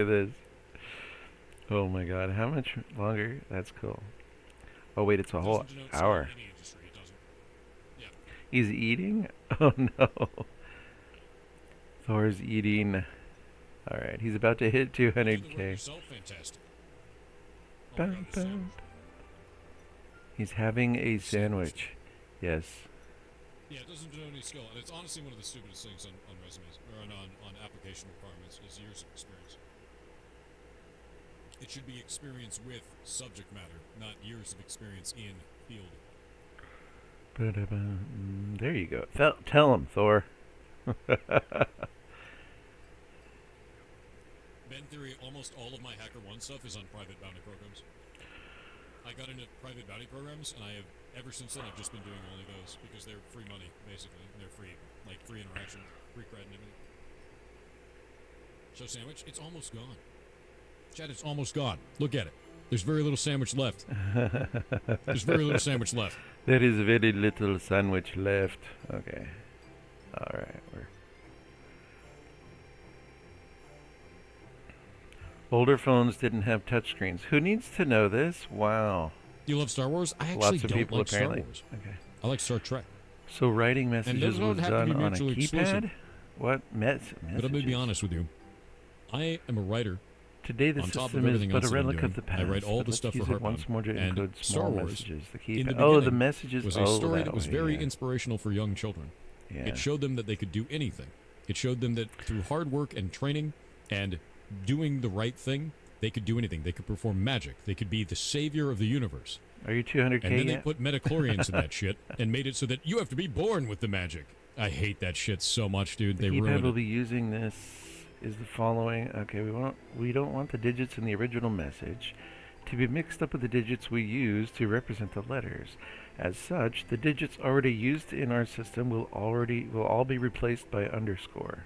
at this. Oh my god, how much longer? That's cool. Oh wait, it's a whole hour. He's eating? Oh no. Thor's eating. Alright, he's about to hit 200k. Bum, bum. He's having a sandwich. Yes. Yeah, it doesn't denote any skill, and it's honestly one of the stupidest things on resumes, or on application requirements, is years of experience. It should be experience with subject matter, not years of experience in field. There you go. Tell him, Thor. Ben Theory, almost all of my HackerOne stuff is on private bounty programs. I got into private bounty programs, and I have, ever since then, I've just been doing only those, because they're free money, basically. And they're free, like, free interaction, free cred and everything. So sandwich, it's almost gone. Chad, it's almost gone. Look at it. There's very little sandwich left. There's very little sandwich left. There is very little sandwich left. Okay. Alright, older phones didn't have touchscreens. Who needs to know this? Wow. You love Star Wars? I actually Lots of don't people like apparently. Star Wars. Okay. I like Star Trek. So writing messages was done on a keypad? Exclusive. What? Messages? But I'm going to be honest with you. I am a writer. Today the system is but a relic of the past. I write all the stuff for Heartbound. Once more to encode small Star Wars, messages. The in keypad. the Oh, the messages was a story that was very inspirational for young children. Yeah. It showed them that they could do anything. It showed them that through hard work and training and doing the right thing, they could do anything. They could perform magic. They could be the savior of the universe. Are you 200k And then yet? they put metachlorians in that shit and made it so that you have to be born with the magic. I hate that shit so much, dude. The they keypad ruined will it. be using this. Is the following. Okay, we don't want the digits in the original message to be mixed up with the digits we use to represent the letters. As such, the digits already used in our system will all be replaced by underscore.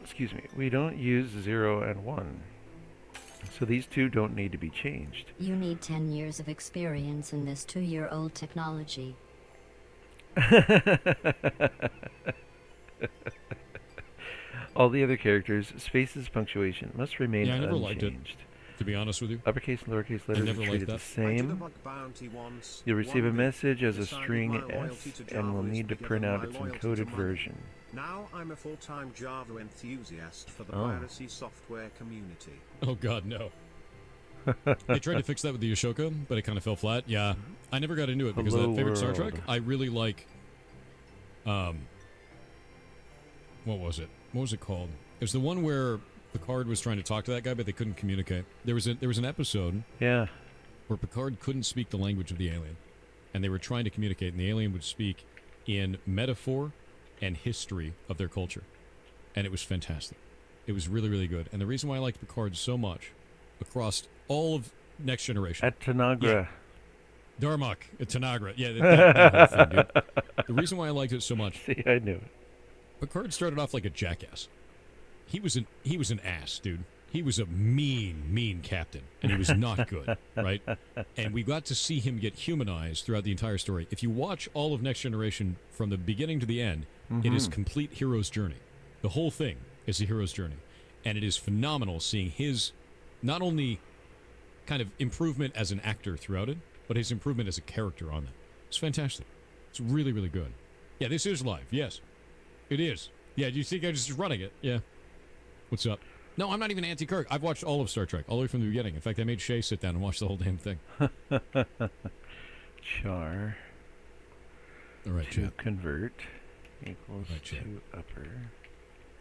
Excuse me. We don't use 0 and 1. So these two don't need to be changed. You need 10 years of experience in this 2-year-old technology. All the other characters, spaces, punctuation must remain I never unchanged. liked it, to be honest with you. Uppercase and lowercase letters are treated the same. You'll receive a message as a string S and will need to print out its encoded version. Now I'm a full-time Java enthusiast for the piracy software community. Oh god, no. They tried to fix that with the Ashoka, but it kind of fell flat. Yeah, I never got into it because of that favorite Star Trek. I really like, what was it? What was it called? It was the one where Picard was trying to talk to that guy, but they couldn't communicate. There was an episode where Picard couldn't speak the language of the alien, and they were trying to communicate, and the alien would speak in metaphor and history of their culture, and it was fantastic. It was really, really good. And the reason why I liked Picard so much across all of Next Generation. At Tanagra. Yeah. Darmok at Tanagra. Yeah, that whole thing, dude. The reason why I liked it so much. See, I knew it. Picard started off like a jackass. He was an ass, dude. He was a mean captain, and he was not good, right? And we got to see him get humanized throughout the entire story. If you watch all of Next Generation from the beginning to the end, it is complete hero's journey. The whole thing is a hero's journey. And it is phenomenal seeing his, not only kind of improvement as an actor throughout it, but his improvement as a character on that. It's fantastic. It's really, really good. Yeah, this is live. Yes, it is. Yeah, do you think I'm just running it? Yeah. What's up? No, I'm not even anti-Kirk. I've watched all of Star Trek, all the way from the beginning. In fact, I made Shay sit down and watch the whole damn thing. Char. All right, to chat. convert equals to upper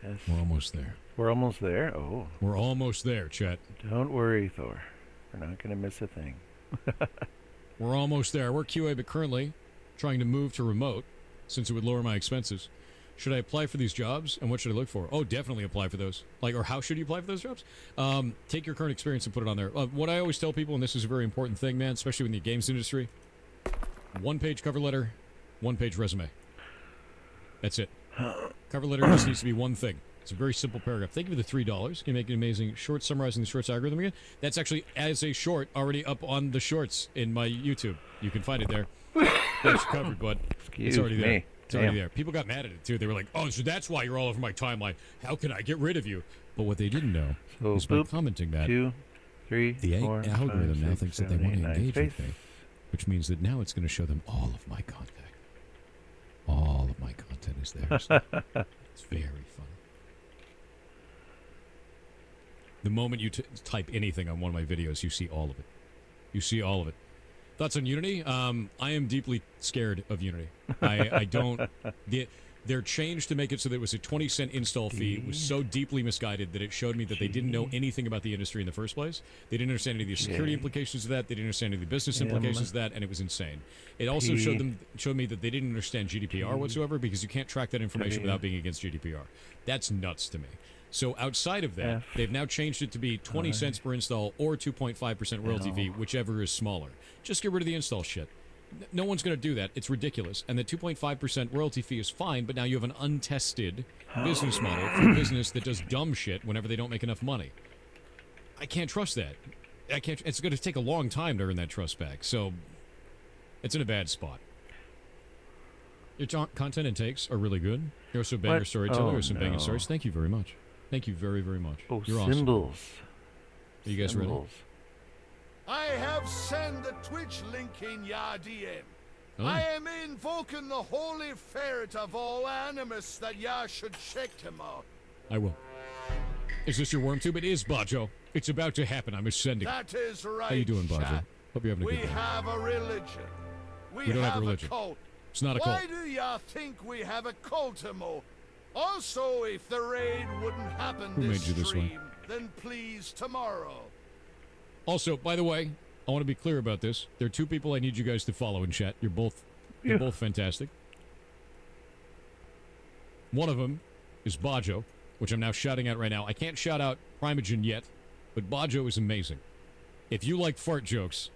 S. We're almost there. We're almost there? Oh. We're almost there, chat. Don't worry, Thor. We're not going to miss a thing. We're almost there. We're QA, but currently trying to move to remote since it would lower my expenses. Should I apply for these jobs, and what should I look for? Oh, definitely apply for those. Or how should you apply for those jobs? Take your current experience and put it on there. What I always tell people, and this is a very important thing, man, especially in the games industry, 1-page cover letter, 1-page resume. That's it. Cover letter just needs to be one thing. It's a very simple paragraph. Thank you for the $3. You make an amazing short summarizing the shorts algorithm again. That's actually as a short already up on the shorts in my YouTube. You can find it there. That's covered, bud. Excuse it's already me. there. It's already there. People got mad at it, too. They were like, oh, so that's why you're all over my timeline. How can I get rid of you? But what they didn't know is by commenting that, 2, 3, the 4, algorithm 5, now 6, thinks that 7, they want 8, to 9 engage space. with me, which means that now it's going to show them all of my contact. All of my content is there. So it's very funny. The moment you type anything on one of my videos, you see all of it. You see all of it. Thoughts on Unity? I am deeply scared of Unity. I don't... Their change to make it so that it was a 20-cent install fee was so deeply misguided that it showed me that they didn't know anything about the industry in the first place. They didn't understand any of the security implications of that. They didn't understand any of the business implications of that, and it was insane. It also showed me that they didn't understand GDPR whatsoever, because you can't track that information without being against GDPR. That's nuts to me. So outside of that, they've now changed it to be 20 cents per install or 2.5% royalty fee, whichever is smaller. Just get rid of the install shit. No one's going to do that. It's ridiculous. And the 2.5% royalty fee is fine, but now you have an untested business model for a business that does dumb shit whenever they don't make enough money. I can't trust that. It's going to take a long time to earn that trust back. So it's in a bad spot. Your content and takes are really good. You're also a banger storyteller. There's some banging stories. Thank you very much. Thank you very, very much. Oh, You're awesome. symbols. Are you guys ready? I have sent the Twitch link in your DM. Oh. I am invoking the holy ferret of all animus that ya should check him out. I will. Is this your worm tube? It is, Bajo. It's about to happen. I'm ascending. That is right. How you doing, Bajo? chat. Hope you're having a We good day. have a religion. We don't have a religion. cult. It's not a cult. Why do ya think we have a cultimo? Also, if the raid wouldn't happen Who this made you this way? stream, then please tomorrow. Also, by the way, I want to be clear about this. There are two people I need you guys to follow in chat. You're both fantastic. One of them is Bajo, which I'm now shouting out right now. I can't shout out Primogen yet, but Bajo is amazing. If you like fart jokes,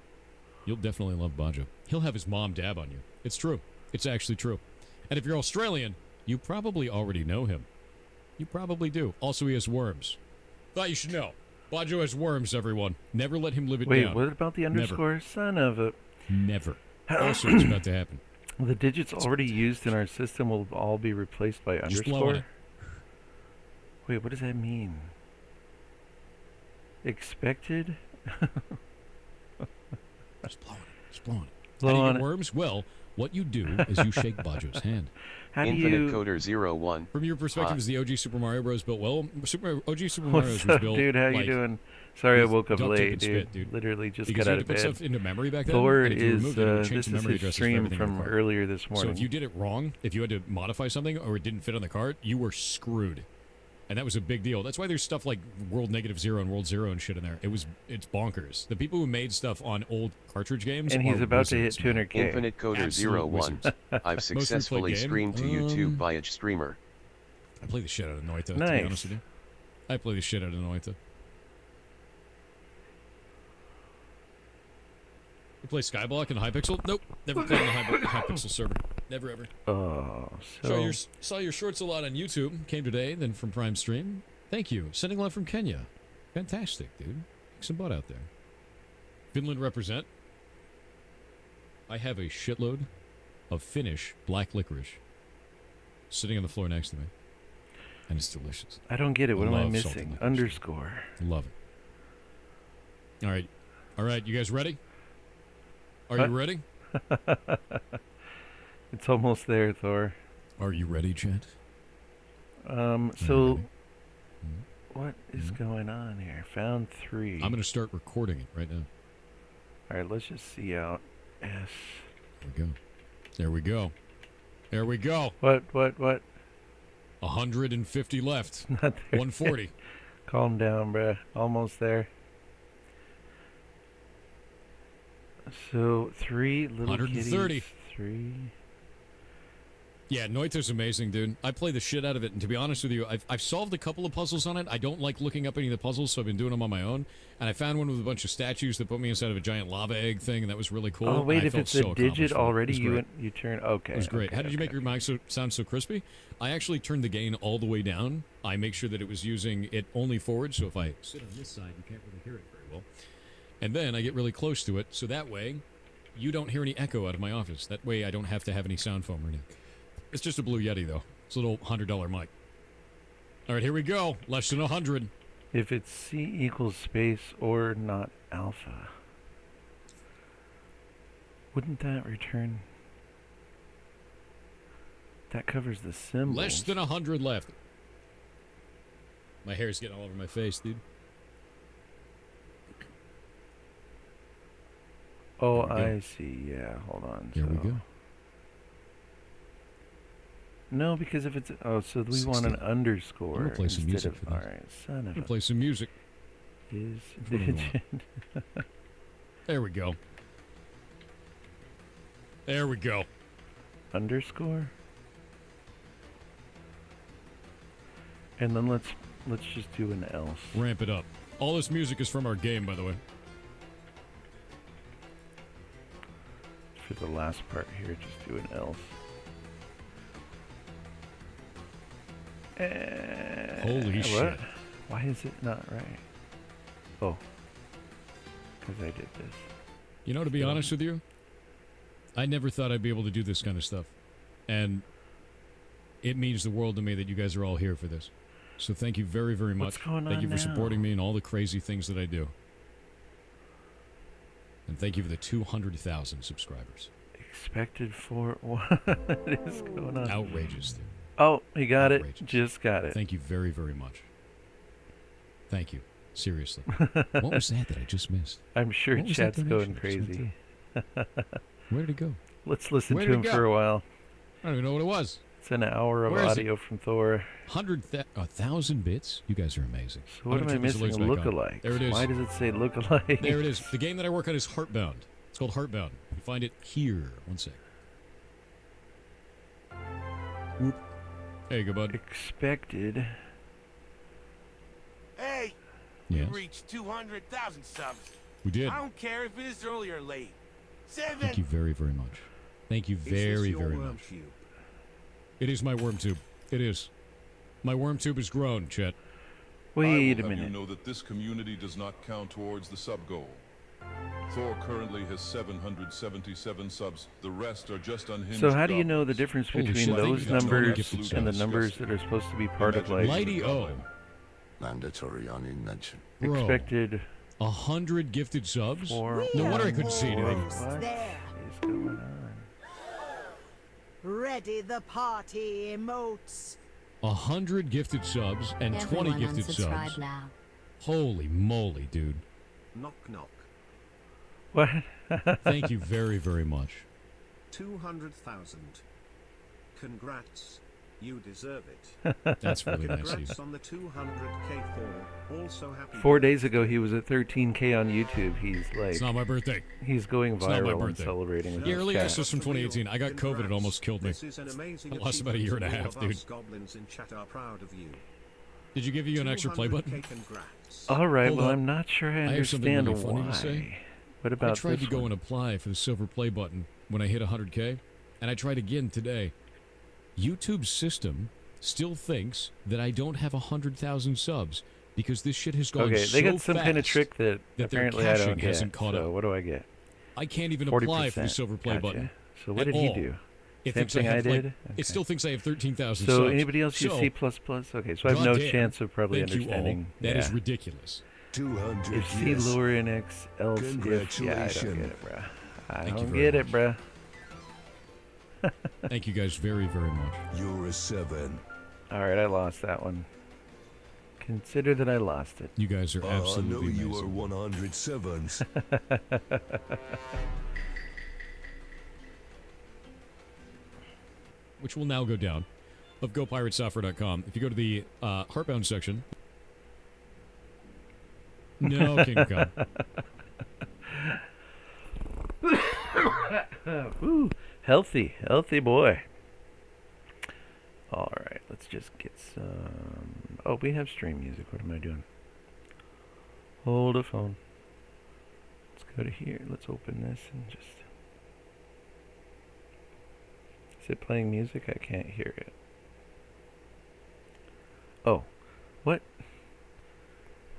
you'll definitely love Bajo. He'll have his mom dab on you. It's true. It's actually true. And if you're Australian, you probably already know him. You probably do. Also, he has worms. Thought you should know. Bajo has worms, everyone. Never let him live it down. Wait, what about the underscore? Never. Son of a... Never. Also, it's about to happen. The digits already used in our system will all be replaced by Just blow on underscore? it. Wait, what does that mean? Expected? Just blow on it. Just blow on it. Blow How do you on get it. worms? Well, what you do is you shake Bajo's hand. How do Infinite you... Coder 01. From your perspective, is the OG Super Mario Bros. Built well? OG Super Mario What's was up, built dude? How like, you doing? Sorry I with woke up duct tape late, and dude. spit, dude. Literally just because got you out had of to put bed. stuff into memory back then. Thor and if you is, removed it, it would change this the is memory his addresses for stream everything in from the cart. earlier this morning. So if you did it wrong, if you had to modify something or it didn't fit on the cart, you were screwed. And that was a big deal. That's why there's stuff like World -0 and World 0 and shit in there. It's bonkers. The people who made stuff on old cartridge games And he's are about to hit wizards, man. 200K. Infinite Coder Absolute 01. wizards. I've successfully game? streamed to YouTube by a streamer. I play the shit out of Noita, to be Nice. honest with you. I play the shit out of Noita. You play Skyblock and Hypixel? Nope. Never played on the Hypixel server. Never ever. Oh, Saw your shorts a lot on YouTube. Came today, then from Prime Stream. Thank you. Sending love from Kenya. Fantastic, dude. Kick some butt out there. Finland represent. I have a shitload of Finnish black licorice sitting on the floor next to me. And it's delicious. I don't get it. What am I Love salted missing? licorice. Underscore. Love it. All right. All right, you guys ready? Are What? you ready? It's almost there, Thor. Are you ready, Chad? So... ready? What is going on here? Found 3. I'm going to start recording it right now. Alright, let's just see out. S. There we go. There we go. What? 150 left. Not there. 140. Calm down, bruh. Almost there. So, 3 little 130. kitties. 3. Yeah, Noita's amazing, dude. I play the shit out of it, and to be honest with you, I've solved a couple of puzzles on it. I don't like looking up any of the puzzles, so I've been doing them on my own. And I found one with a bunch of statues that put me inside of a giant lava egg thing, and that was really cool. Oh, wait, and I if felt it's so a accomplished digit with it. already, It was great. you turn... Okay. It was great. okay, How did you make okay. your mic sound so crispy? I actually turned the gain all the way down. I make sure that it was using it only forward, so if I sit on this side, you can't really hear it very well. And then I get really close to it, so that way you don't hear any echo out of my office. That way I don't have to have any sound foam or anything. It's just a Blue Yeti, though. It's a little $100 mic. All right, here we go. Less than 100. If it's C equals space or not alpha, wouldn't that return? That covers the symbols. Less than 100 left. My hair's getting all over my face, dude. Oh, There we go. I see. Yeah, hold on. Here we So- go. No, because if it's so we want an 60. underscore I'm gonna play some instead music of. for this. All right, son I'm of going a to play some music. is What do you digit. There we go. There we go. Underscore. And then let's just do an else. Ramp it up. All this music is from our game, by the way. For the last part here, just do an else. Holy what? shit. Why is it not right? Oh. Because I did this. You know, to be Still. honest with you, I never thought I'd be able to do this kind of stuff. And it means the world to me that you guys are all here for this. So thank you very, very much. What's going Thank on you for now? supporting me in all the crazy things that I do. And thank you for the 200,000 subscribers. Expected for what is going on? Outrageous, dude. Oh, he got Outrageous. it. Just got it. Thank you very, very much. Thank you. Seriously. What was that I just missed? I'm sure What was that chat's donation going I just went crazy. Where did it go? Let's listen Where to did him it for go? a while. I don't even know what it was. It's an hour of Where is it? audio from Thor. 1,000 bits? You guys are amazing. So what I'm am gonna I turn this missing? A alerts back on. lookalike. There it is. Why does it say lookalike? There it is. The game that I work on is Heartbound. It's called Heartbound. You find it here. One sec. Whoop. There you go, bud. Expected. Hey, Yes, we reached 200,000 subs. we did. I don't care if it's early or late. 7. Thank you very, very much. Thank you Is this very, your very worm much. cube? It is my worm tube. It is. My worm tube has grown, Chet. Wait a I will have minute. you know that this community does not count towards the sub goal. Thor currently has 777 subs. The rest are just unhinged. So how do you know the goblins. difference Holy between shit, I think those you got numbers gifted and the subs. numbers that are supposed to be part of Imagine like Mighty the O. goblin. Mandatory on invention. Bro, expected 100 gifted subs? for? No wonder I couldn't see anything. What There. is going on? Ready the party emotes. 100 gifted subs and 20 Everyone gifted unsubscribe subs. now. Holy moly, dude. Knock knock. What? Thank you very, very much. 200,000. Congrats. You deserve it. That's really nice of you. Congrats on the 200k Thor. Also happy. 4 days ago, he was at 13K on YouTube. He's like, It's not my birthday. he's going it's not my viral and birthday. celebrating with Yeah, his early cat. access from 2018. I got COVID. It almost killed me. This is an amazing I lost about a year and a achievement, half, all of dude. us goblins in chat are proud of you. Did you give you an extra play 200K button? Congrats. All right. Hold Well, up. I'm not sure I I have something understand really funny why. to say. What I about tried this to go one? and apply for the silver play button when I hit 100K, and I tried again today. YouTube's system still thinks that I don't have 100,000 subs because this shit has gone Okay, so they got some kind of fast trick that, that their apparently I don't caching get. hasn't caught so up. what do I get? I can't even 40%. apply for the silver play Gotcha. button. So what at did he all. do? It Same thinks I thing I have, like- did? It Okay. still thinks I have 13,000 So subs. anybody else use So, C++? Okay, so I have no goddamn, chance of probably thank understanding. You all. That is yeah. ridiculous. 200 If C yes. lower in X, else if. Yeah, I don't Congratulations. get it, bruh. I Thank you don't very get it, much. bruh. Thank you guys very, very much. You're a 7. All right, I lost that one. Consider that I lost it. You guys are I know absolutely you are amazing. 107s. Which will now go down, of GoPirateSoftware.com. If you go to the Heartbound section. No, King Kong. Ooh, healthy boy. All right, let's just get some. Oh, we have stream music. What am I doing? Hold a phone. Let's go to here. Let's open this and just. Is it playing music? I can't hear it. Oh, what?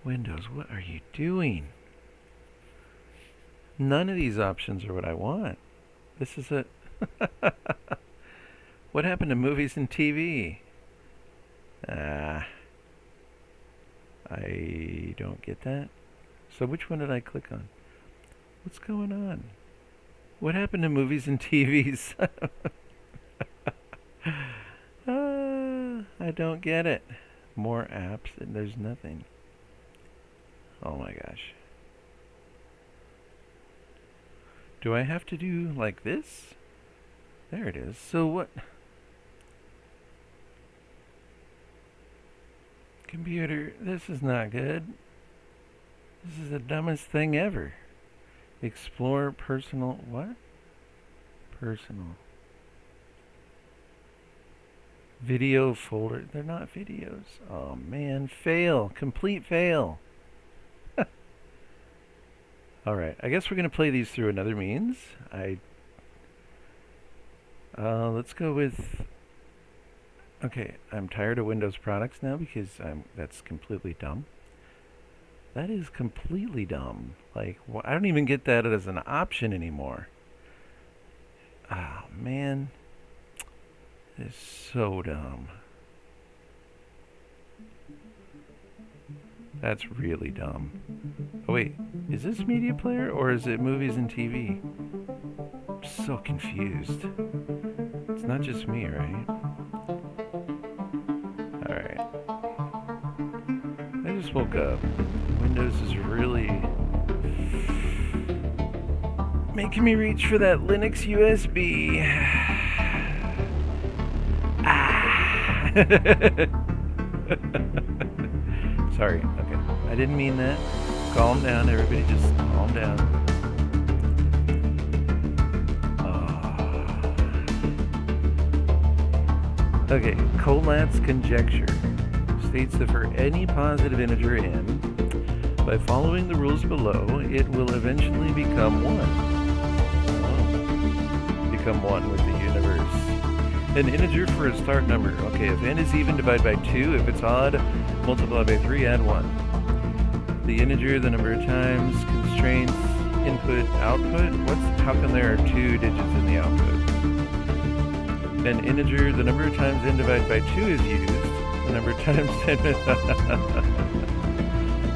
Windows, what are you doing? None of these options are what I want. This is a... What happened to movies and TV? I don't get that. So which one did I click on? What's going on? What happened to movies and TVs? I don't get it. More apps and there's nothing. Oh my gosh. Do I have to do like this? There it is. So what? Computer, this is not good. This is the dumbest thing ever. Explore personal, what? Personal. Video folder. They're not videos. Oh man, fail. Complete fail. Alright, I guess we're going to play these through another means. Let's go with... Okay, I'm tired of Windows products now because that's completely dumb. That is completely dumb. Like, I don't even get that as an option anymore. Oh, man. It's so dumb. That's really dumb. Oh, wait. Is this media player or is it movies and TV? I'm so confused. It's not just me, right? Alright. I just woke up. Windows is really making me reach for that Linux USB. Sorry. Okay. I didn't mean that. Calm down, everybody. Just calm down. Okay. Collat's conjecture states that for any positive integer n, by following the rules below, it will eventually become 1. Become 1 with the universe. An integer for a start number. Okay, if n is even, divide by 2. If it's odd, multiply by 3, add 1. The integer, the number of times, constraints, input, output. How come there are 2 digits in the output? An integer, the number of times n divided by 2 is used. The number of times n...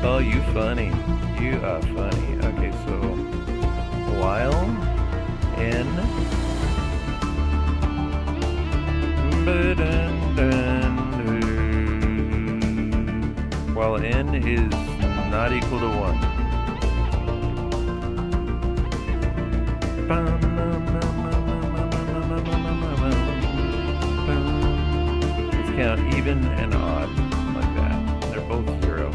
Oh, you funny. You are funny. Okay, so while n... While n is not equal to 1. Let's count even and odd like that. They're both 0.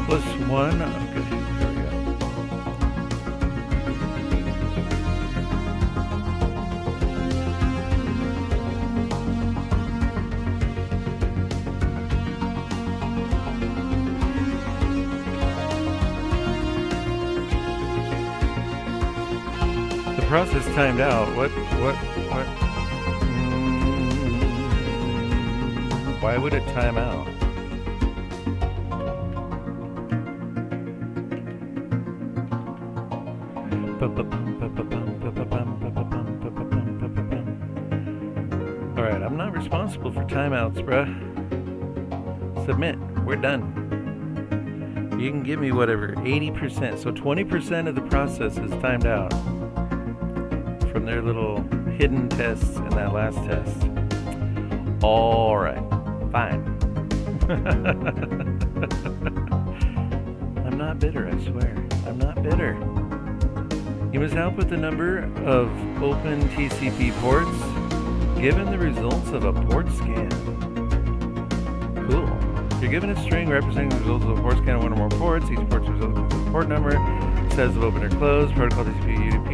Plus 1. Okay, here we go. The process timed out. What? Why would it time out? Alright, I'm not responsible for timeouts, bruh. Submit. We're done. You can give me whatever, 80%. So 20% of the process is timed out from their little hidden tests in that last test. Alright. Fine. I'm not bitter, I swear. I'm not bitter. You must output the number of open TCP ports given the results of a port scan. Cool. You're given a string representing the results of a port scan of one or more ports. Each port's result is a port number, status of open or closed, protocol TCP, UDP,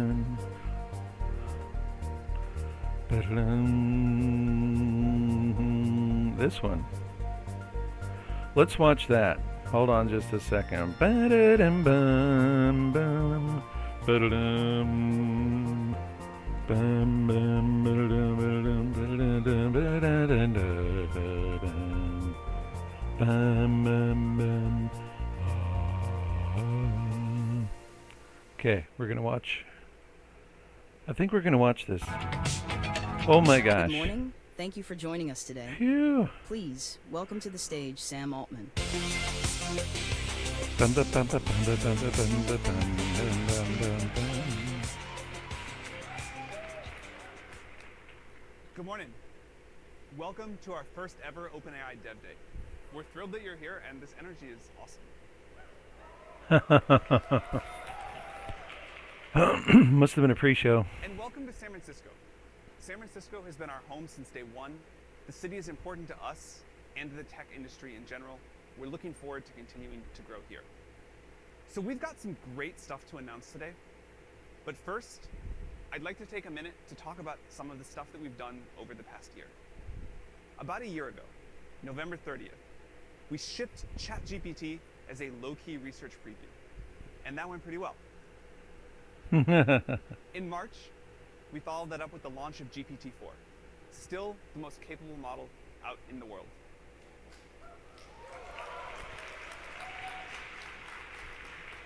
This one. Let's watch that. Hold on just a second. Ba-da-dum, bum, ba-da-dum, bum, bum, ba-da-dum, ba-da-dum, ba-da-dum, ba-da-dum, bum, bum, bum. Okay, we're gonna watch. I think we're gonna watch this. Oh my gosh. Good morning. Thank you for joining us today. Phew. Please, welcome to the stage, Sam Altman. Good morning. Welcome to our first ever OpenAI Dev Day. We're thrilled that you're here, and this energy is awesome. Must have been a pre-show. And welcome to San Francisco. San Francisco has been our home since day one. The city is important to us and to the tech industry in general. We're looking forward to continuing to grow here. So we've got some great stuff to announce today. But first, I'd like to take a minute to talk about some of the stuff that we've done over the past year. About a year ago, November 30th, we shipped ChatGPT as a low-key research preview. And that went pretty well. In March, we followed that up with the launch of GPT-4, still the most capable model out in the world.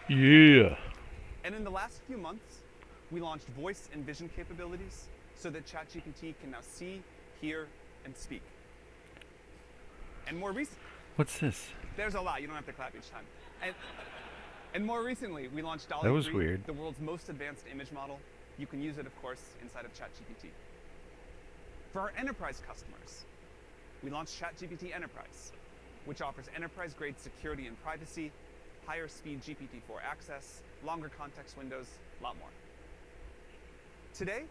Yeah. And in the last few months, we launched voice and vision capabilities so that ChatGPT can now see, hear, and speak. And more recently... What's this? There's a lot. You don't have to clap each time. And more recently, we launched DALL-E 3, that was weird. The world's most advanced image model. You can use it, of course, inside of ChatGPT. For our enterprise customers, we launched ChatGPT Enterprise, which offers enterprise-grade security and privacy, higher speed GPT-4 access, longer context windows, a lot more. Today,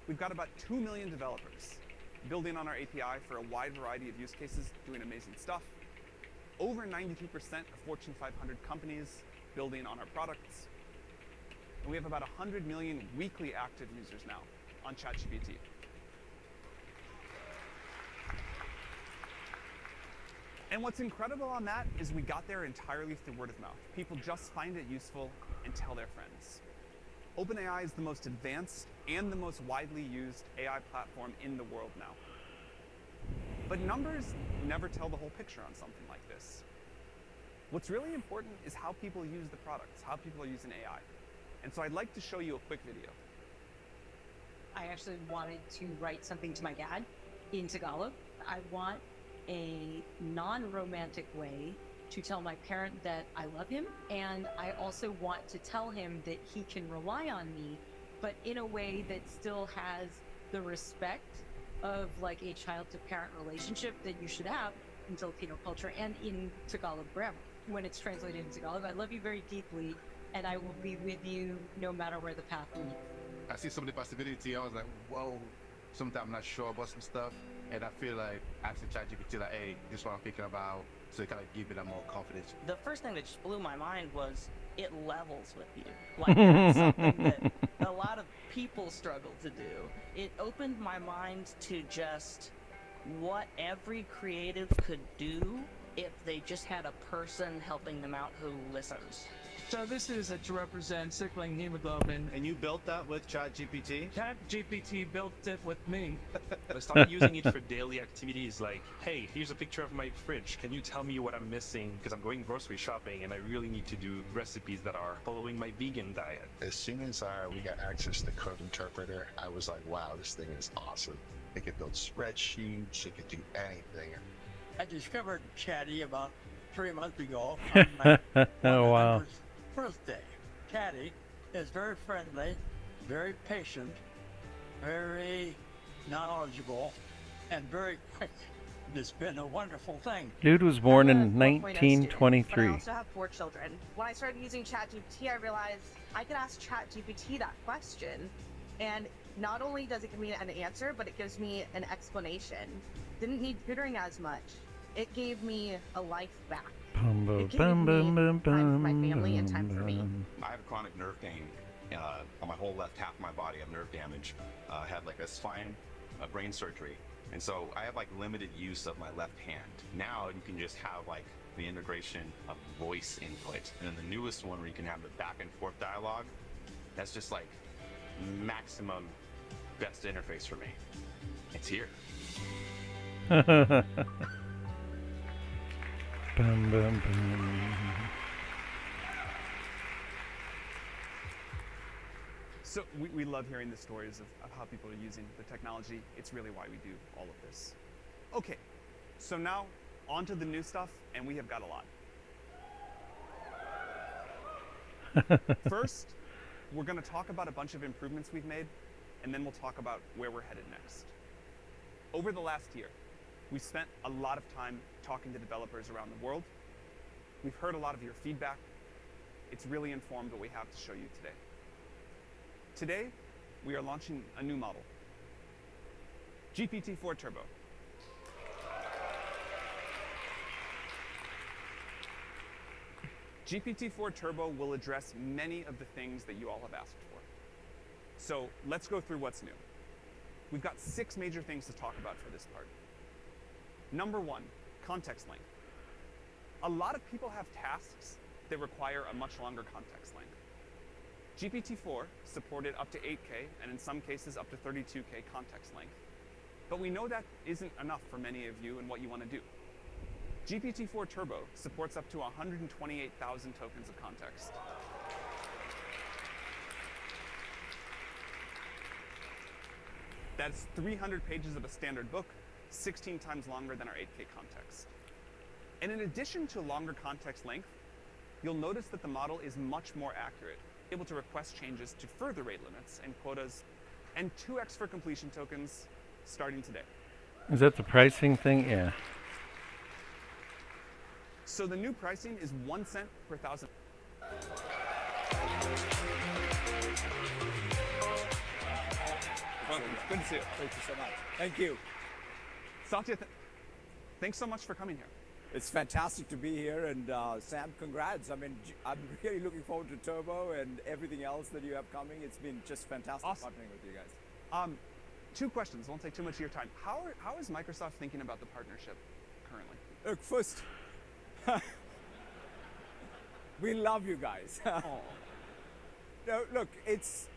we've got about 2 million developers building on our API for a wide variety of use cases, doing amazing stuff. Over 92% of Fortune 500 companies building on our products. And we have about 100 million weekly active users now on ChatGPT. And what's incredible on that is we got there entirely through word of mouth. People just find it useful and tell their friends. OpenAI is the most advanced and the most widely used AI platform in the world now. But numbers never tell the whole picture on something like this. What's really important is how people use the products, how people are using AI. And so I'd like to show you a quick video. I actually wanted to write something to my dad in Tagalog. I want a non-romantic way to tell my parent that I love him, and I also want to tell him that he can rely on me, but in a way that still has the respect of like a child-to-parent relationship that you should have in Filipino culture and in Tagalog grammar. When it's translated in Tagalog, I love you very deeply, and I will be with you no matter where the path leads. I see some of the possibility. I was like, whoa, sometimes I'm not sure about some stuff. And I feel like asking ChatGPT, like, hey, this is what I'm thinking about, so it kind of give it a more confidence. The first thing that just blew my mind was it levels with you. Like, that's something that a lot of people struggle to do. It opened my mind to just what every creative could do if they just had a person helping them out who listens. So this is to represent sickling hemoglobin. And you built that with ChatGPT? ChatGPT built it with me. I started using it for daily activities like, hey, here's a picture of my fridge. Can you tell me what I'm missing? Because I'm going grocery shopping and I really need to do recipes that are following my vegan diet. As soon as we got access to the code interpreter, I was like, wow, this thing is awesome. It could build spreadsheets, it could do anything. I discovered Chatty about 3 months ago on my oh, wow. birthday. Chatty is very friendly, very patient, very knowledgeable, and very quick. It's been a wonderful thing. Dude was born in 1923. But I also have 4 children. When I started using ChatGPT, I realized I could ask ChatGPT that question, and not only does it give me an answer, but it gives me an explanation. Didn't need tutoring as much. It gave me a life back. It gave me time for my family and time for me. I have chronic nerve pain on my whole left half of my body. I have nerve damage. I had like a spine brain surgery. And so I have like limited use of my left hand. Now you can just have like the integration of voice input. And then the newest one where you can have the back and forth dialogue, that's just like maximum best interface for me. It's here. Bum, bum, bum. So we love hearing the stories of how people are using the technology. It's really why we do all of this. Okay, so now on to the new stuff, and we have got a lot. First, we're going to talk about a bunch of improvements we've made, and then we'll talk about where we're headed next. Over the last year, we've spent a lot of time talking to developers around the world. We've heard a lot of your feedback. It's really informed what we have to show you today. Today, we are launching a new model, GPT-4 Turbo. GPT-4 Turbo will address many of the things that you all have asked for. So let's go through what's new. We've got 6 major things to talk about for this part. Number 1, context length. A lot of people have tasks that require a much longer context length. GPT-4 supported up to 8K, and in some cases up to 32K context length. But we know that isn't enough for many of you and what you want to do. GPT-4 Turbo supports up to 128,000 tokens of context. That's 300 pages of a standard book, 16 times longer than our 8K context. And in addition to longer context length, you'll notice that the model is much more accurate, able to request changes to further rate limits and quotas, and 2x for completion tokens starting today. Is that the pricing thing? Yeah. So the new pricing is 1 cent per 1,000. Welcome. Good to see you. Thank you so much. Thank you. Satya, thanks so much for coming here. It's fantastic to be here, and Sam, congrats. I mean, I'm really looking forward to Turbo and everything else that you have coming. It's been just fantastic partnering with you guys. 2 questions. Won't take too much of your time. How is Microsoft thinking about the partnership currently? Look, first, we love you guys. No, look, it's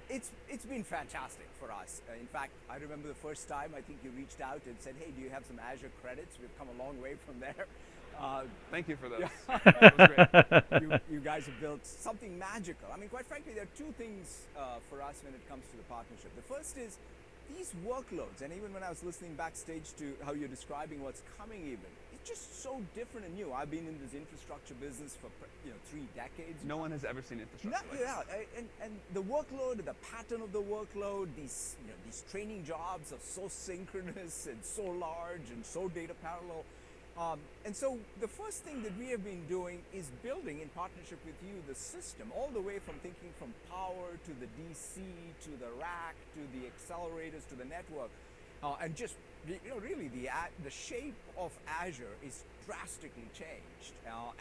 been fantastic for us. In fact, I remember the first time I think you reached out and said, "Hey, do you have some Azure credits?" We've come a long way from there. Thank you for those. Yeah. That was great. You guys have built something magical. I mean, quite frankly, there are 2 things for us when it comes to the partnership. The first is these workloads, and even when I was listening backstage to how you're describing what's coming even, it's just so different and new. I've been in this infrastructure business for 3 decades. No one has ever seen infrastructure like yeah, and the workload, the pattern of the workload, these training jobs are so synchronous and so large and so data parallel. And so the first thing that we have been doing is building in partnership with you the system, all the way from thinking from power to the DC to the rack to the accelerators to the network, and just really the shape of Azure is drastically changed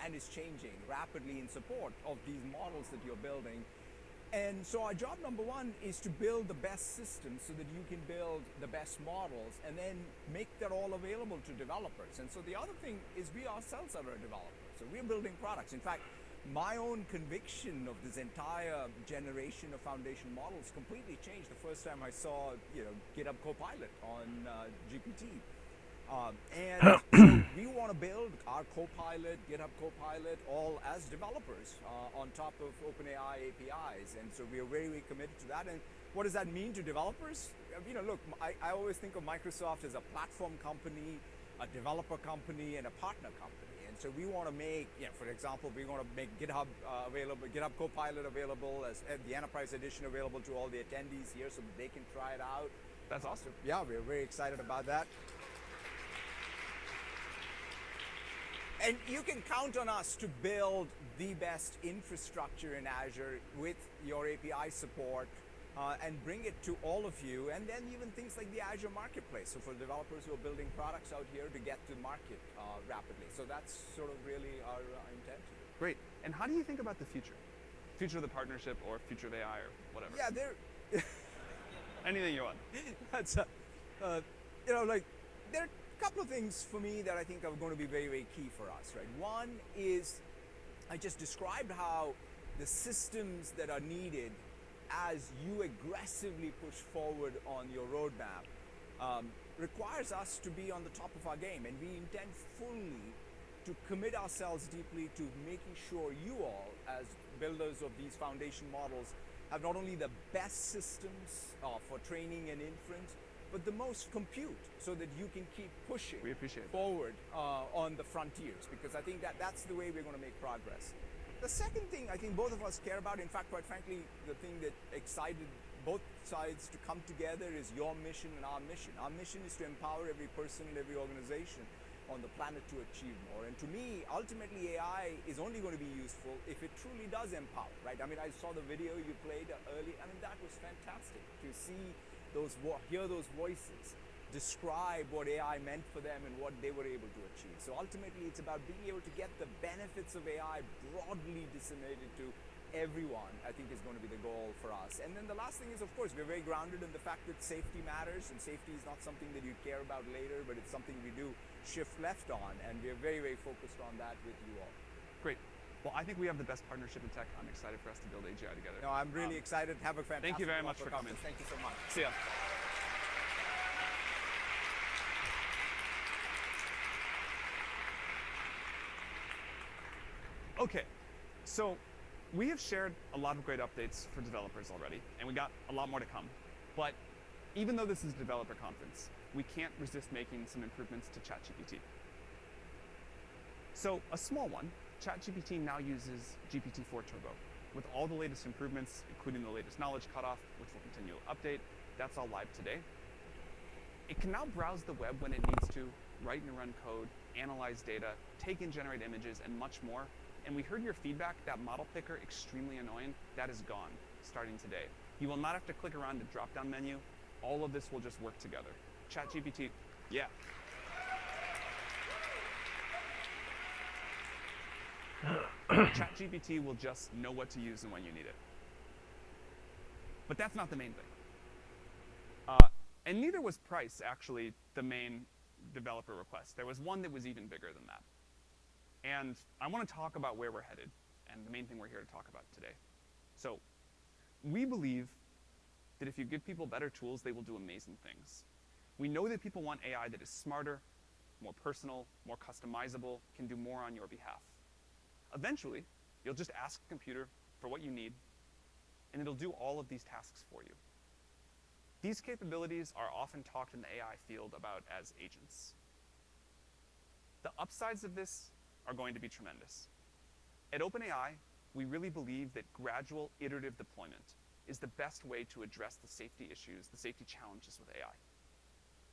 and is changing rapidly in support of these models that you're building. And so our job number 1 is to build the best system so that you can build the best models and then make that all available to developers. And so the other thing is we ourselves are a developer. So we're building products. In fact, my own conviction of this entire generation of foundation models completely changed the first time I saw GitHub Copilot on GPT. And so we want to build our Copilot, GitHub Copilot, all as developers on top of OpenAI APIs. And so we are very, very committed to that. And what does that mean to developers? Look, I always think of Microsoft as a platform company, a developer company, and a partner company. And so we want to make, for example, we want to make GitHub available, GitHub Copilot available as the Enterprise Edition available to all the attendees here so that they can try it out. That's awesome. Yeah, we're very excited about that. And you can count on us to build the best infrastructure in Azure with your API support and bring it to all of you, and then even things like the Azure Marketplace. So for developers who are building products out here to get to market rapidly. So that's sort of really our intent. Great. And how do you think about the future? Future of the partnership or future of AI or whatever? Yeah, Anything you want. That's, there are a couple of things for me that I think are going to be very, very key for us, right? One is I just described how the systems that are needed as you aggressively push forward on your roadmap requires us to be on the top of our game, and we intend fully to commit ourselves deeply to making sure you all, as builders of these foundation models, have not only the best systems for training and inference, but the most compute, so that you can keep pushing forward on the frontiers, because I think that that's the way we're going to make progress. The second thing I think both of us care about, in fact, quite frankly, the thing that excited both sides to come together is your mission and our mission. Our mission is to empower every person and every organization on the planet to achieve more. And to me, ultimately, AI is only going to be useful if it truly does empower, right? I mean, I saw the video you played early. I mean, that was fantastic to see hear those voices describe what AI meant for them and what they were able to achieve. So ultimately, it's about being able to get the benefits of AI broadly disseminated to everyone, I think, is going to be the goal for us. And then the last thing is, of course, we're very grounded in the fact that safety matters, and safety is not something that you care about later, but it's something we do shift left on, and we're very, very focused on that with you all. Great. Well, I think we have the best partnership in tech. I'm excited for us to build AGI together. No, I'm really excited. Have a fantastic Thank you very much for coming. Thank you so much. See ya. Okay, so we have shared a lot of great updates for developers already, and we got a lot more to come. But even though this is a developer conference, we can't resist making some improvements to ChatGPT. So a small one, ChatGPT now uses GPT-4 Turbo with all the latest improvements, including the latest knowledge cutoff, which will continue to update. That's all live today. It can now browse the web when it needs to, write and run code, analyze data, take and generate images, and much more. And we heard your feedback, that model picker, extremely annoying. That is gone, starting today. You will not have to click around the drop-down menu. All of this will just work together. ChatGPT, yeah. ChatGPT will just know what to use and when you need it. But that's not the main thing. And neither was price, actually, the main developer request. There was one that was even bigger than that. And I want to talk about where we're headed, and the main thing we're here to talk about today. So we believe that if you give people better tools, they will do amazing things. We know that people want AI that is smarter, more personal, more customizable, can do more on your behalf. Eventually, you'll just ask the computer for what you need, and it'll do all of these tasks for you. These capabilities are often talked in the AI field about as agents. The upsides of this are going to be tremendous. At OpenAI, we really believe that gradual iterative deployment is the best way to address the safety issues, the safety challenges with AI.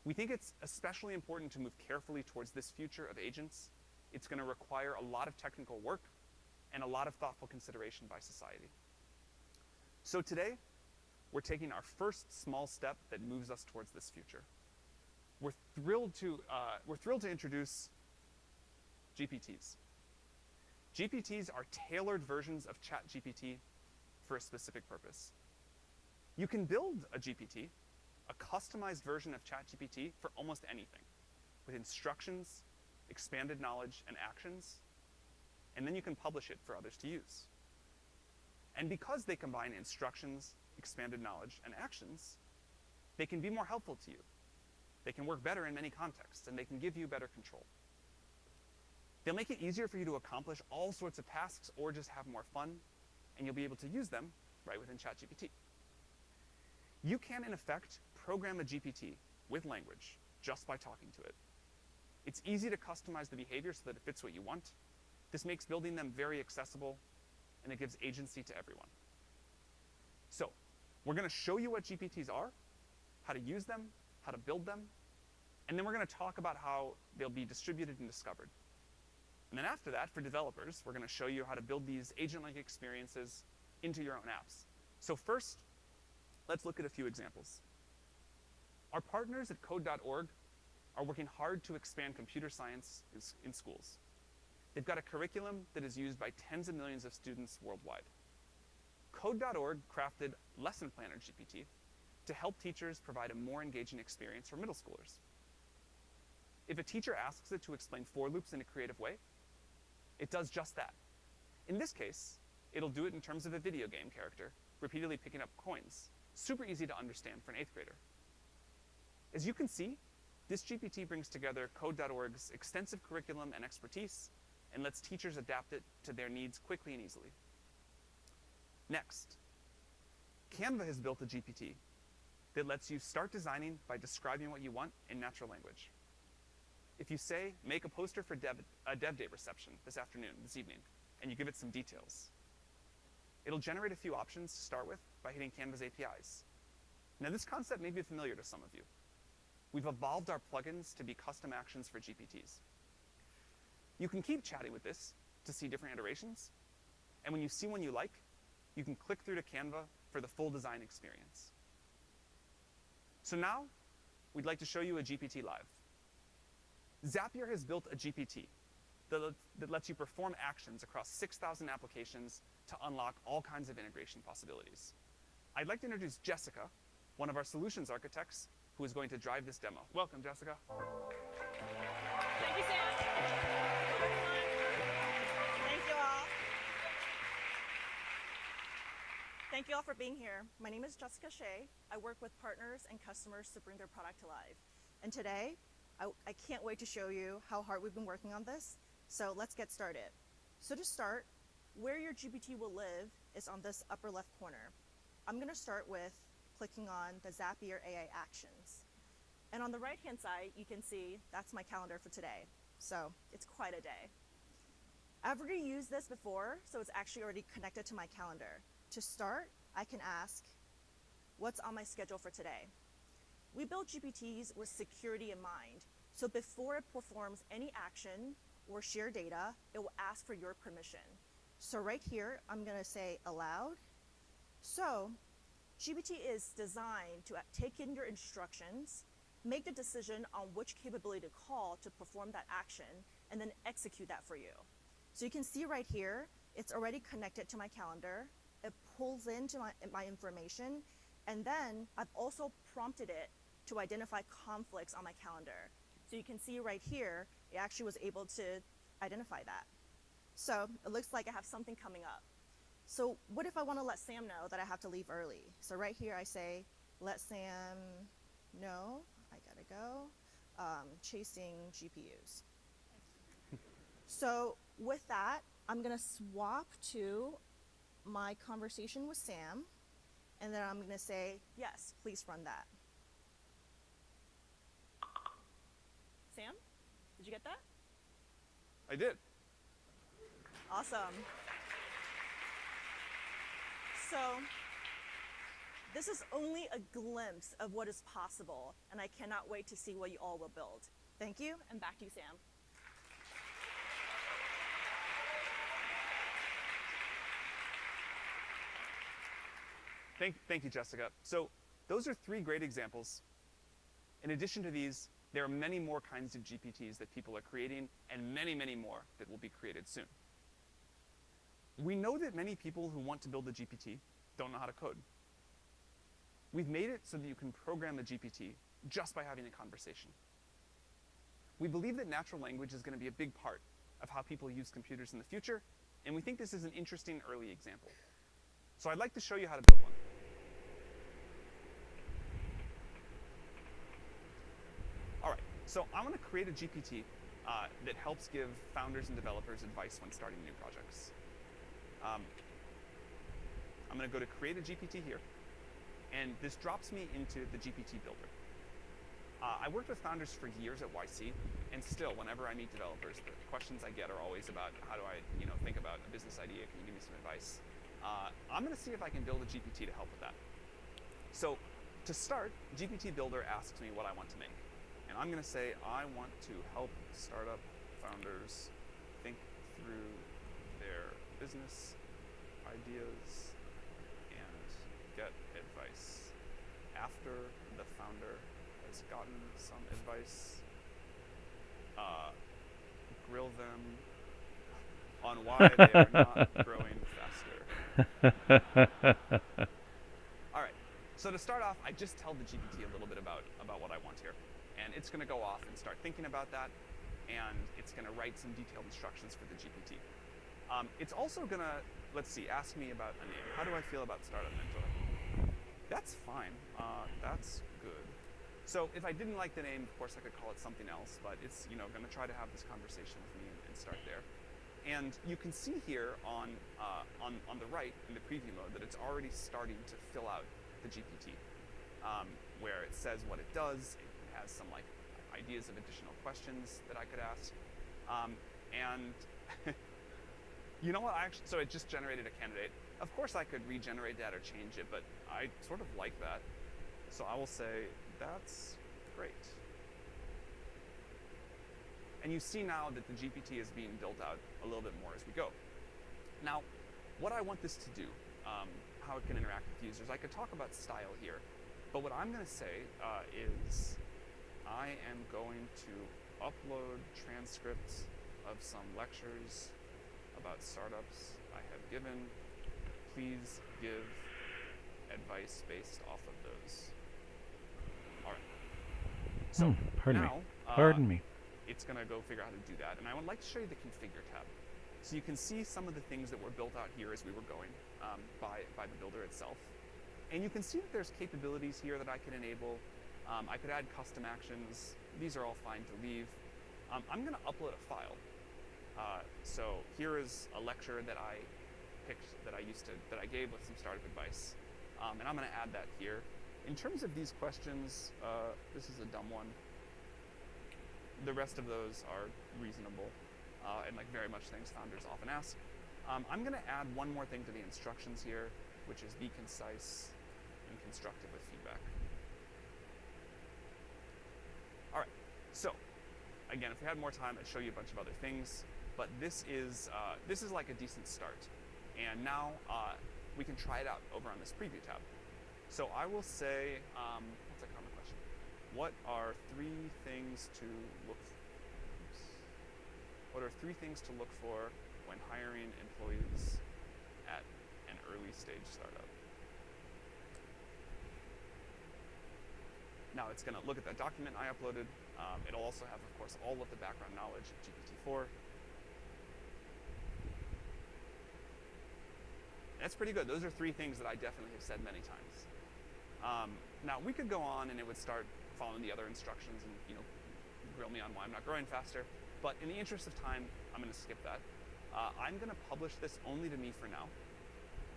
We think it's especially important to move carefully towards this future of agents. It's going to require a lot of technical work and a lot of thoughtful consideration by society. So today, we're taking our first small step that moves us towards this future. We're thrilled to introduce GPTs. GPTs are tailored versions of ChatGPT for a specific purpose. You can build a GPT, a customized version of ChatGPT for almost anything, with instructions, expanded knowledge, and actions, and then you can publish it for others to use. And because they combine instructions, expanded knowledge, and actions, they can be more helpful to you. They can work better in many contexts, and they can give you better control. They'll make it easier for you to accomplish all sorts of tasks or just have more fun, and you'll be able to use them right within ChatGPT. You can, in effect, program a GPT with language just by talking to it. It's easy to customize the behavior so that it fits what you want. This makes building them very accessible, and it gives agency to everyone. So, we're going to show you what GPTs are, how to use them, how to build them, and then we're going to talk about how they'll be distributed and discovered. And then after that, for developers, we're going to show you how to build these agent-like experiences into your own apps. So first, let's look at a few examples. Our partners at code.org are working hard to expand computer science in schools. They've got a curriculum that is used by tens of millions of students worldwide. Code.org crafted Lesson Planner GPT to help teachers provide a more engaging experience for middle schoolers. If a teacher asks it to explain for loops in a creative way, it does just that. In this case, it'll do it in terms of a video game character, repeatedly picking up coins. Super easy to understand for an 8th grader. As you can see, this GPT brings together Code.org's extensive curriculum and expertise and lets teachers adapt it to their needs quickly and easily. Next, Canva has built a GPT that lets you start designing by describing what you want in natural language. If you say, make a poster for a Dev Day reception this evening, and you give it some details, it'll generate a few options to start with by hitting Canva's APIs. Now this concept may be familiar to some of you. We've evolved our plugins to be custom actions for GPTs. You can keep chatting with this to see different iterations, and when you see one you like, you can click through to Canva for the full design experience. So now, we'd like to show you a GPT live. Zapier has built a GPT that lets you perform actions across 6,000 applications to unlock all kinds of integration possibilities. I'd like to introduce Jessica, one of our solutions architects, who is going to drive this demo. Welcome, Jessica. Thank you, Sam. Thank you all. Thank you all for being here. My name is Jessica Shea. I work with partners and customers to bring their product to life. And today, I can't wait to show you how hard we've been working on this. So let's get started. So to start, where your GPT will live is on this upper left corner. I'm going to start with clicking on the Zapier AI actions. And on the right-hand side, you can see that's my calendar for today. So it's quite a day. I've already used this before, so it's actually already connected to my calendar. To start, I can ask, what's on my schedule for today? We build GPTs with security in mind. So before it performs any action or share data, it will ask for your permission. So right here, I'm going to say aloud. So GPT is designed to take in your instructions, make the decision on which capability to call to perform that action, and then execute that for you. So you can see right here, it's already connected to my calendar. It pulls into my information, and then I've also prompted it to identify conflicts on my calendar. So you can see right here, it actually was able to identify that. So it looks like I have something coming up. So what if I want to let Sam know that I have to leave early? So right here I say, let Sam know I gotta go, chasing GPUs. So with that, I'm gonna swap to my conversation with Sam, and then I'm gonna say, yes, please run that. Sam, did you get that? I did. Awesome. So this is only a glimpse of what is possible, and I cannot wait to see what you all will build. Thank you, and back to you, Sam. Thank you, Jessica. So those are 3 great examples. In addition to these, there are many more kinds of GPTs that people are creating, and many, many more that will be created soon. We know that many people who want to build a GPT don't know how to code. We've made it so that you can program a GPT just by having a conversation. We believe that natural language is going to be a big part of how people use computers in the future, and we think this is an interesting early example. So I'd like to show you how to build one. All right, so I want to create a GPT that helps give founders and developers advice when starting new projects. I'm going to go to create a GPT here, and this drops me into the GPT builder. I worked with founders for years at YC, and still, whenever I meet developers, the questions I get are always about how do I, think about a business idea? Can you give me some advice? I'm going to see if I can build a GPT to help with that. So to start, GPT Builder asks me what I want to make. And I'm going to say I want to help startup founders think through their business ideas and get advice. After the founder has gotten some advice, grill them on why they are not growing faster. All right, so to start off, I just tell the GPT a little bit about what I want here. And it's going to go off and start thinking about that, and it's going to write some detailed instructions for the GPT. It's also going to, let's see, ask me about a name. How do I feel about Startup Mentor? That's fine. That's good. So if I didn't like the name, of course I could call it something else, but it's going to try to have this conversation with me and start there. And you can see here on the right in the preview mode that it's already starting to fill out the GPT, where it says what it does. It has some like ideas of additional questions that I could ask, and you know what? So it just generated a candidate. Of course, I could regenerate that or change it, but I sort of like that. So I will say that's great. And you see now that the GPT is being built out a little bit more as we go. Now, what I want this to do, how it can interact with users, I could talk about style here, but what I'm going to say is I am going to upload transcripts of some lectures about startups I have given. Please give advice based off of those. All right. So Pardon me. It's going to go figure out how to do that. And I would like to show you the configure tab. So you can see some of the things that were built out here as we were going by the builder itself. And you can see that there's capabilities here that I can enable. I could add custom actions. These are all fine to leave. I'm going to upload a file. So here is a lecture that I picked that I gave with some startup advice. And I'm going to add that here. In terms of these questions, this is a dumb one. The rest of those are reasonable and like very much things founders often ask. I'm going to add one more thing to the instructions here, which is be concise and constructive with feedback. All right, so again, if we had more time, I'd show you a bunch of other things, but this is like a decent start. And now we can try it out over on this preview tab. So I will say, what's a common question? What are 3 things to look for? What are 3 things to look for when hiring employees at an early stage startup? Now it's going to look at that document I uploaded. It'll also have, of course, all of the background knowledge of GPT-4. That's pretty good. Those are 3 things that I definitely have said many times. Now we could go on and it would start following the other instructions and grill me on why I'm not growing faster. But in the interest of time, I'm going to skip that. I'm going to publish this only to me for now.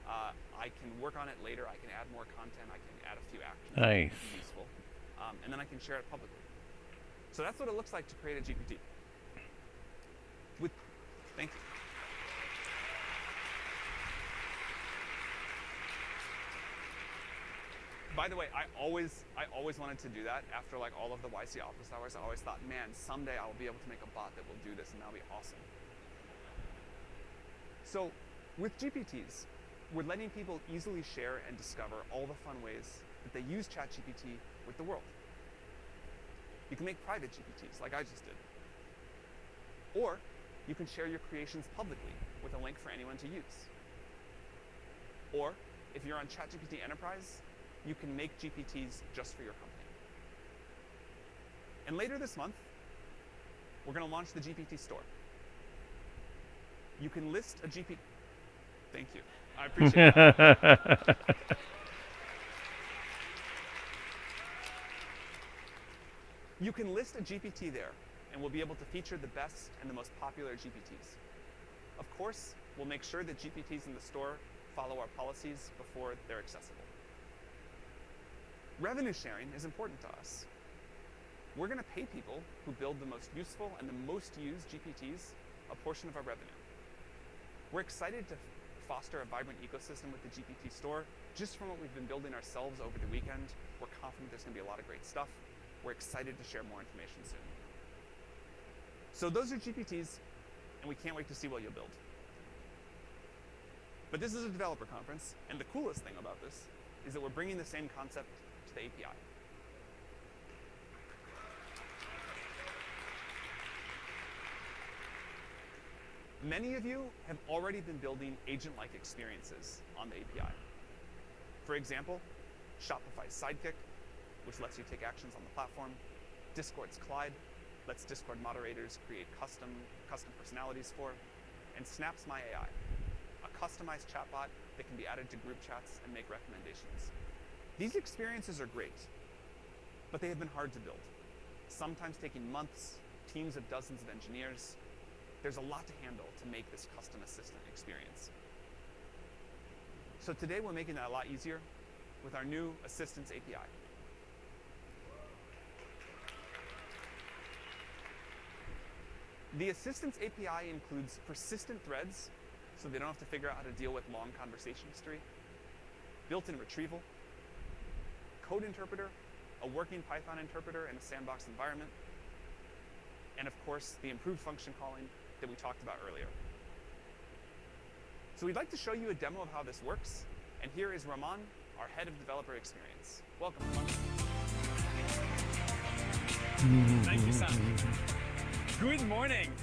I can work on it later. I can add more content. I can add a few actions that Nice. would be useful, and then I can share it publicly. So that's what it looks like to create a GPT. Thank you. By the way, I always wanted to do that after like all of the YC office hours. I always thought, man, someday I will be able to make a bot that will do this and that'll be awesome. So with GPTs, we're letting people easily share and discover all the fun ways that they use ChatGPT with the world. You can make private GPTs like I just did. Or you can share your creations publicly with a link for anyone to use. Or if you're on ChatGPT Enterprise, you can make GPTs just for your company. And later this month, we're going to launch the GPT store. You can list a GPT. Thank you. I appreciate that. You can list a GPT there, and we'll be able to feature the best and the most popular GPTs. Of course, we'll make sure that GPTs in the store follow our policies before they're accessible. Revenue sharing is important to us. We're going to pay people who build the most useful and the most used GPTs a portion of our revenue. We're excited to foster a vibrant ecosystem with the GPT store. Just from what we've been building ourselves over the weekend, we're confident there's going to be a lot of great stuff. We're excited to share more information soon. So those are GPTs, and we can't wait to see what you'll build. But this is a developer conference, and the coolest thing about this is that we're bringing the same concept to the API. Many of you have already been building agent-like experiences on the API. For example, Shopify's Sidekick, which lets you take actions on the platform, Discord's Clyde lets Discord moderators create custom personalities for, and Snap's My AI, a customized chatbot that can be added to group chats and make recommendations. These experiences are great, but they have been hard to build, sometimes taking months, teams of dozens of engineers. There's a lot to handle to make this custom assistant experience. So today we're making that a lot easier with our new Assistants API. The Assistants API includes persistent threads, so they don't have to figure out how to deal with long conversation history, built-in retrieval, code interpreter, a working Python interpreter in a sandbox environment, and of course, the improved function calling that we talked about earlier. So we'd like to show you a demo of how this works, and here is Rahman, our head of developer experience. Welcome, Rahman. Thank you, Sam. Good morning.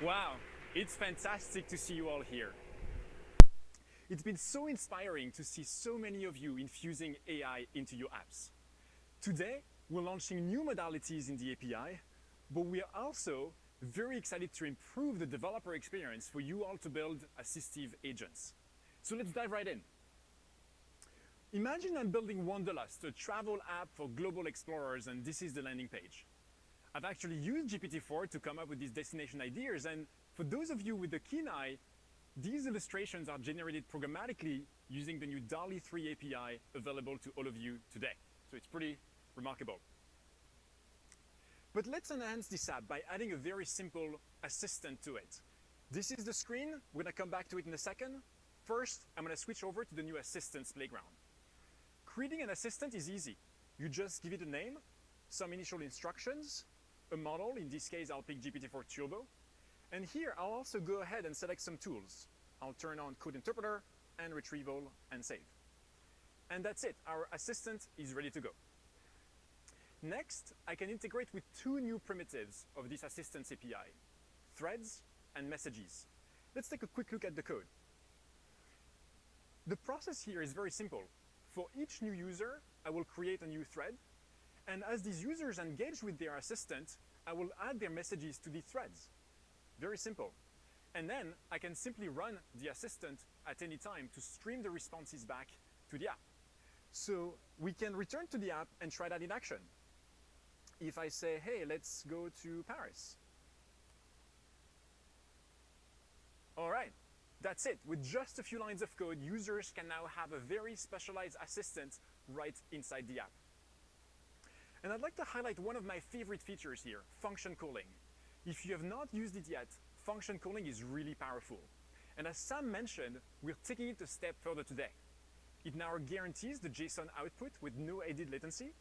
Wow, it's fantastic to see you all here. It's been so inspiring to see so many of you infusing AI into your apps. Today, we're launching new modalities in the API, but we are also very excited to improve the developer experience for you all to build assistive agents. So let's dive right in. Imagine I'm building Wanderlust, a travel app for global explorers, and this is the landing page. I've actually used GPT-4 to come up with these destination ideas, and for those of you with a keen eye, these illustrations are generated programmatically using the new DALL-E 3 API available to all of you today. So it's pretty remarkable. But let's enhance this app by adding a very simple assistant to it. This is the screen. We're going to come back to it in a second. First, I'm going to switch over to the new Assistants playground. Creating an assistant is easy. You just give it a name, some initial instructions, a model. In this case, I'll pick GPT-4 Turbo. And here, I'll also go ahead and select some tools. I'll turn on Code Interpreter and Retrieval and save. And that's it. Our assistant is ready to go. Next, I can integrate with two new primitives of this Assistants API, threads and messages. Let's take a quick look at the code. The process here is very simple. For each new user, I will create a new thread. And as these users engage with their assistant, I will add their messages to these threads. Very simple. And then I can simply run the assistant at any time to stream the responses back to the app. So we can return to the app and try that in action. If I say, hey, let's go to Paris. All right, that's it. With just a few lines of code, users can now have a very specialized assistant right inside the app. And I'd like to highlight one of my favorite features here, function calling. If you have not used it yet, function calling is really powerful. And as Sam mentioned, we're taking it a step further today. It now guarantees the JSON output with no added latency,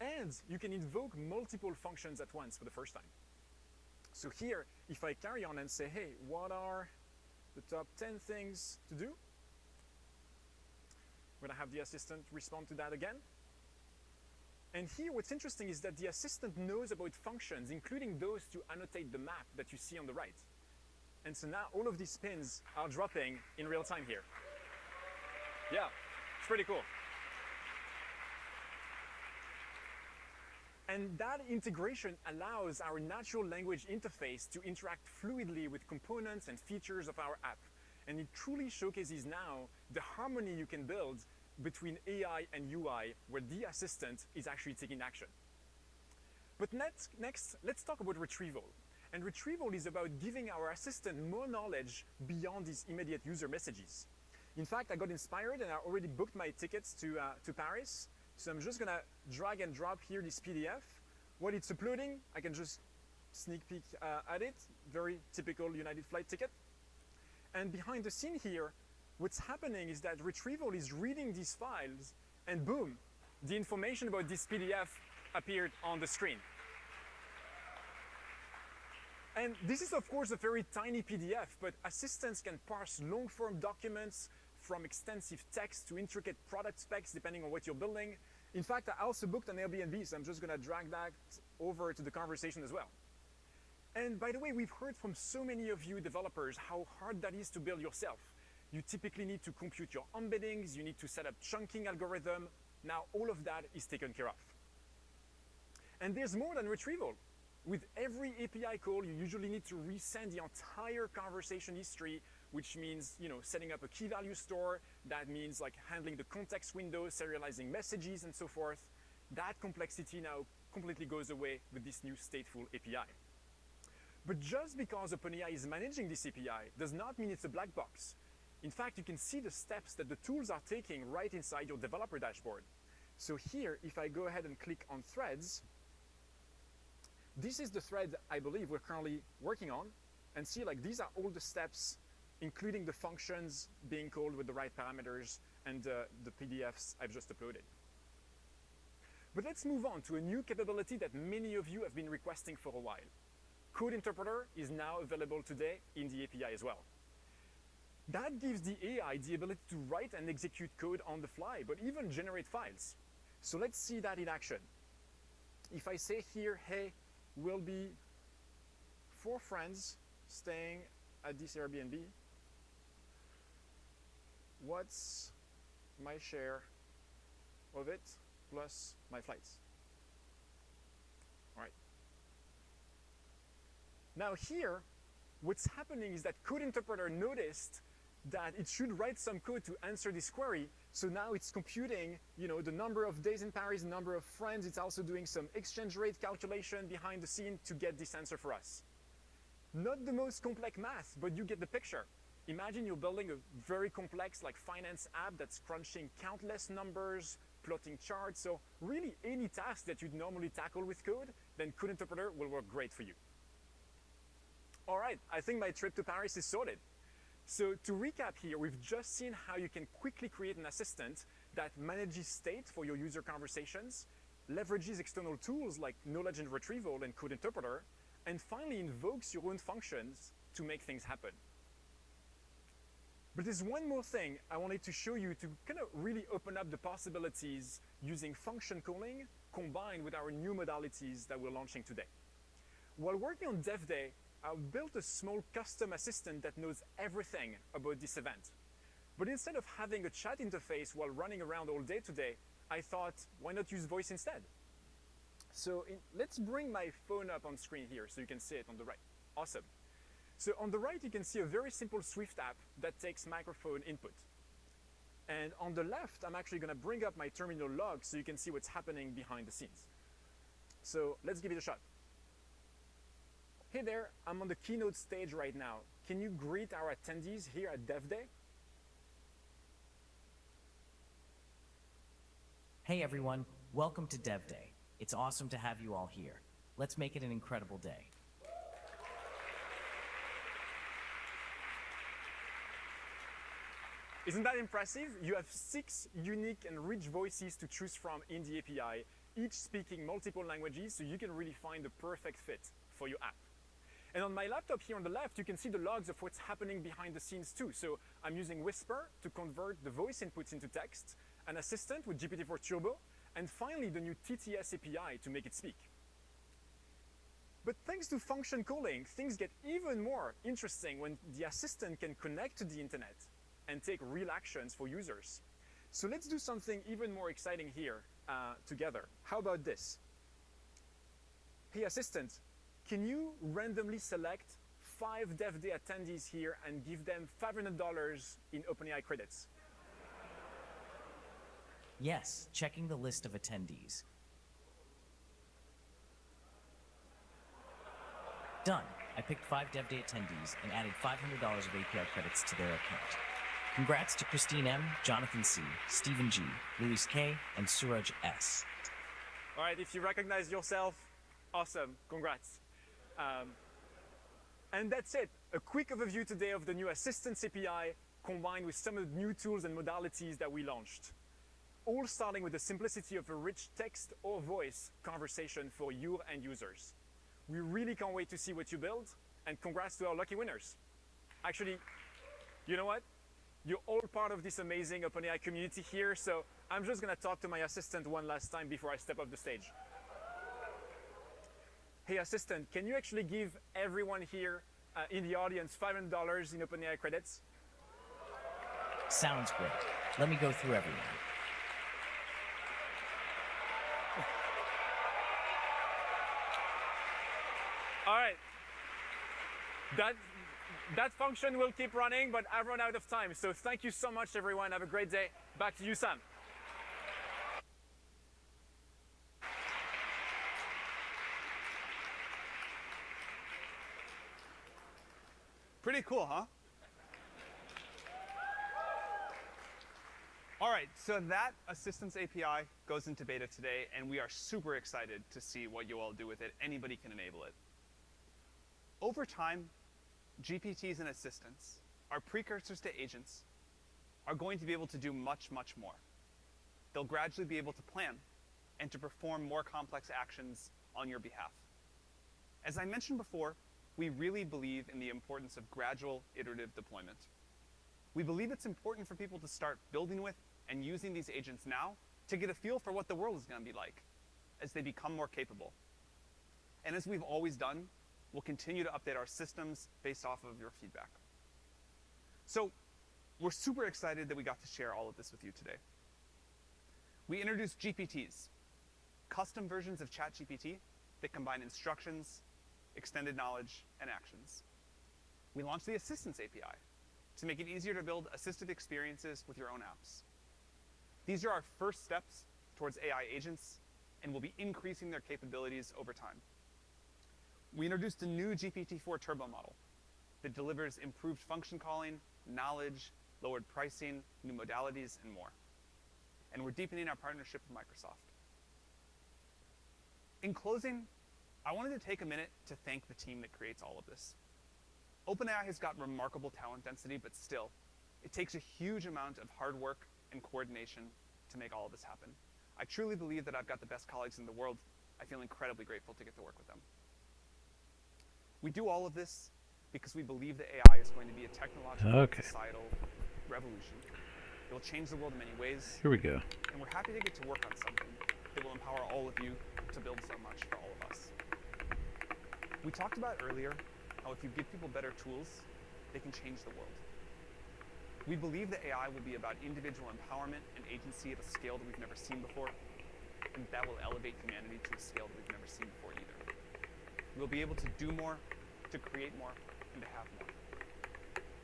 and you can invoke multiple functions at once for the first time. So here, if I carry on and say, hey, what are the top 10 things to do? I'm going to have the assistant respond to that again. And here, what's interesting is that the assistant knows about functions, including those to annotate the map that you see on the right. And so now all of these pins are dropping in real time here. Yeah, it's pretty cool. And that integration allows our natural language interface to interact fluidly with components and features of our app. And it truly showcases now the harmony you can build between AI and UI, where the assistant is actually taking action. But next, let's talk about retrieval. And retrieval is about giving our assistant more knowledge beyond these immediate user messages. In fact, I got inspired and I already booked my tickets to Paris. So I'm just gonna drag and drop here this PDF. While it's uploading, I can just sneak peek at it. Very typical United flight ticket. And behind the scene here, what's happening is that retrieval is reading these files, and boom, the information about this PDF appeared on the screen. And this is, of course, a very tiny PDF, but assistants can parse long-form documents from extensive text to intricate product specs, depending on what you're building. In fact, I also booked an Airbnb, so I'm just going to drag that over to the conversation as well. And by the way, we've heard from so many of you developers how hard that is to build yourself. You typically need to compute your embeddings, you need to set up chunking algorithm. Now all of that is taken care of. And there's more than retrieval. With every API call, you usually need to resend the entire conversation history, which means, setting up a key value store. That means like handling the context window, serializing messages, and so forth. That complexity now completely goes away with this new stateful API. But just because OpenAI is managing this API does not mean it's a black box. In fact, you can see the steps that the tools are taking right inside your developer dashboard. So here, if I go ahead and click on threads, this is the thread I believe we're currently working on. And see, like, these are all the steps, including the functions being called with the right parameters and the PDFs I've just uploaded. But let's move on to a new capability that many of you have been requesting for a while. Code Interpreter is now available today in the API as well. That gives the AI the ability to write and execute code on the fly, but even generate files. So let's see that in action. If I say here, hey, we'll be 4 friends staying at this Airbnb, what's my share of it plus my flights? All right. Now here, what's happening is that Code Interpreter noticed that it should write some code to answer this query. So now it's computing, the number of days in Paris, number of friends. It's also doing some exchange rate calculation behind the scene to get this answer for us. Not the most complex math, but you get the picture. Imagine you're building a very complex finance app that's crunching countless numbers, plotting charts. So really any task that you'd normally tackle with code, then Code Interpreter will work great for you. All right, I think my trip to Paris is sorted. So to recap here, we've just seen how you can quickly create an assistant that manages state for your user conversations, leverages external tools like knowledge and retrieval and Code Interpreter, and finally invokes your own functions to make things happen. But there's one more thing I wanted to show you to kind of really open up the possibilities using function calling combined with our new modalities that we're launching today. While working on Dev Day, I built a small custom assistant that knows everything about this event. But instead of having a chat interface while running around all day today, I thought, why not use voice instead? So let's bring my phone up on screen here so you can see it on the right. Awesome. So on the right, you can see a very simple Swift app that takes microphone input. And on the left, I'm actually going to bring up my terminal log so you can see what's happening behind the scenes. So let's give it a shot. Hey there, I'm on the keynote stage right now. Can you greet our attendees here at Dev Day? Hey everyone, welcome to Dev Day. It's awesome to have you all here. Let's make it an incredible day. Isn't that impressive? You have 6 unique and rich voices to choose from in the API, each speaking multiple languages, so you can really find the perfect fit for your app. And on my laptop here on the left, you can see the logs of what's happening behind the scenes too. So I'm using Whisper to convert the voice inputs into text, an assistant with GPT-4 Turbo, and finally the new TTS API to make it speak. But thanks to function calling, things get even more interesting when the assistant can connect to the internet and take real actions for users. So let's do something even more exciting here together. How about this? Hey assistant, can you randomly select 5 Dev Day attendees here and give them $500 in OpenAI credits? Yes, checking the list of attendees. Done. I picked 5 Dev Day attendees and added $500 of API credits to their account. Congrats to Christine M., Jonathan C., Stephen G., Luis K., and Suraj S. All right, if you recognize yourself, awesome, congrats. And that's it, a quick overview today of the new Assistants API combined with some of the new tools and modalities that we launched. All starting with the simplicity of a rich text or voice conversation for your end users. We really can't wait to see what you build, and congrats to our lucky winners. Actually, you know what? You're all part of this amazing OpenAI community here, so I'm just gonna talk to my assistant one last time before I step off the stage. Hey assistant, can you actually give everyone here in the audience $500 in OpenAI credits? Sounds great. Let me go through everyone. All right. That function will keep running, but I've run out of time. So thank you so much, everyone. Have a great day. Back to you, Sam. Pretty cool, huh? All right, so that Assistance API goes into beta today, and we are super excited to see what you all do with it. Anybody can enable it. Over time, GPTs and assistants, our precursors to agents, are going to be able to do much, much more. They'll gradually be able to plan and to perform more complex actions on your behalf. As I mentioned before, we really believe in the importance of gradual, iterative deployment. We believe it's important for people to start building with and using these agents now to get a feel for what the world is going to be like as they become more capable. And as we've always done, we'll continue to update our systems based off of your feedback. So we're super excited that we got to share all of this with you today. We introduced GPTs, custom versions of ChatGPT that combine instructions, extended knowledge, and actions. We launched the Assistance API to make it easier to build assistive experiences with your own apps. These are our first steps towards AI agents, and we'll be increasing their capabilities over time. We introduced a new GPT-4 Turbo model that delivers improved function calling, knowledge, lowered pricing, new modalities, and more. And we're deepening our partnership with Microsoft. In closing, I wanted to take a minute to thank the team that creates all of this. OpenAI has got remarkable talent density, but still, it takes a huge amount of hard work and coordination to make all of this happen. I truly believe that I've got the best colleagues in the world. I feel incredibly grateful to get to work with them. We do all of this because we believe that AI is going to be a technological and societal revolution. It will change the world in many ways. Here we go. And we're happy to get to work on something that will empower all of you to build so much for all of us. We talked about earlier how if you give people better tools, they can change the world. We believe that AI will be about individual empowerment and agency at a scale that we've never seen before, and that will elevate humanity to a scale that we've never seen before either. We'll be able to do more, to create more, and to have more.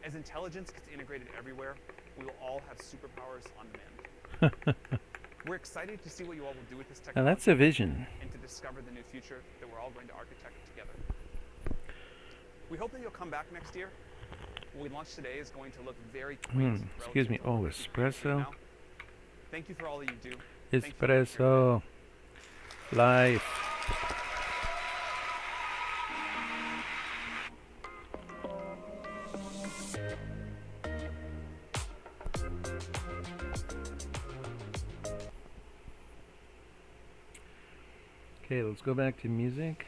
As intelligence gets integrated everywhere, we will all have superpowers on demand. We're excited to see what you all will do with this technology. Now that's a vision. And to discover the new future that we're all going to architect together. We hope that you'll come back next year. What we launched today is going to look very quaint. Excuse me. Oh, espresso. Thank you for all that you do. Espresso. Life. Okay, let's go back to music.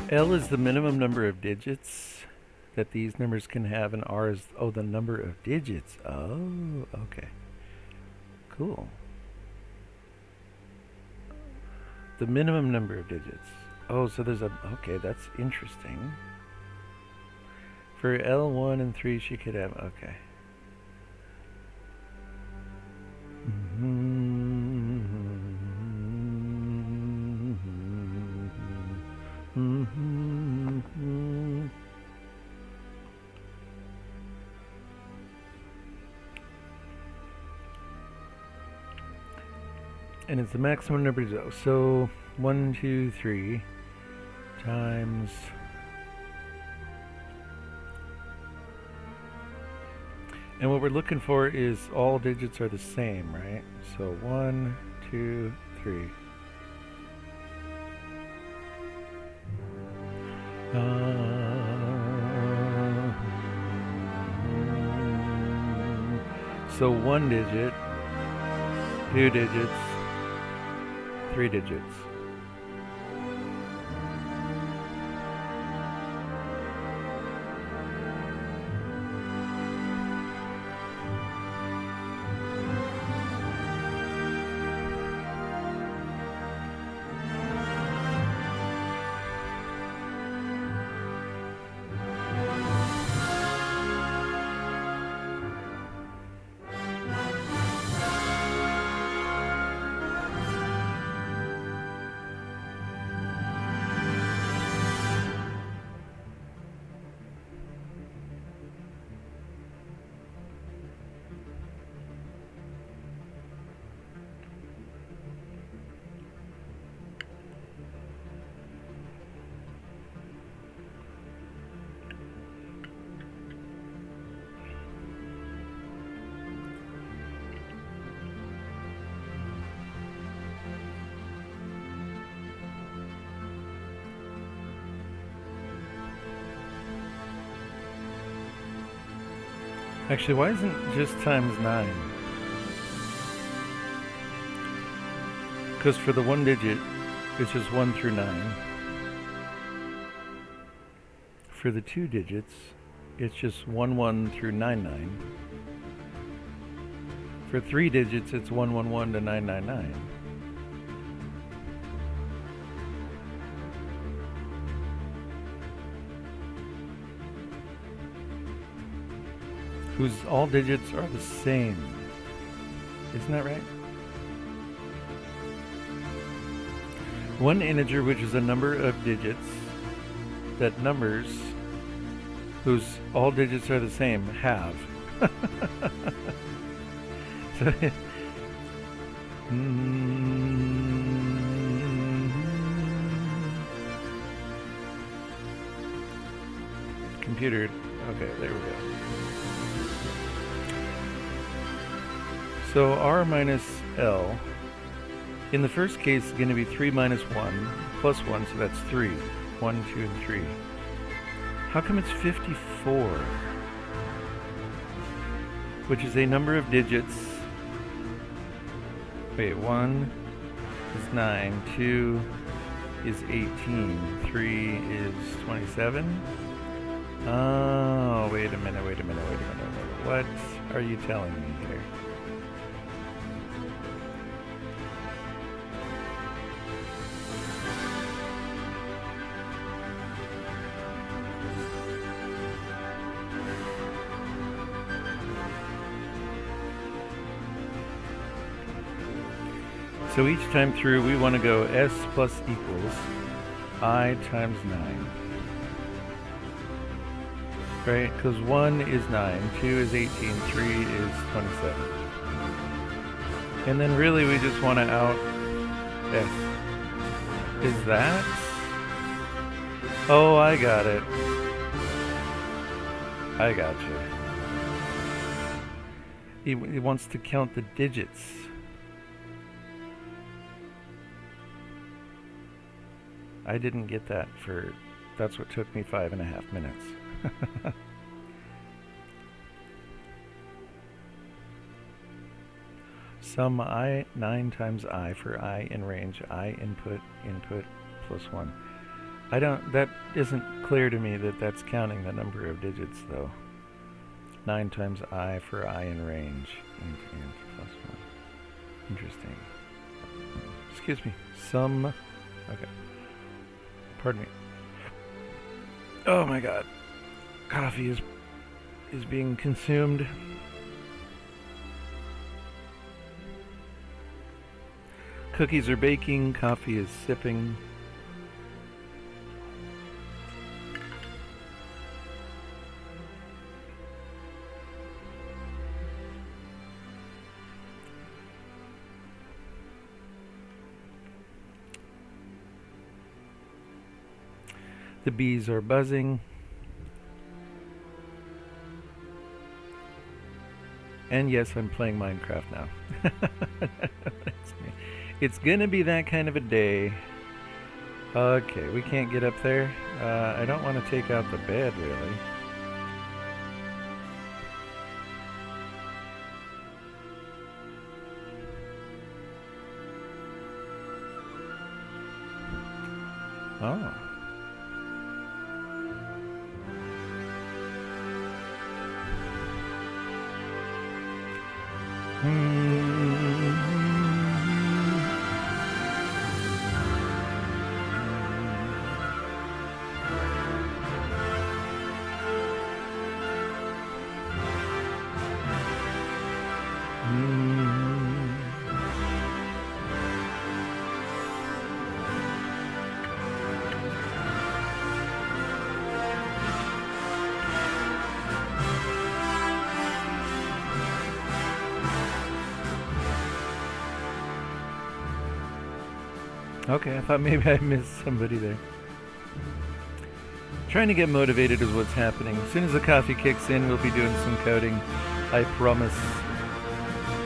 L is the minimum number of digits that these numbers can have, and R is, oh, the number of digits. Oh, okay. Cool. The minimum number of digits. Oh, so there's a, okay, that's interesting. For L1 and 3, she could have, okay. And it's the maximum number of zeros. So 1, 2, 3 times and what we're looking for is all digits are the same, right? So 1, 2, 3. So 1 digit, 2 digits, 3 digits. Actually, why isn't just times 9? Because for the 1 digit, it's just 1 through 9. For the 2 digits, it's just 1, 1 through 9, 9. For 3 digits, it's 1, 1, 1 to 9, 9, 9. Whose all digits are the same. Isn't that right? One integer, which is a number of digits, that numbers whose all digits are the same have. So, computer, okay, there we go. So R minus L, in the first case, is going to be 3 minus 1 plus 1, so that's 3. 1, 2, and 3. How come it's 54? Which is a number of digits. Wait, 1 is 9, 2 is 18, 3 is 27? Oh, wait a minute. What are you telling me here? So each time through, we want to go S plus equals I times 9. Right? Because 1 is 9, 2 is 18, 3 is 27. And then really we just want to out S. Is that? Oh, I got it. I got you. He wants to count the digits. I didn't get that for, that's what took me 5.5 minutes. Sum I 9 times I for I in range, I input plus 1. I don't. That isn't clear to me that that's counting the number of digits, though. 9 times I for I in range. Int plus 1. Interesting. Excuse me. Some. Okay. Pardon me. Oh my God. Coffee is being consumed. Cookies are baking. Coffee is sipping. The bees are buzzing. And yes, I'm playing Minecraft now. It's gonna be that kind of a day. Okay, we can't get up there. I don't want to take out the bed, really. Oh. Okay, I thought maybe I missed somebody there. Trying to get motivated is what's happening. As soon as the coffee kicks in, we'll be doing some coding. I promise.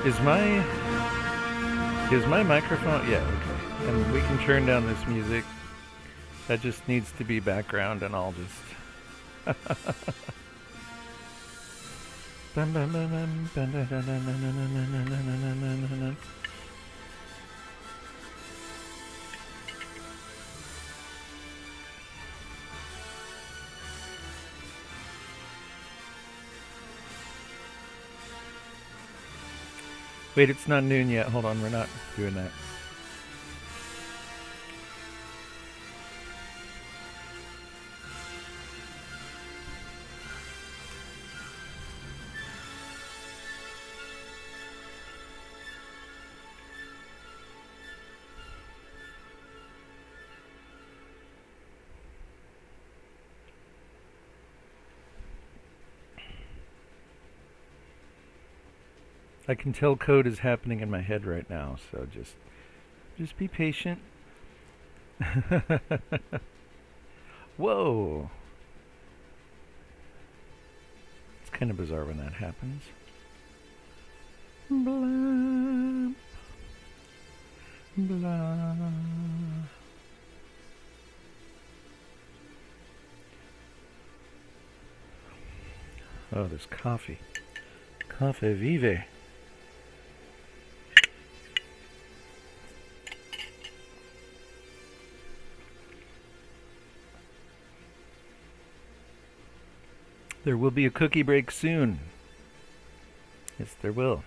Is my microphone? Yeah, okay. And we can turn down this music. That just needs to be background, and I'll just. Wait, it's not noon yet. Hold on, we're not doing that. I can tell code is happening in my head right now, so just be patient. Whoa. It's kind of bizarre when that happens. Blah. Blah. Oh, there's coffee. Cafe vive. There will be a cookie break soon. Yes, there will.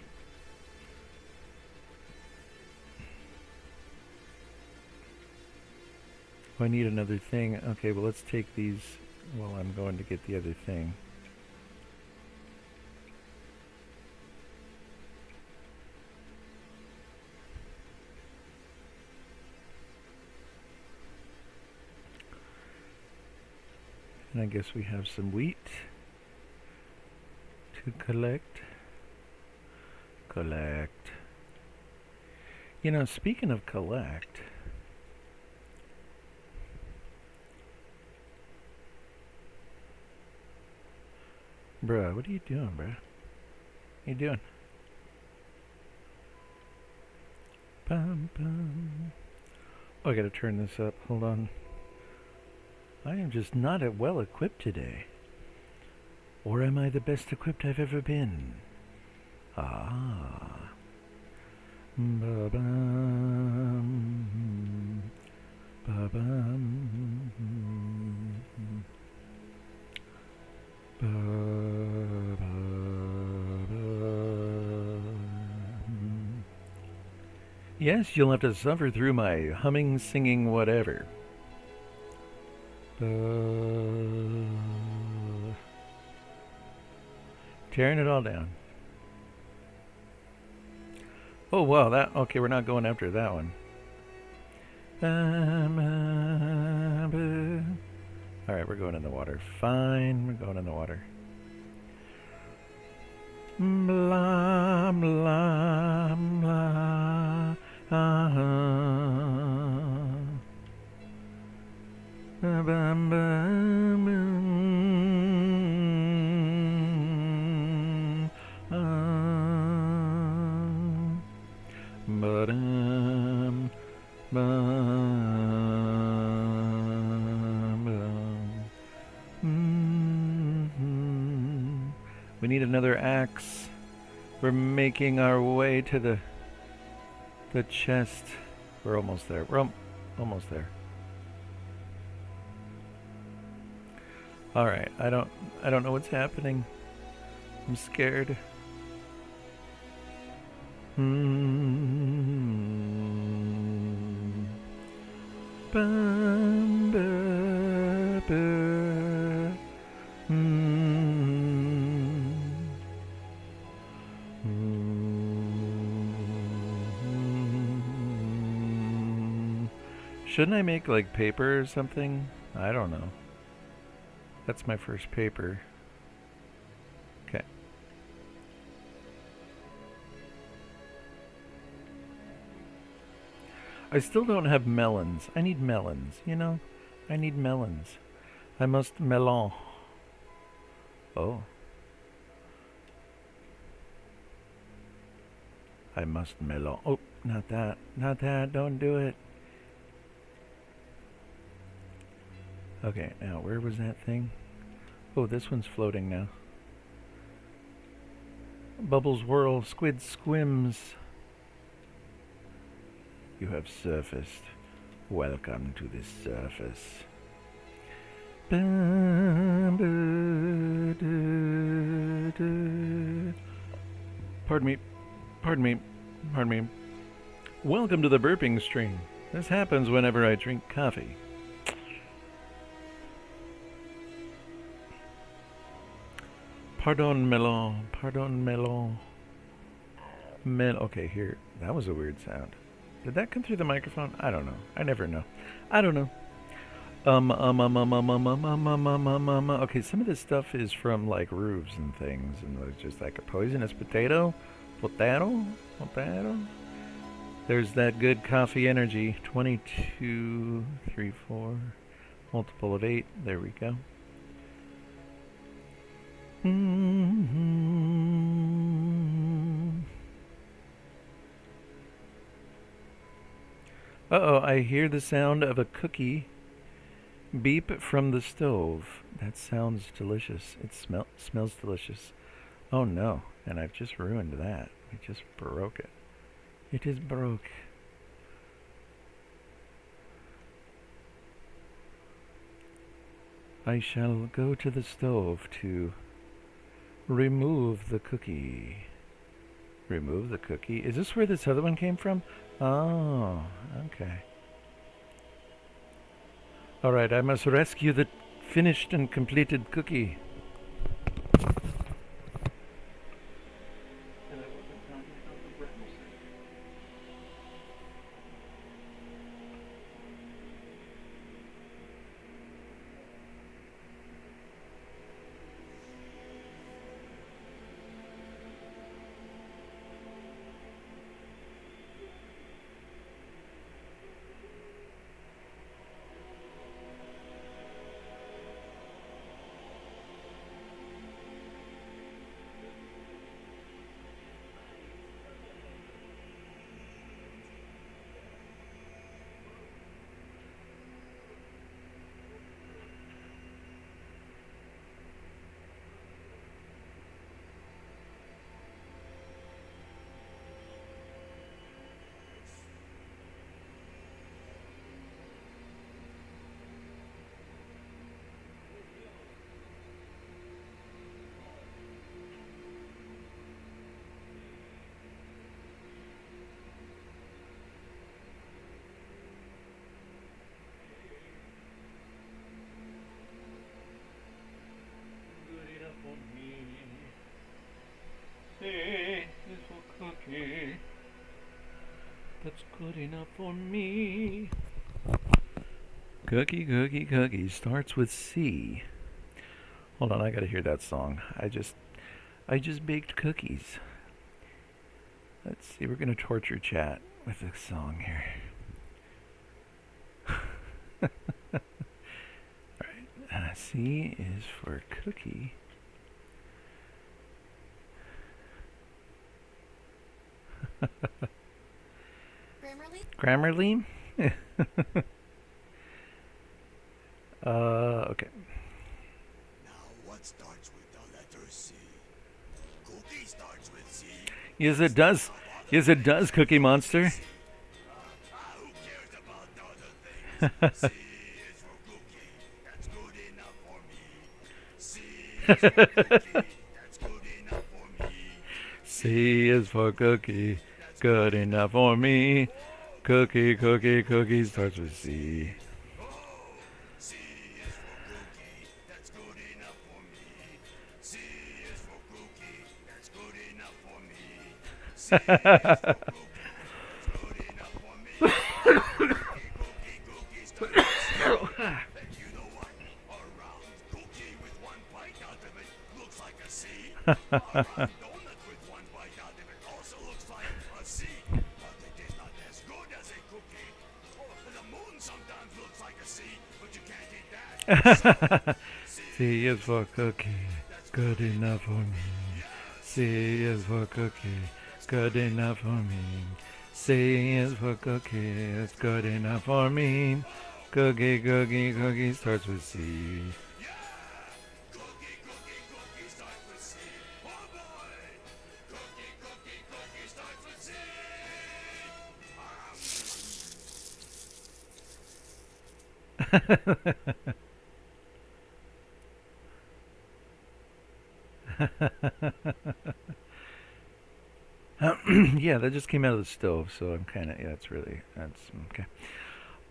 Oh, I need another thing. Okay, well, let's take these while I'm going to get the other thing. And I guess we have some wheat to collect. Collect. You know, speaking of collect, bruh, what are you doing, bruh? What are you doing? Bum, bum. Oh, I gotta turn this up. Hold on. I am just not well equipped today. Or am I the best equipped I've ever been? Ah. Ba-bum. Ba-bum. Yes, you'll have to suffer through my humming, singing, whatever. Tearing it all down. Oh, wow, that... Okay, we're not going after that one. Alright, we're going in the water. Fine, we're going in the water. Blah, blah, blah. Bum, bum, bum. Ba-dum, bum, bum. We need another axe. We're making our way to the chest. We're almost there. We're almost there. All right. I don't know what's happening. I'm scared. Bum, ba, ba. Shouldn't I make like paper or something? I don't know. That's my first paper. Okay. I still don't have melons. I need melons, you know? I need melons. I must melon. Oh. I must melon. Oh, not that. Not that. Don't do it. Okay, now where was that thing? Oh, this one's floating now. Bubbles whirl, squid squims. You have surfaced. Welcome to the surface. Pardon me. Pardon me. Pardon me. Welcome to the burping stream. This happens whenever I drink coffee. Pardon, melon. Pardon, melon. Okay, here. That was a weird sound. Did that come through the microphone? I don't know. I never know. I don't know. Okay, some of this stuff is from like roofs and things, and it's just like a poisonous potato. Potato? There's that good coffee energy. 22, 3, 4. Multiple of 8. There we go. Uh-oh, I hear the sound of a cookie beep from the stove. That sounds delicious. It smells delicious. Oh no, and I've just ruined that. I just broke it. It is broke. I shall go to the stove to remove the cookie. Remove the cookie? Is this where this other one came from? Oh, okay. Alright, I must rescue the finished and completed cookie. That's good enough for me. Cookie, cookie, cookie starts with C. Hold on, I gotta hear that song. I just baked cookies. Let's see, we're gonna torture chat with this song here. Alright, C is for cookie. Grammarly? Okay. What starts with the letter C? Cookie starts with C. Yes, it does. Yes, it does, Cookie Monster. Who cares about the other things? C is for cookie. That's good enough for me. C is for cookie. That's good enough for me. C is for cookie. Good enough for me. Cookie, cookie, cookie starts with C. C is for cookie. That's good enough for me. C is for cookie. That's good enough for me. C is for cookie. That's good enough for me. Cookie starts with C. And you know what? A round cookie with one bite out of it looks like a C. A round donut with one bite out of it also looks like a C. But it is not as good as a cookie. Oh, the moon sometimes looks like a C, but you can't eat that. C is for cookie. Good enough for me. C is for cookie. Good enough for me. C is for cookie. It's good enough for me. Cookie, cookie, cookie starts with C. Yeah, that just came out of the stove, so I'm kind of, that's okay.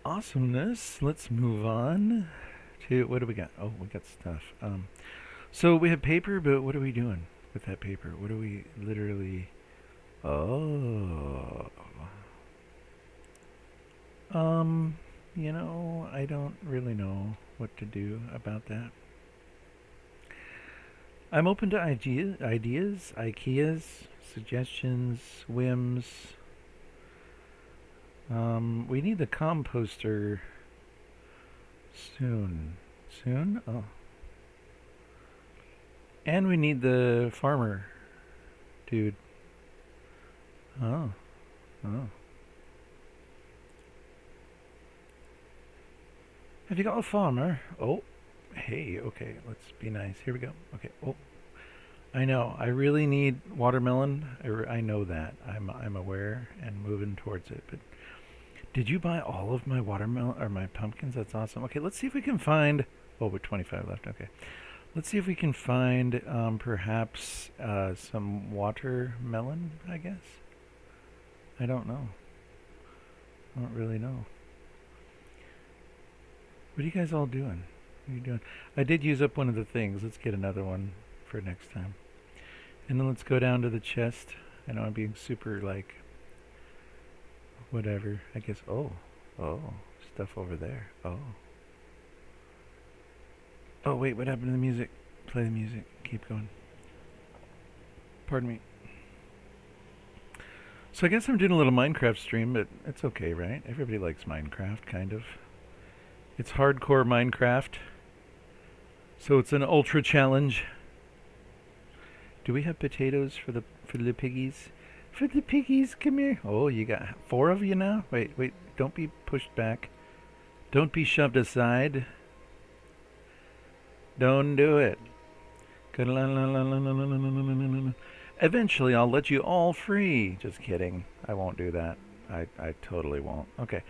Awesomeness. Let's move on to, what do we got? Oh, we got stuff. So we have paper, but what are we doing with that paper? What are we literally, oh. You know, I don't really know what to do about that. I'm open to ideas, IKEAs, suggestions, whims. We need the composter soon. Soon? Oh. And we need the farmer dude. Oh. Oh. Have you got a farmer? Oh. Hey, okay, let's be nice. Here we go. Okay. Oh. I know. I really need watermelon. I know that. I'm aware and moving towards it. But did you buy all of my watermelon or my pumpkins? That's awesome. Okay, let's see if we can find. Oh, we're 25 left. Okay. Let's see if we can find perhaps some watermelon, I guess. I don't know. I don't really know. What are you guys all doing? What are you doing? I did use up one of the things. Let's get another one for next time. And then let's go down to the chest. I know I'm being super, like, whatever. I guess, oh, stuff over there. Oh. Oh, wait, what happened to the music? Play the music. Keep going. Pardon me. So I guess I'm doing a little Minecraft stream, but it's okay, right? Everybody likes Minecraft, kind of. It's hardcore Minecraft. So it's an ultra challenge. Do we have potatoes for the piggies? For the piggies, come here. Oh, you got 4 of you now? Wait, don't be pushed back. Don't be shoved aside. Don't do it. Eventually, I'll let you all free. Just kidding. I won't do that. I totally won't. Okay.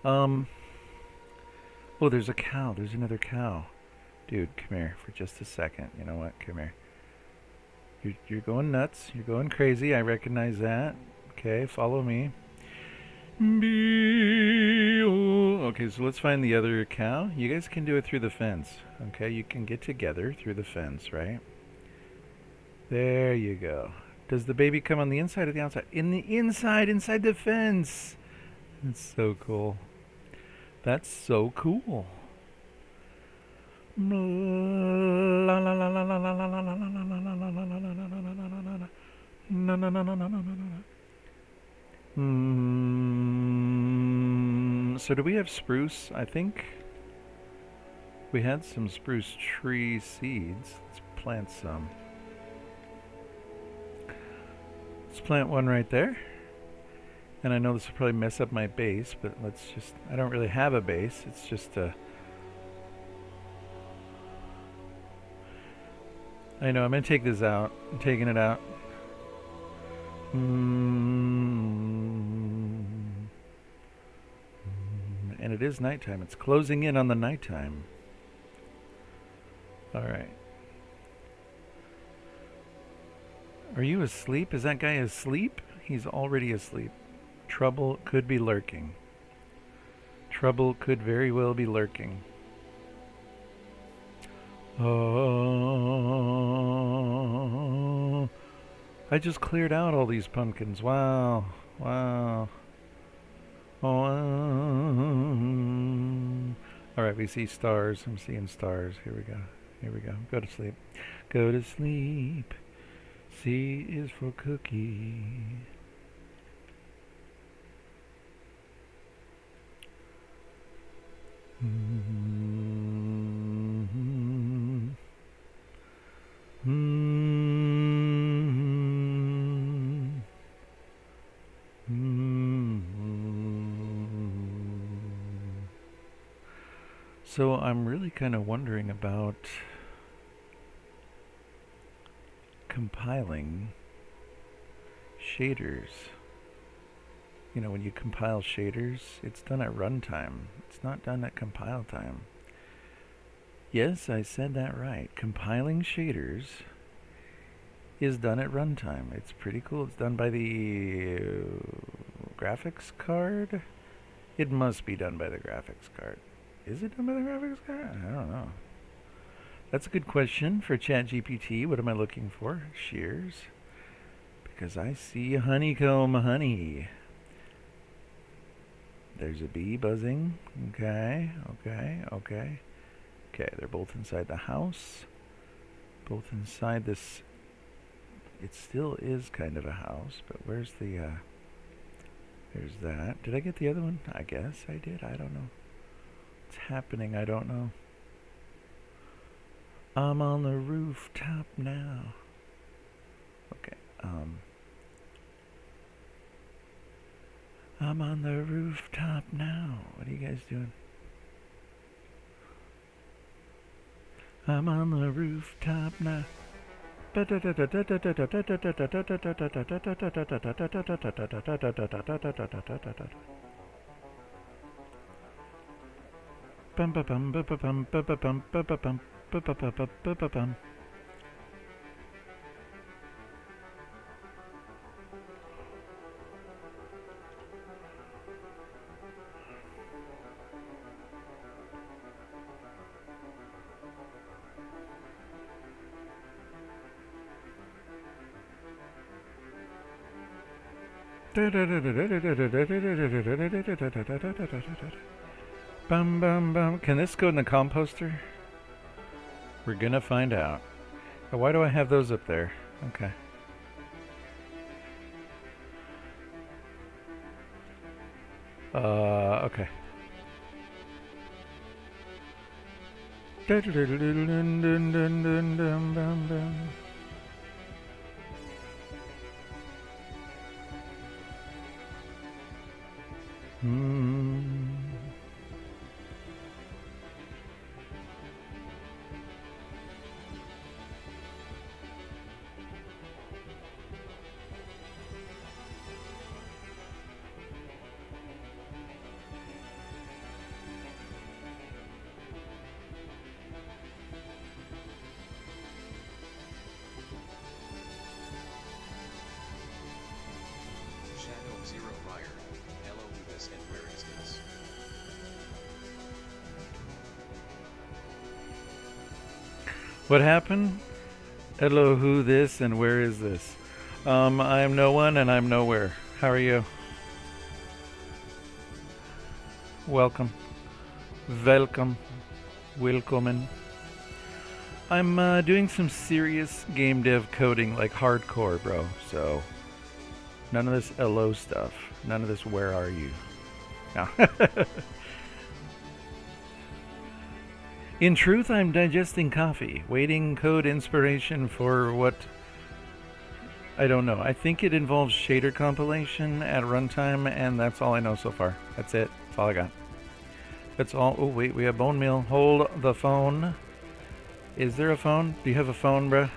Oh, there's a cow. There's another cow. Dude, come here for just a second. You know what? Come here. You're going nuts. You're going crazy. I recognize that. Okay, follow me. Okay, so let's find the other cow. You guys can do it through the fence. Okay, you can get together through the fence, right? There you go. Does the baby come on the inside or the outside? In the inside the fence. It's so cool. That's so cool. So do we have spruce? I think we had some spruce tree seeds. Let's plant some. Let's plant one right there. And I know this will probably mess up my base, but let's just... I don't really have a base. It's just a... I know, I'm going to take this out. I'm taking it out. And it is nighttime. It's closing in on the nighttime. Alright. Are you asleep? Is that guy asleep? He's already asleep. Trouble could be lurking. Trouble could very well be lurking. Oh, I just cleared out all these pumpkins. Wow. Wow. Oh, alright, we see stars. I'm seeing stars. Here we go. Here we go. Go to sleep. Go to sleep. C is for cookie. So I'm really kind of wondering about compiling shaders. You know, when you compile shaders, it's done at runtime. It's not done at compile time. Yes, I said that right. Compiling shaders is done at runtime. It's pretty cool. It's done by the graphics card. It must be done by the graphics card. Is it done by the graphics card? I don't know. That's a good question for ChatGPT. What am I looking for? Shears. Because I see honeycomb honey. There's a bee buzzing. Okay, okay, okay. Okay, they're both inside the house. Both inside this... It still is kind of a house, but where's the... There's that. Did I get the other one? I guess I did. I don't know. What's happening? I don't know. I'm on the rooftop now. Okay, I'm on the rooftop now. What are you guys doing? I'm on the rooftop now. Bum ba bum ba ba bum ba ba bum ba ba bum ba ba ba ba ba bum. Bum bum bum. Can this go in the composter? We're gonna find out. Why do I have those up there? Okay. Okay. What happened? Hello, who this and where is this? I am no one and I'm nowhere. How are you? welcome. Welcome. Willkommen. I'm doing some serious game dev coding, like hardcore, bro. So, none of this LO stuff. None of this where are you. No. In truth, I'm digesting coffee, waiting code inspiration for what... I don't know. I think it involves shader compilation at runtime, and that's all I know so far. That's it. That's all I got. That's all. Oh, wait, we have bone meal. Hold the phone. Is there a phone? Do you have a phone, bruh?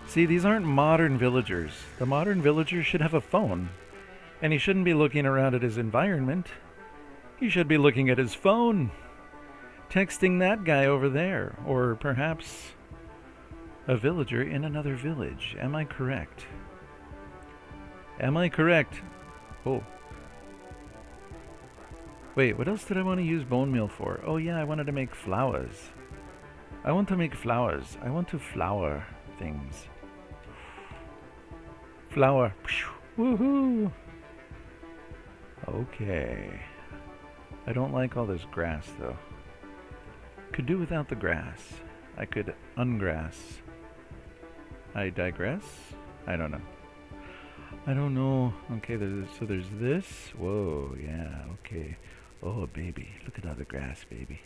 See, these aren't modern villagers. The modern villager should have a phone. And he shouldn't be looking around at his environment. He should be looking at his phone. Texting that guy over there. Or perhaps a villager in another village. Am I correct? Am I correct? Oh. Wait, what else did I want to use bone meal for? Oh yeah, I wanted to make flowers. I want to make flowers. I want to flower things. Flower. Woohoo! Okay. I don't like all this grass though. Could do without the grass. I could ungrass. I digress? I don't know. I don't know. Okay, so there's this. Whoa, yeah, okay. Oh, baby. Look at all the grass, baby.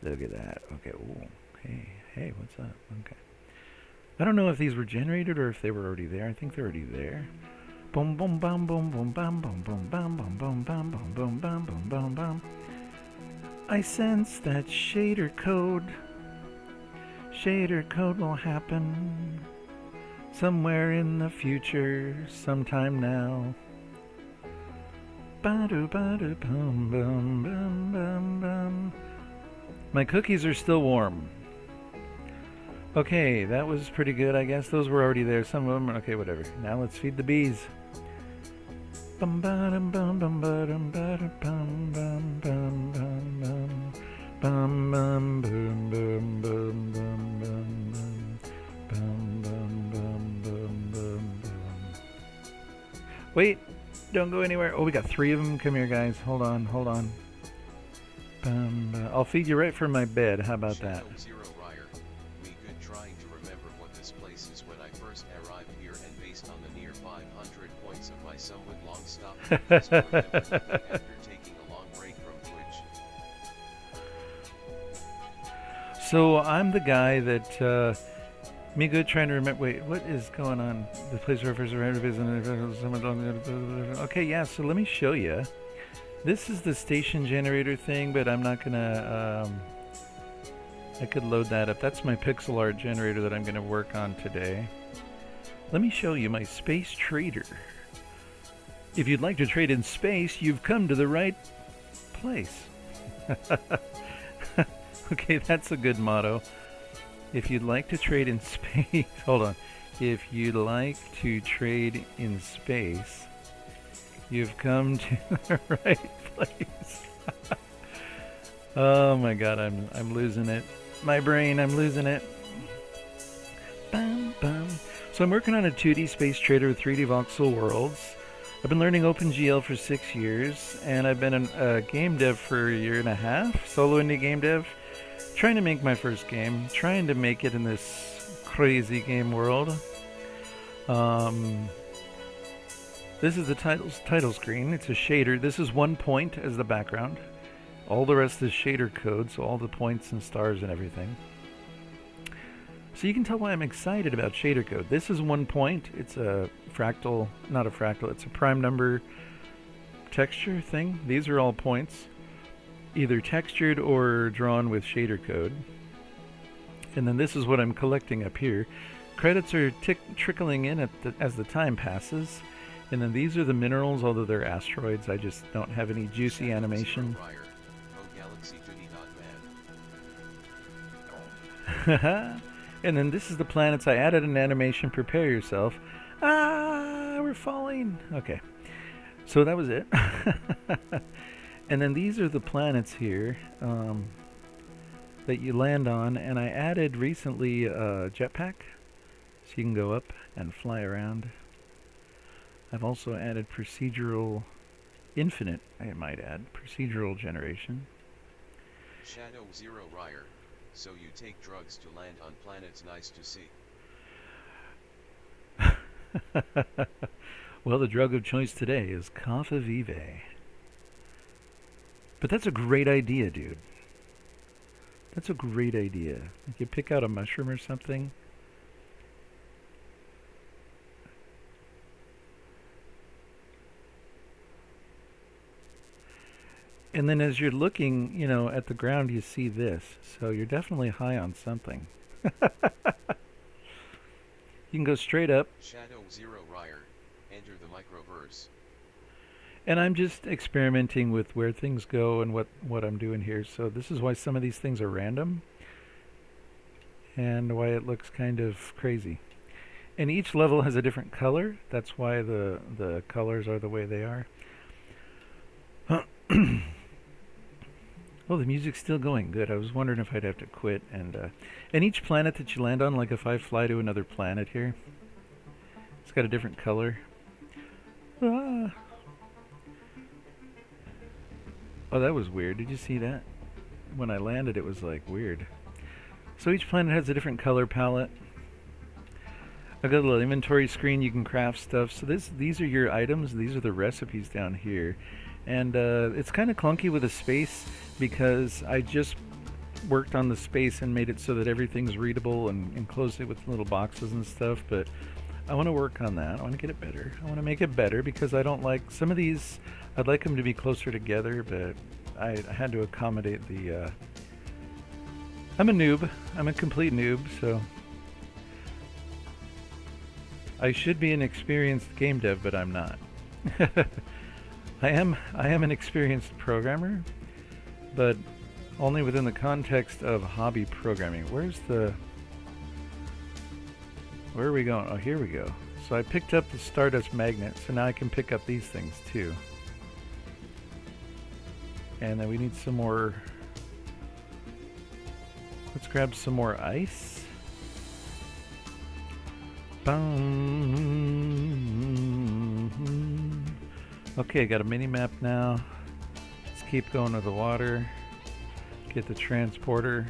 Look at that. Okay, ooh. Hey, what's up? Okay. I don't know if these were generated or if they were already there. I think they're already there. Boom, boom, bam, boom, boom, bam, boom, boom, bam, boom, boom, bam, boom, boom, bam, boom, boom, bam. I sense that shader code will happen somewhere in the future, sometime now. Ba-do, ba-do, bum, bum, bum, bum, bum. My cookies are still warm. Okay, that was pretty good, I guess. Those were already there. Some of them, okay, whatever. Now let's feed the bees. Bum bum bum bum bum bum bum bum bum bum bum bum boom boom boom bum bum bum bum bum bum bum bum. Wait, don't go anywhere. Oh, we got 3 of them. Come here, guys. Hold on. I'll feed you right from my bed. How about that? Trying to remember what this place is when I first arrived here, and based on the near 500 points of my somewhat long stop, after taking a long break from Twitch. So I'm the guy that me good trying to remember. Wait, what is going on? The place refers around. Okay, yeah. So let me show you. This is the station generator thing, but I'm not gonna. I could load that up. That's my pixel art generator that I'm going to work on today. Let me show you my space trader. If you'd like to trade in space, you've come to the right place. Okay, that's a good motto. If you'd like to trade in space, hold on. If you'd like to trade in space, you've come to the right place. Oh my god, I'm losing it. My brain, I'm losing it. Bum, bum. So I'm working on a 2D space trader with 3D voxel worlds. I've been learning OpenGL for 6 years, and I've been a game dev for a year and a half, solo indie game dev, trying to make my first game, trying to make it in this crazy game world. This is the title screen. It's a shader. This is 1 point as the background. All the rest is shader code, so all the points and stars and everything. So you can tell why I'm excited about shader code. This is 1 point. It's a fractal, not a fractal, it's a prime number texture thing. These are all points, either textured or drawn with shader code. And then this is what I'm collecting up here. Credits are trickling in as the time passes. And then these are the minerals, although they're asteroids. I just don't have any juicy animation. And then this is the planets. I added an animation. Prepare yourself. We're falling. Okay. So that was it. And then these are the planets here that you land on. And I added recently a jetpack, so you can go up and fly around. I've also added procedural infinite, I might add, procedural generation. Shadow Zero Ryer. So you take drugs to land on planets nice to see. Well, the drug of choice today is Kaffa Vive. But that's a great idea, dude. That's a great idea. Like you pick out a mushroom or something. And then as you're looking, you know, at the ground, you see this. So you're definitely high on something. You can go straight up. Shadow Zero Ryer. Enter the microverse. And I'm just experimenting with where things go and what I'm doing here. So this is why some of these things are random. And why it looks kind of crazy. And each level has a different color. That's why the colors are the way they are. Oh, the music's still going. Good. I was wondering if I'd have to quit. And each planet that you land on, like if I fly to another planet here, it's got a different color. Ah. Oh, that was weird. Did you see that? When I landed, it was like weird. So each planet has a different color palette. I've got a little inventory screen. You can craft stuff. So these are your items. These are the recipes down here. And it's kind of clunky with the space because I just worked on the space and made it so that everything's readable and enclosed it with little boxes and stuff. But I want to work on that. I want to get it better. I want to make it better because I don't like some of these. I'd like them to be closer together, but I had to accommodate the... I'm a noob. I'm a complete noob, so... I should be an experienced game dev, but I'm not. I am an experienced programmer, but only within the context of hobby programming. Where are we going? Oh, here we go. So I picked up the Stardust Magnet, so now I can pick up these things too. And then we need some more... Let's grab some more ice. Okay, got a mini map now. Let's keep going to the water. Get the transporter.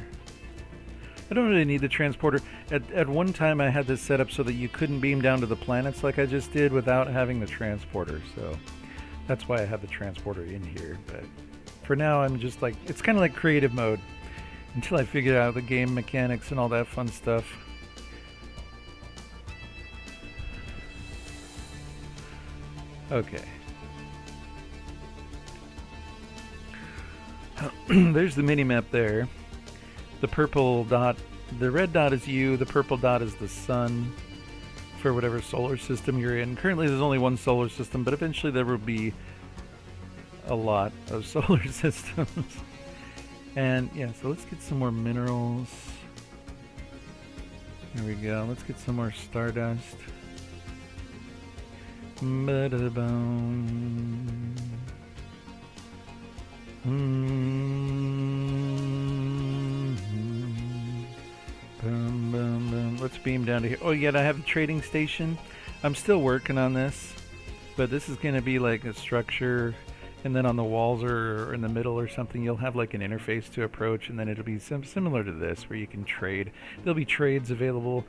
I don't really need the transporter. At one time I had this set up so that you couldn't beam down to the planets like I just did without having the transporter. So that's why I have the transporter in here. But for now I'm just like, it's kind of like creative mode until I figure out the game mechanics and all that fun stuff. Okay. There's the mini-map there. The purple dot, the red dot is you, the purple dot is the sun for whatever solar system you're in. Currently there's only one solar system, but eventually there will be a lot of solar systems. And yeah, so let's get some more minerals. There we go. Let's get some more stardust. Ba-da-boom. Boom, boom, boom. Let's beam down to here. Oh, yeah, I have a trading station. I'm still working on this, but this is going to be like a structure, and then on the walls or in the middle or something, you'll have like an interface to approach, and then it'll be similar to this where you can trade. There'll be trades available.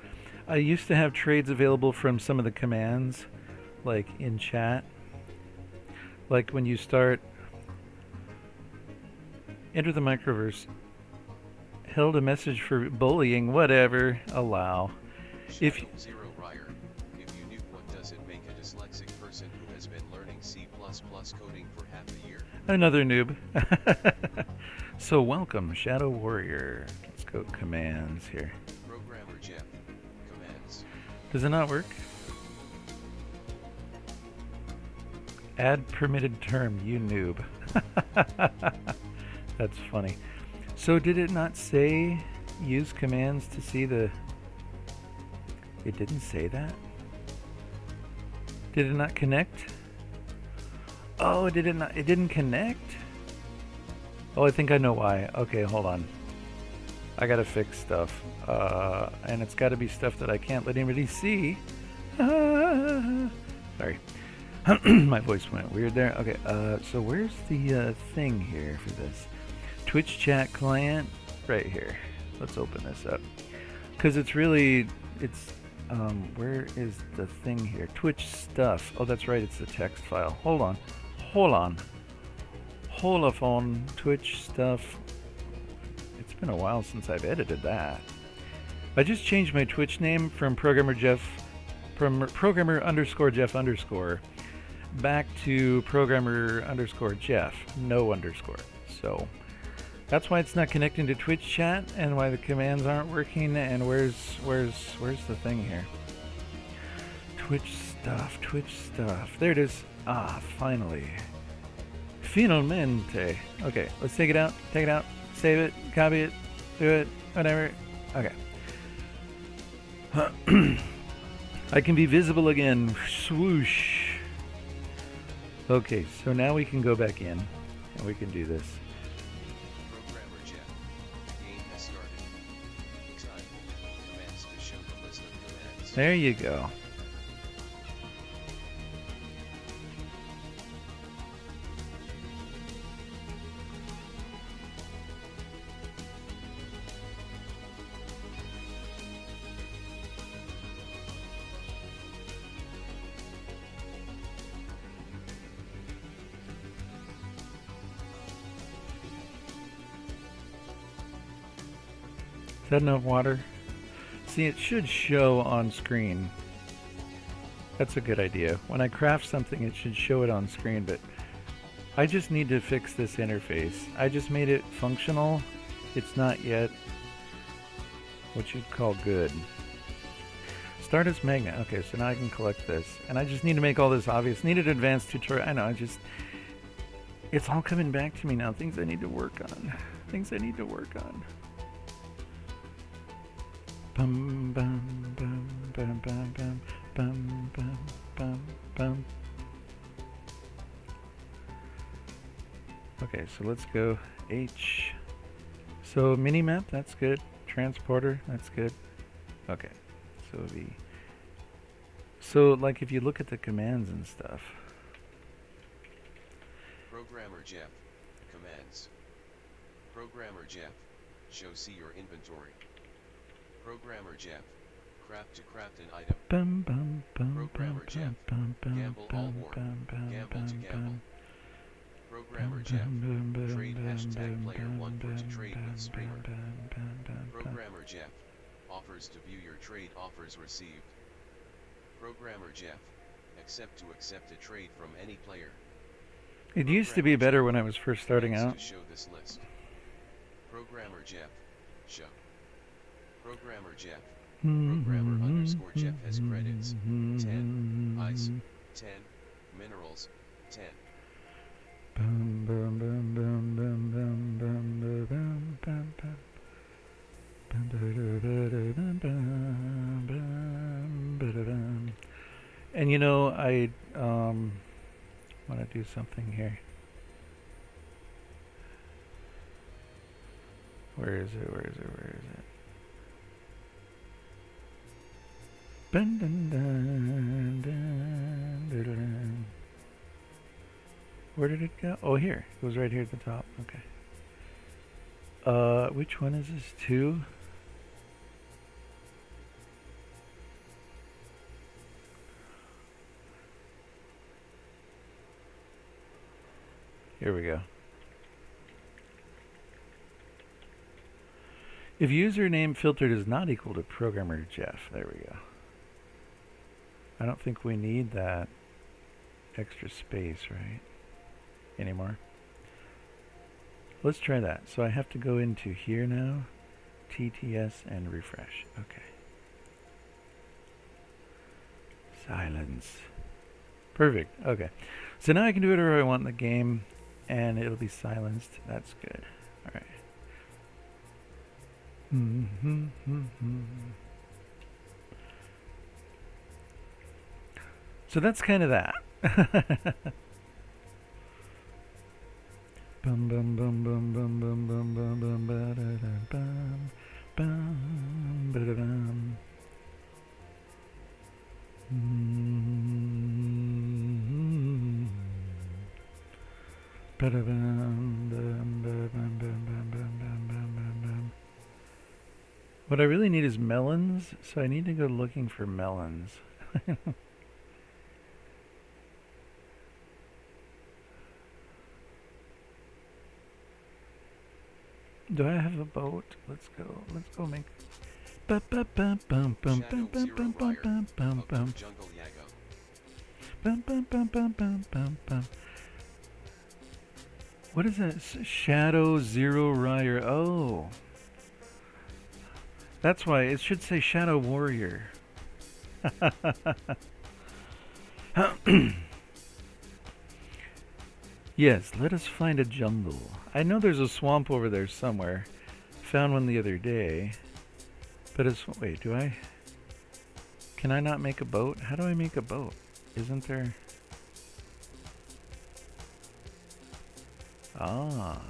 I used to have trades available from some of the commands, like in chat. Like when you start, enter the microverse, held a message for bullying, whatever, allow. If Zero Ryer, if you knew what does it make a dyslexic person who has been learning C++ coding for half a year? Another noob. So welcome, Shadow Warrior. Let's go commands here. Programmer Jeff, commands. Does it not work? Add permitted term, you noob. That's funny. So did it not say use commands to see the... It didn't say that? Did it not connect? Oh, did it not? It didn't connect? Oh, I think I know why. Okay, hold on. I gotta fix stuff. And it's gotta be stuff that I can't let anybody see. Sorry. My voice went weird there. Okay, so where's the thing here for this? Twitch chat client, right here. Let's open this up. Because it's really, where is the thing here? Twitch stuff. Oh, that's right, it's the text file. Hold on. Holophone, Twitch stuff. It's been a while since I've edited that. I just changed my Twitch name from programmer _ Jeff_ back to programmer _ Jeff, no underscore. So that's why it's not connecting to Twitch chat and why the commands aren't working. And where's the thing here? Twitch stuff. There it is. Ah, finally. Finalmente. Okay, let's take it out. Save it, copy it, do it, whatever. Okay. I can be visible again. Swoosh. Okay, so now we can go back in and we can do this. Programmer Jeff. Game has started. Time. Commands to show the list of commands. There you go. Is that enough water? See, it should show on screen. That's a good idea. When I craft something, it should show it on screen, but I just need to fix this interface. I just made it functional. It's not yet what you'd call good. Stardust Magnet. Okay, so now I can collect this. And I just need to make all this obvious. Needed advanced tutorial. I know, it's all coming back to me now. Things I need to work on. Bum bum bum bum bum bum bum bum bum bum. Okay, so let's go H. So minimap, that's good. Transporter, that's good. Okay, so like if you look at the commands and stuff. Programmer Jeff. Commands. Programmer Jeff. Show see your inventory. Programmer Jeff. Craft to craft an item. Bum bum bum. Programmer Jeff. Gamble all war. Gamble to gamble. Programmer Jeff. Trade hashtag player 1 for to trade with streamer. Programmer Jeff. Offers to view your trade offers received. Programmer Jeff. Accept a trade from any player. It used to be better when I was first starting out. To show this list. Programmer Jeff. Show. Programmer Jeff. Programmer _ Jeff has credits. 10 ice. 10 minerals. 10. Bum bum bum bum bum bum bum bum bum bum. And you know, I want to do something here. Where is it? Dun, dun, dun, dun, dun, dun. Where did it go? Oh, here. It was right here at the top. Okay. Which one is this? 2? Here we go. If username filtered is not equal to programmer Jeff, there we go. I don't think we need that extra space, right? Anymore. Let's try that. So I have to go into here now, TTS, and refresh. Okay. Silence. Perfect. Okay. So now I can do whatever I want in the game, and it'll be silenced. That's good. All right. So that's kind of that. Bum bum bum bum bum bum bum bum bum ba da da bum bum ba da bum. What I really need is melons, so I need to go looking for melons. Do I have a boat? Let's go. Let's go make. What is that? Shadow Zero Ryer. Oh. That's why it should say Shadow Warrior. Yes, let us find a jungle. I know there's a swamp over there somewhere. Found one the other day. But it's... Wait, do I... Can I not make a boat? How do I make a boat? Isn't there... Ah.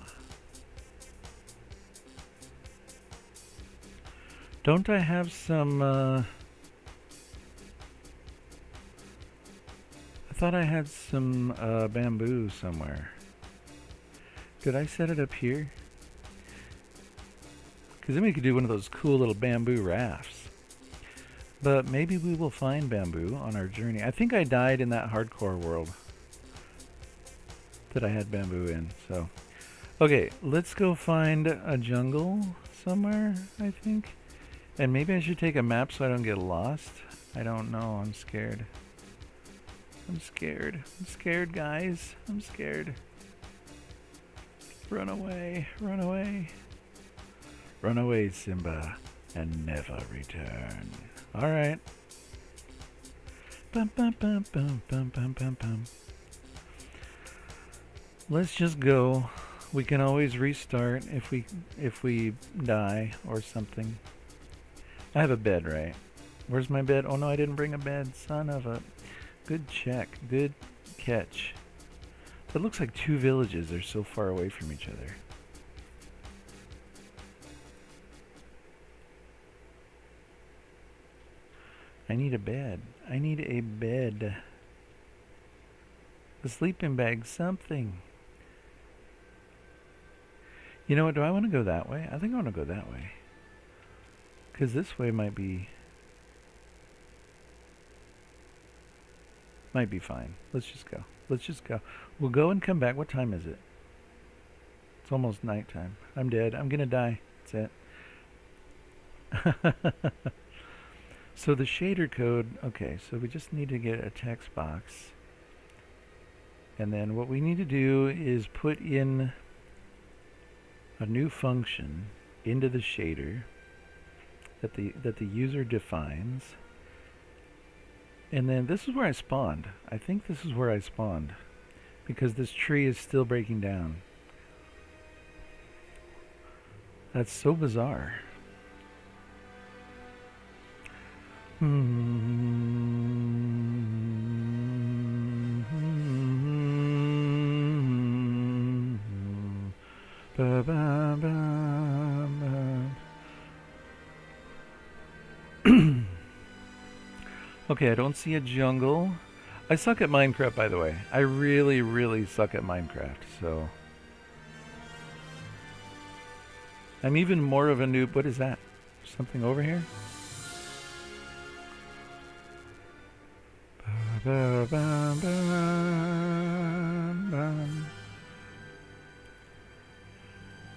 Don't I have some... I thought I had some bamboo somewhere. Did I set it up here? Because then we could do one of those cool little bamboo rafts. But maybe we will find bamboo on our journey. I think I died in that hardcore world that I had bamboo in. So, okay, let's go find a jungle somewhere, I think. And maybe I should take a map so I don't get lost. I don't know. I'm scared. I'm scared. I'm scared, guys. I'm scared. Run away. Run away. Run away, Simba, and never return. Alright. Bum, bum, bum, bum, bum, bum, bum, bum. Let's just go. We can always restart if we die or something. I have a bed, right? Where's my bed? Oh no, I didn't bring a bed. Son of a... Good check. Good catch. That looks like two villages. They're so far away from each other. I need a bed. I need a bed. A sleeping bag. Something. You know what? Do I want to go that way? I think I want to go that way. Because this way might be fine. Let's just go. Let's just go. We'll go and come back. What time is it? It's almost nighttime. I'm dead. I'm gonna die. That's it. So the shader code, okay, so we just need to get a text box. And then what we need to do is put in a new function into the shader that the user defines. And then this is where I spawned. I think this is where I spawned, because this tree is still breaking down. That's so bizarre. Okay, I don't see a jungle. I suck at Minecraft, by the way. I really, really suck at Minecraft, so... I'm even more of a noob. What is that? Something over here?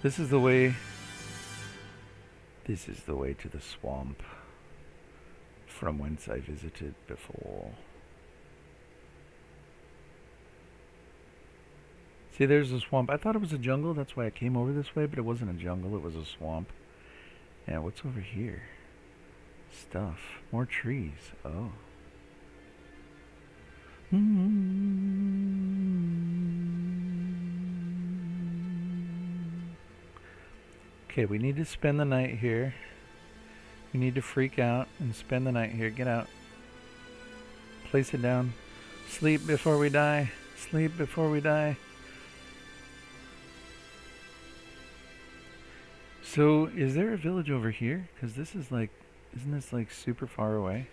This is the way... This is the way to the swamp, from whence I visited before. See, there's a swamp. I thought it was a jungle, that's why I came over this way, but it wasn't a jungle, it was a swamp. And what's over here? Stuff. More trees. Oh. Okay, we need to spend the night here. We need to freak out and spend the night here. Get out. Place it down. Sleep before we die. Sleep before we die. So, is there a village over here? Because this is like, isn't this like super far away?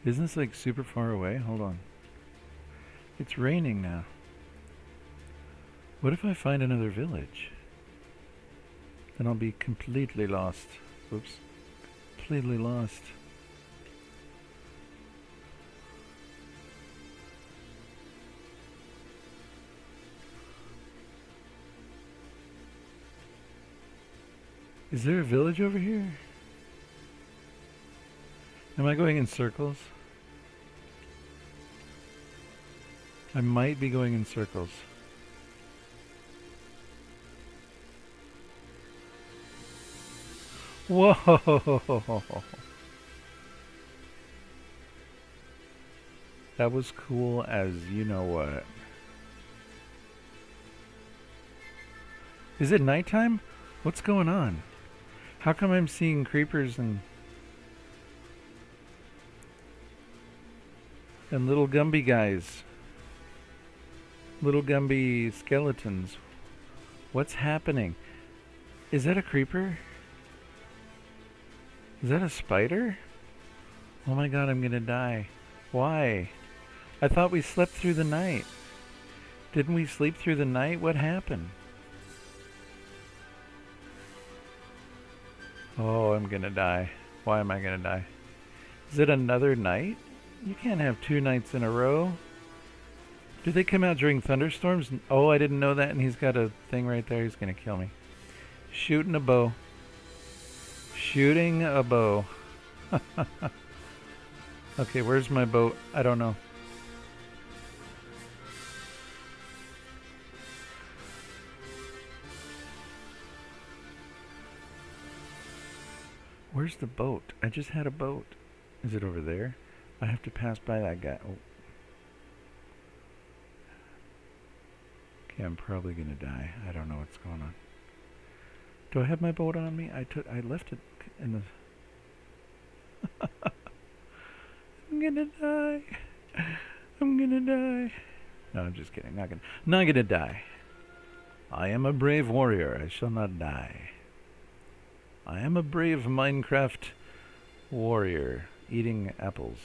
Isn't this like super far away? Hold on. It's raining now. What if I find another village? Then I'll be completely lost. Oops. Completely lost. Is there a village over here? Am I going in circles? I might be going in circles. Whoa! That was cool as you know what. Is it nighttime? What's going on? How come I'm seeing creepers and little Gumby guys? Little Gumby skeletons. What's happening? Is that a creeper? Is that a spider? Oh my god, I'm gonna die. Why? I thought we slept through the night. Didn't we sleep through the night? What happened? Oh, I'm gonna die. Why am I gonna die? Is it another night? You can't have 2 nights in a row. Do they come out during thunderstorms? Oh, I didn't know that, and he's got a thing right there. He's gonna kill me. Shooting a bow. Shooting a bow. Okay, where's my boat? I don't know. Where's the boat? I just had a boat. Is it over there? I have to pass by that guy. Oh. Okay, I'm probably gonna die. I don't know what's going on. Do I have my boat on me? I left it in the... I'm gonna die. I'm gonna die. No, I'm just kidding. Not gonna die. I am a brave warrior. I shall not die. I am a brave Minecraft warrior eating apples.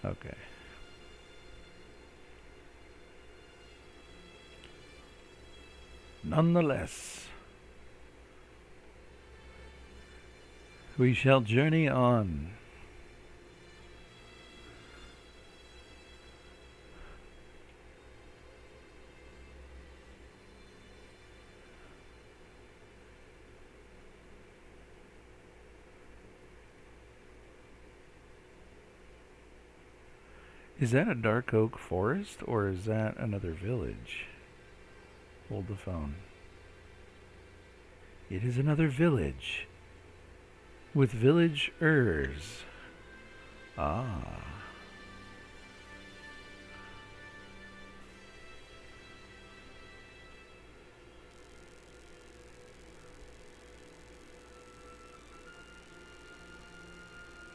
Okay. Nonetheless, we shall journey on. Is that a dark oak forest, or is that another village? Hold the phone. It is another village. With villagers. Ah.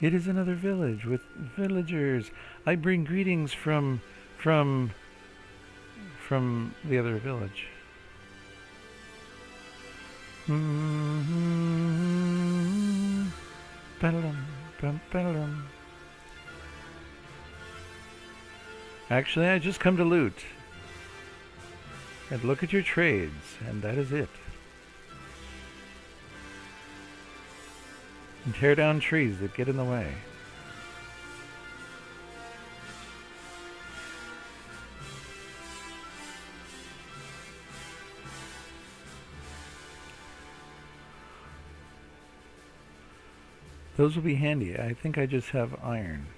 It is another village with villagers. I bring greetings from the other village. Actually, I just come to loot. And look at your trades, and that is it. And tear down trees that get in the way. Those will be handy. I think I just have iron.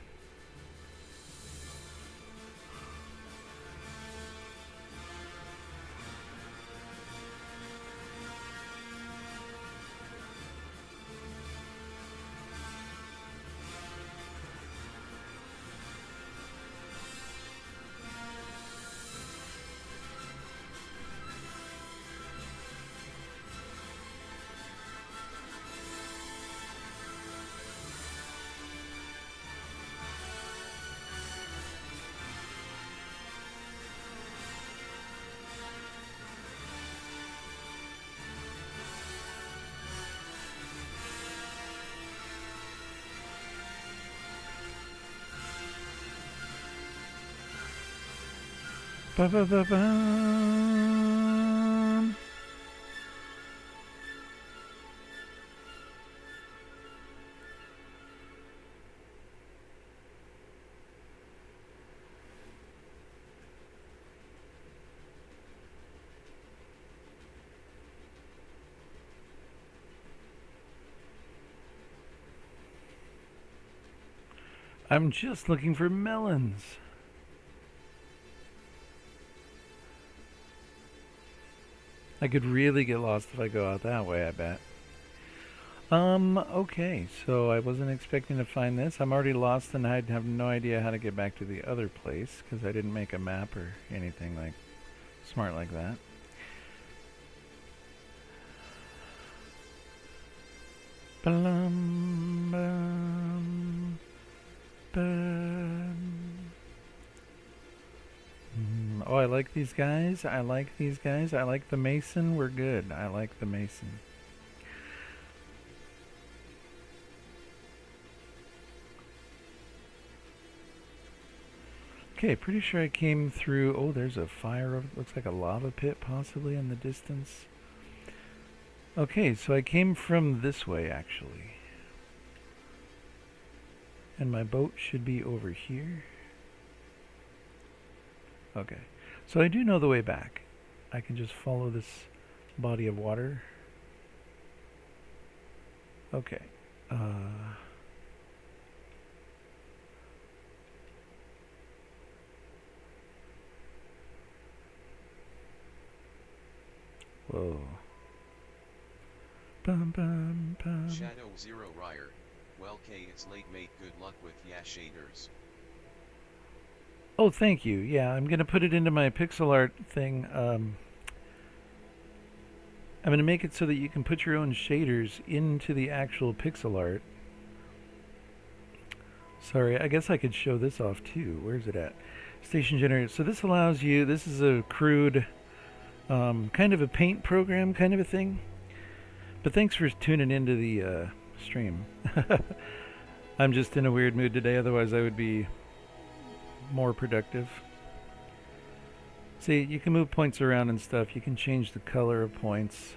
Ba ba ba bum. I'm just looking for melons. I could really get lost if I go out that way, I bet. Okay, so I wasn't expecting to find this. I'm already lost and I have no idea how to get back to the other place because I didn't make a map or anything like smart like that. Ba-lum, bum, bum. Oh, I like these guys. I like these guys. I like the mason. We're good. I like the mason. Okay, pretty sure I came through. Oh, there's a fire. Looks like a lava pit possibly in the distance. Okay, so I came from this way actually. And my boat should be over here. Okay, so I do know the way back. I can just follow this body of water. Okay. Whoa. Bum, bum, bum. Shadow Zero Ryer. Well, K, it's late, mate. Good luck with ya shaders. Oh, thank you. Yeah, I'm going to put it into my pixel art thing. I'm going to make it so that you can put your own shaders into the actual pixel art. Sorry, I guess I could show this off too. Where's it at? Station generator. So this allows you, this is a crude, kind of a paint program kind of a thing. But thanks for tuning into the stream. I'm just in a weird mood today, otherwise I would be more productive. See, you can move points around and stuff. You can change the color of points.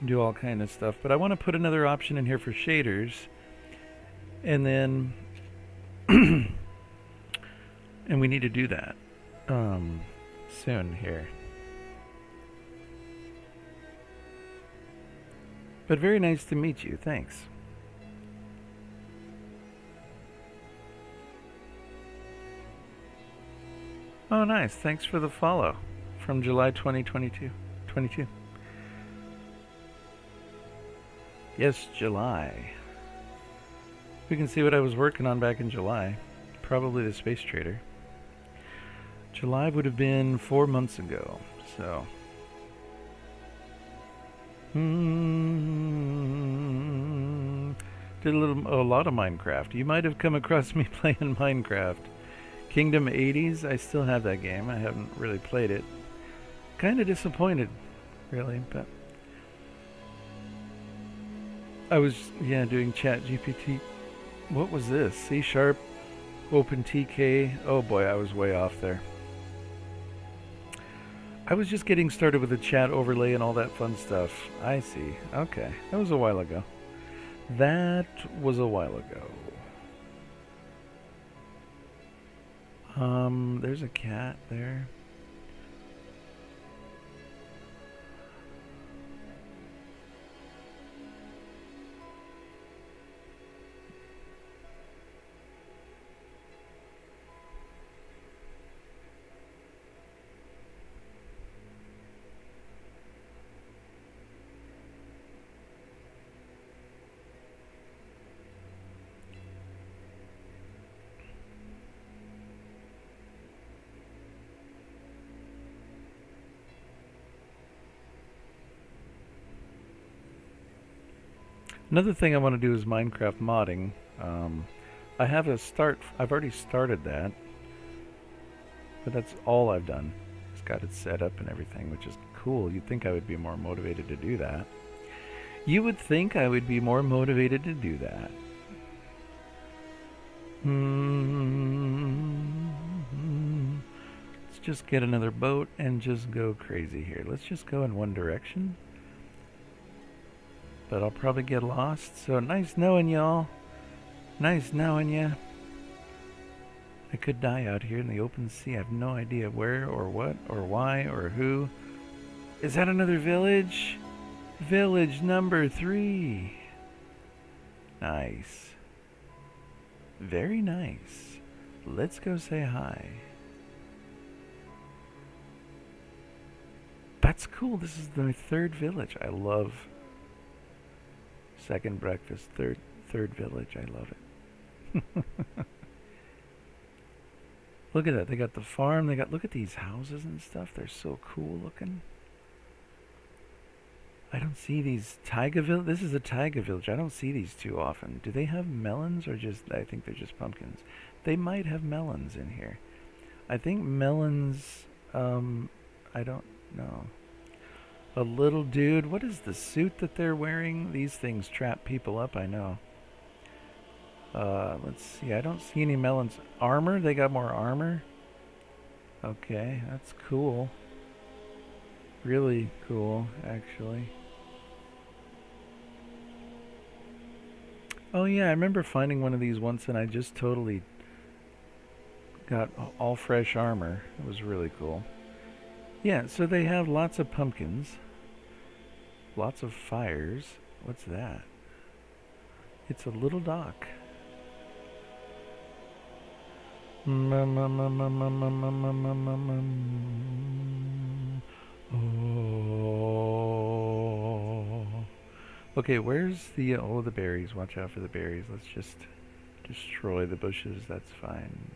Do all kind of stuff. But I want to put another option in here for shaders. And then... and we need to do that soon here. But very nice to meet you. Thanks. Oh, nice. Thanks for the follow from July 2022. 22. Yes, July. We can see what I was working on back in July. Probably the Space Trader. July would have been 4 months ago, so... Did a lot of Minecraft. You might have come across me playing Minecraft. Kingdom 80s, I still have that game. I haven't really played it. Kind of disappointed, really, but... I was, yeah, doing Chat GPT. What was this? C#, OpenTK. Oh boy, I was way off there. I was just getting started with the chat overlay and all that fun stuff. I see. Okay. That was a while ago. That was a while ago. There's a cat there. Another thing I want to do is Minecraft modding. I have a start. I've already started that, but that's all I've done. It's got it set up and everything, which is cool. You'd think I would be more motivated to do that. You would think I would be more motivated to do that. just get another boat and just go crazy here. Let's just go in one direction. But I'll probably get lost. So nice knowing y'all. Nice knowing ya. I could die out here in the open sea. I have no idea where or what or why or who. Is that another village? Village number 3. Nice. Very nice. Let's go say hi. That's cool. This is my 3rd village. I love second breakfast, third village. I love it. Look at that. They got the farm. They got, look at these houses and stuff. They're so cool looking. I don't see these taiga village. This is a taiga village. I don't see these too often. Do they have melons or just, I think they're just pumpkins. They might have melons in here. I think melons, I don't know. A little dude. What is the suit that they're wearing? These things trap people up, I know. Let's see. I don't see any melons. Armor? They got more armor? Okay, that's cool. Really cool, actually. Oh yeah, I remember finding one of these once and I just totally got all fresh armor. It was really cool. Yeah, so they have lots of pumpkins. Lots of fires. What's that? It's a little dock. Oh. Okay, where's the oh, the berries? Watch out for the berries. Let's just destroy the bushes. That's fine.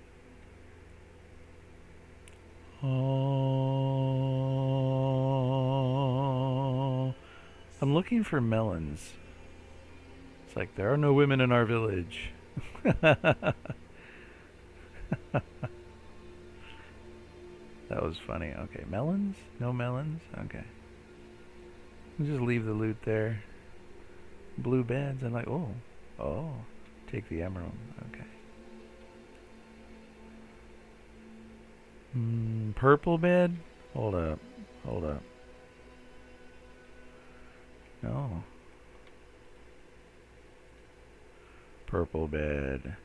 Oh. I'm looking for melons. It's like there are no women in our village. That was funny. Okay, melons? No melons? Okay. We'll just leave the loot there. Blue beds. I'm like, oh. Take the emerald. Okay. Purple bed? Hold up. No. Purple bed.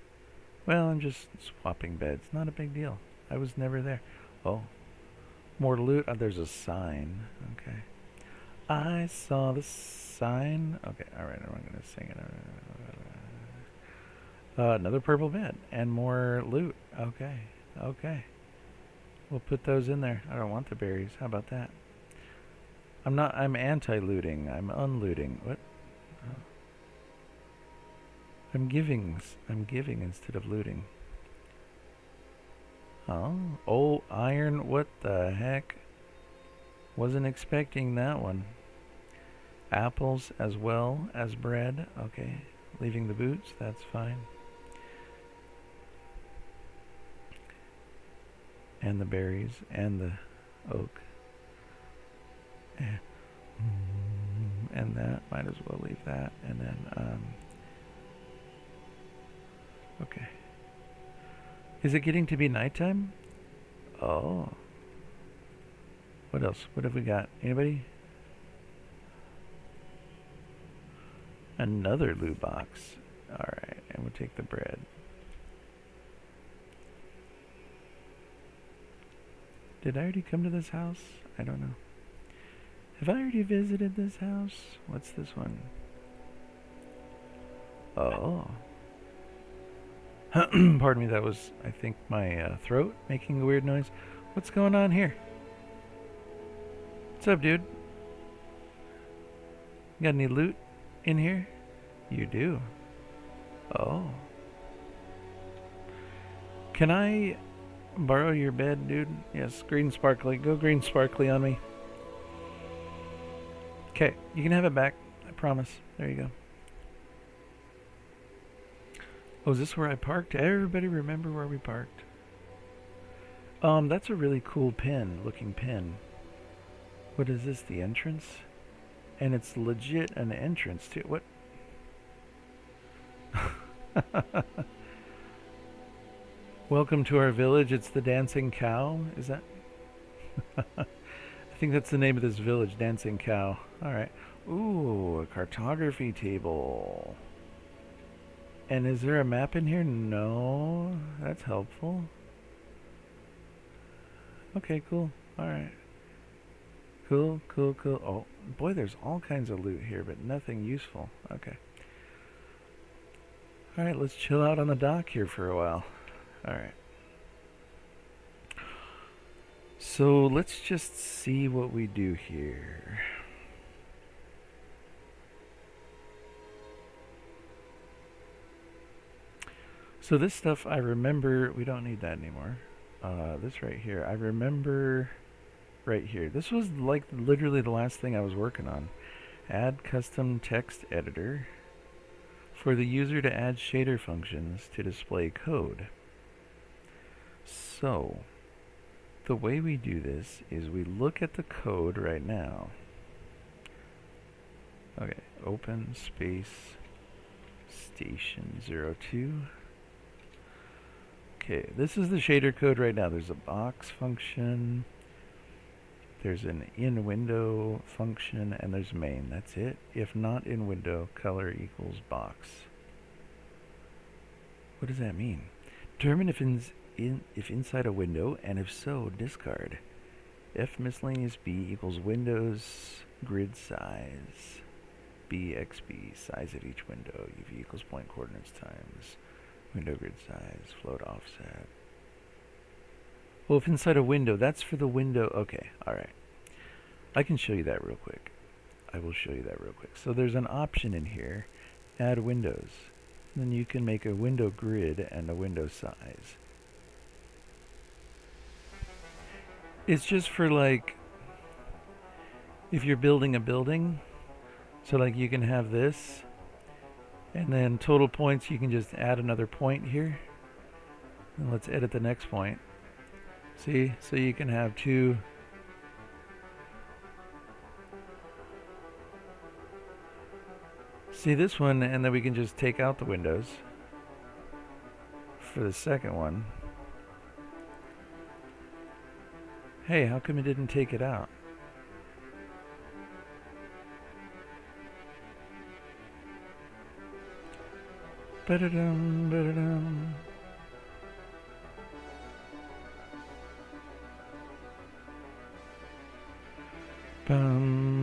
Well, I'm just swapping beds. Not a big deal. I was never there. Oh. More loot. Oh, there's a sign. Okay. I saw the sign. Okay, alright, I'm not going to sing it. Another purple bed. And more loot. Okay. We'll put those in there. I don't want the berries. How about that? I'm anti-looting. I'm unlooting. What? Oh. I'm giving instead of looting. Oh, iron. What the heck? Wasn't expecting that one. Apples as well as bread. Okay. Leaving the boots. That's fine. And the berries and the oak. And that. Might as well leave that. And then, okay. Is it getting to be nighttime? Oh. What else? What have we got? Anybody? Another loot box. Alright, and we'll take the bread. Did I already come to this house? I don't know. Have I already visited this house? What's this one? Oh. Pardon me, that was, I think, my throat making a weird noise. What's going on here? What's up, dude? Got any loot in here? You do. Oh. Can I borrow your bed, dude? Yes, green sparkly. Go green sparkly on me. Okay, you can have it back. I promise. There you go. Oh, is this where I parked? Everybody remember where we parked? That's a really cool pin, looking pin. What is this, the entrance? And it's legit an entrance to what? Welcome to our village. It's the dancing cow. Is that? I think that's the name of this village, Dancing Cow. Alright. Ooh, a cartography table. And is there a map in here? No. That's helpful. Okay, cool. Alright. Cool, cool, cool. Oh, boy, there's all kinds of loot here, but nothing useful. Okay. Alright, let's chill out on the dock here for a while. Alright. So let's just see what we do here. So this stuff I remember, we don't need that anymore. This right here, I remember right here. This was like literally the last thing I was working on. Add custom text editor for the user to add shader functions to display code. So the way we do this is we look at the code right now. Okay, open space station 02. Okay, this is the shader code right now. There's a box function, there's an in window function, and there's main. That's it. If not in window, color equals box. What does that mean? Determine if inside a window, and if so, discard. F miscellaneous B equals windows grid size. BXB, size of each window. UV equals point coordinates times window grid size, float offset. Well, if inside a window, that's for the window. Okay, alright. I can show you that real quick. I will show you that real quick. So there's an option in here, add windows. Then you can make a window grid and a window size. It's just for like, if you're building a building, so like you can have this, and then total points, you can just add another point here. And let's edit the next point. See, so you can have two. See this one, and then we can just take out the windows for the second one. Hey, how come it didn't take it out? Ba-da-dum, ba-da-dum. Bum.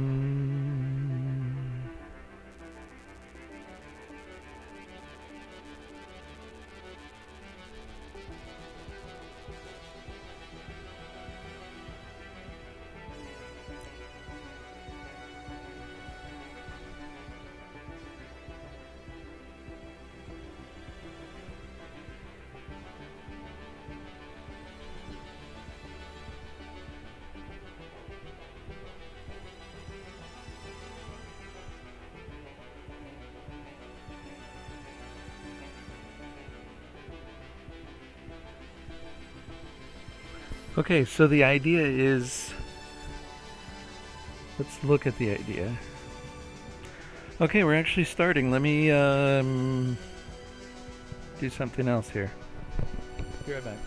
Okay, so the idea is, let's look at the idea. Okay, we're actually starting. Let me do something else here. Be right back.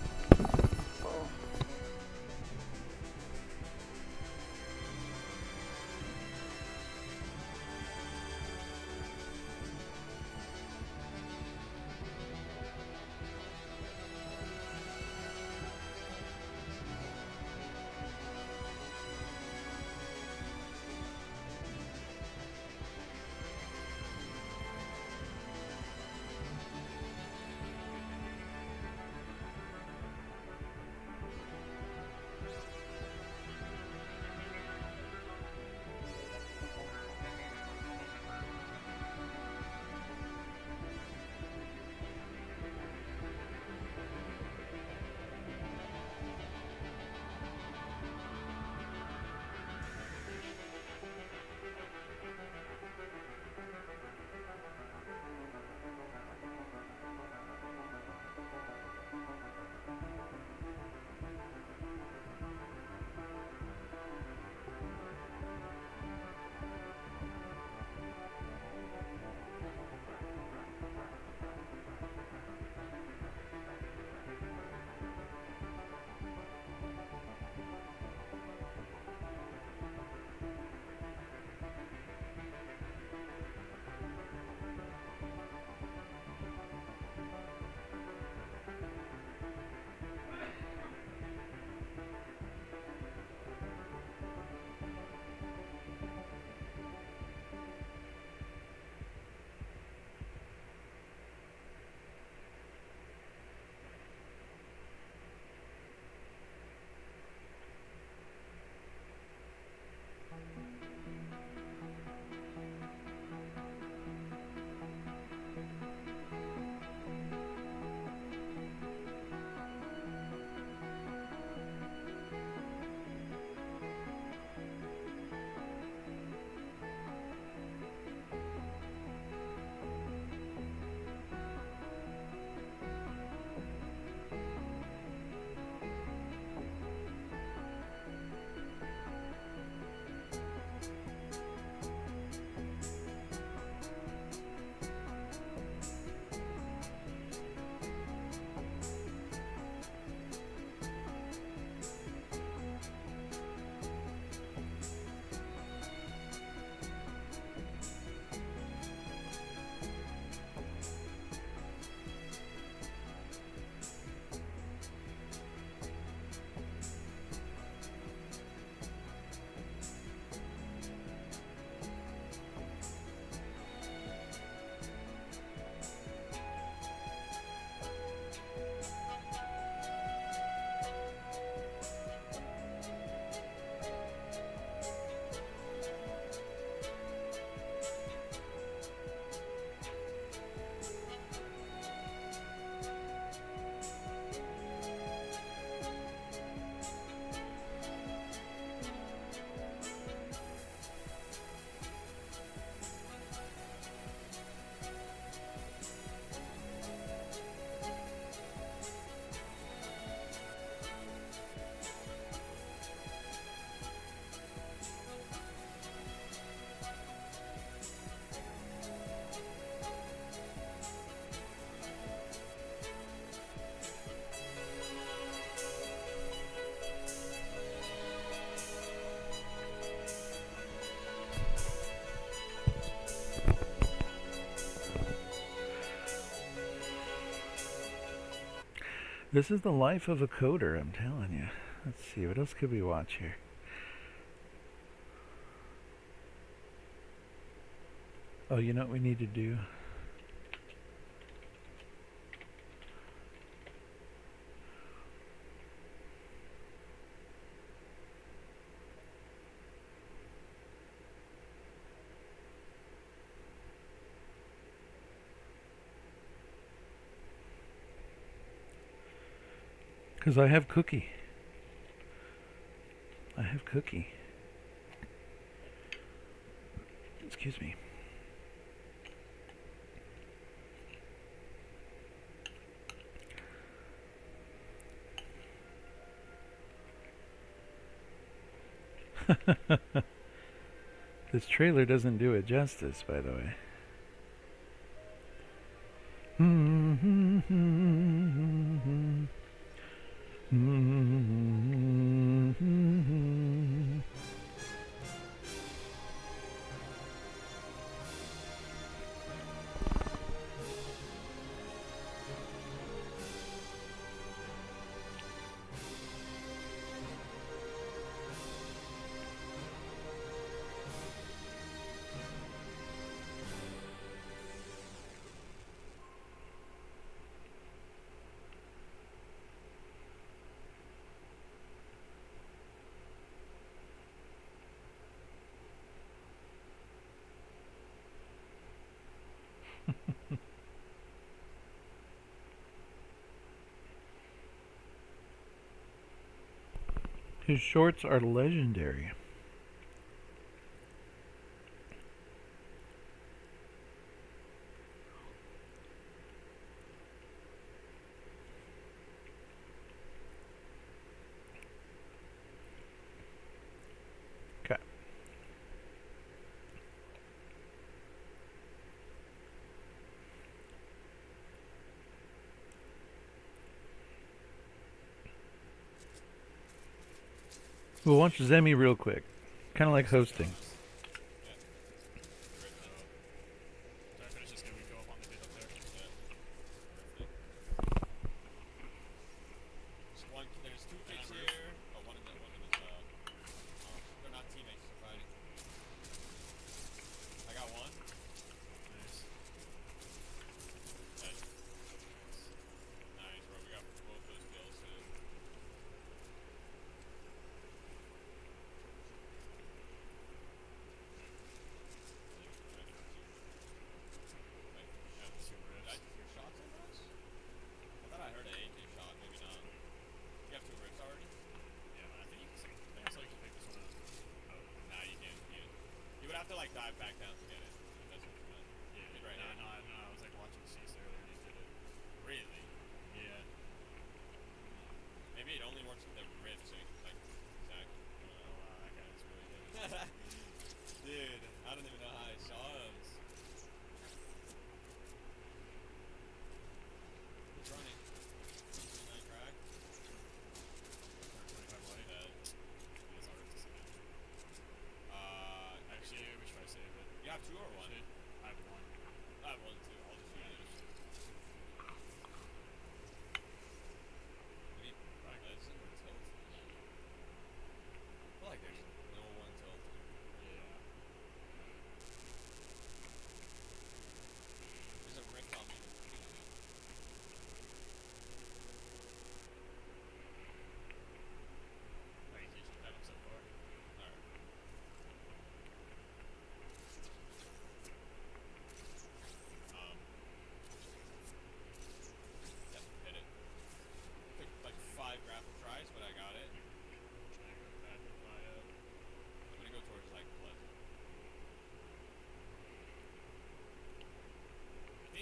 This is the life of a coder, I'm telling you. Let's see, what else could we watch here? Oh, you know what we need to do? Because I have Cookie. I have Cookie. Excuse me. This trailer doesn't do it justice, by the way. His shorts are legendary. Okay. We'll watch Zemi real quick. Kind of like hosting.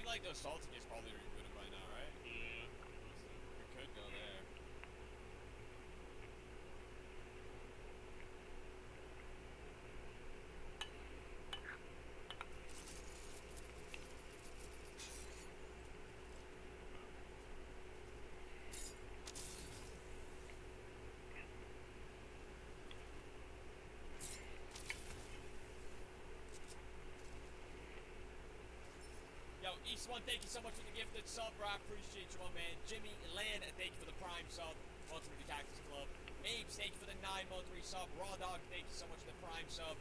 Like those salty is probably rebooted by now, right? Yeah. We could go there. Eastman, thank you so much for the gifted sub, bro. I appreciate you, my man. Jimmy Land, thank you for the prime sub. Welcome to the Cactus Club. Apes, thank you for the 9-month resub. Raw Dog, thank you so much for the prime sub.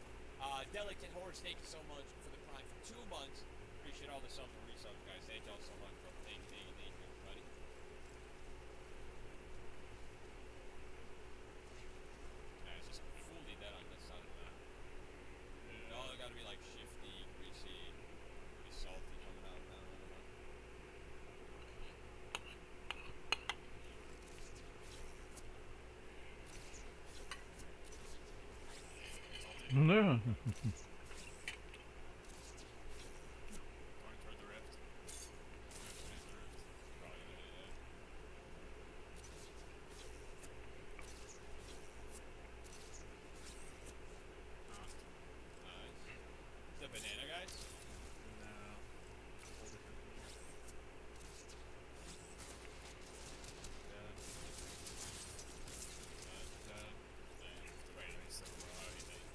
Delicate Horse, thank you so much for the prime for 2 months. Appreciate all the subs and resubs, guys. Thank y'all so much, bro. Thank you, everybody. Yeah, it's just fully dead on this side of the map. They all gotta be like shifty, greasy, pretty salty coming out now. I don't know. No. Going toward the rift. Probably gonna hit it. Nice. Is that banana, guys? No. Whole different thing. Wait, he's so low. How do you think?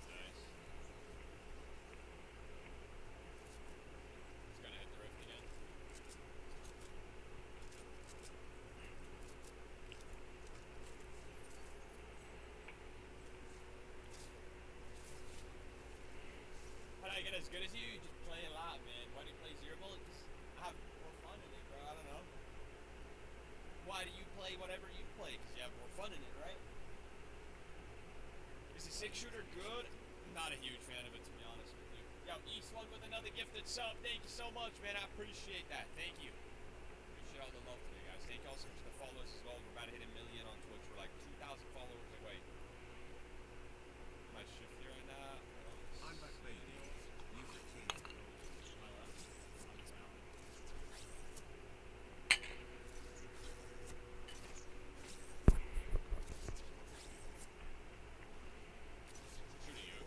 Nice. He's gonna hit the rift again. How do I get as good as you? You just play a lot, man. Why do you play Zero Bullets? I have more fun in it, bro. I don't know. Why do you play whatever you play? Because you have more fun in it, right? Is the 6-shooter good? I'm not a huge fan of it, to be honest with you. Yo, East One with another gifted sub. Thank you so much, man. I appreciate that. Thank you. Appreciate all the love today, guys. Thank you all so much for the followers as well. We're about to hit 1 million on Twitch. We're like 2,000 followers away. Am I shifty right now? I'm back, baby. You the king. My left. On this mountain. Shooting you.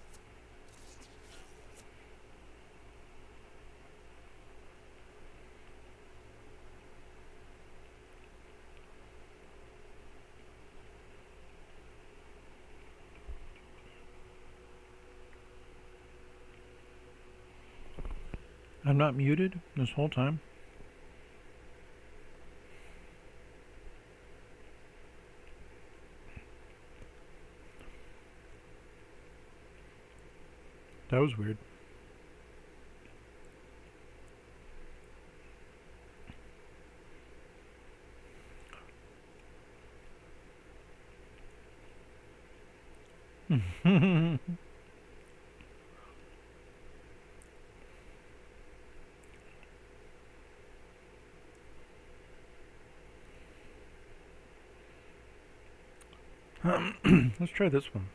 I'm not muted this whole time. That was weird. Let's try this one.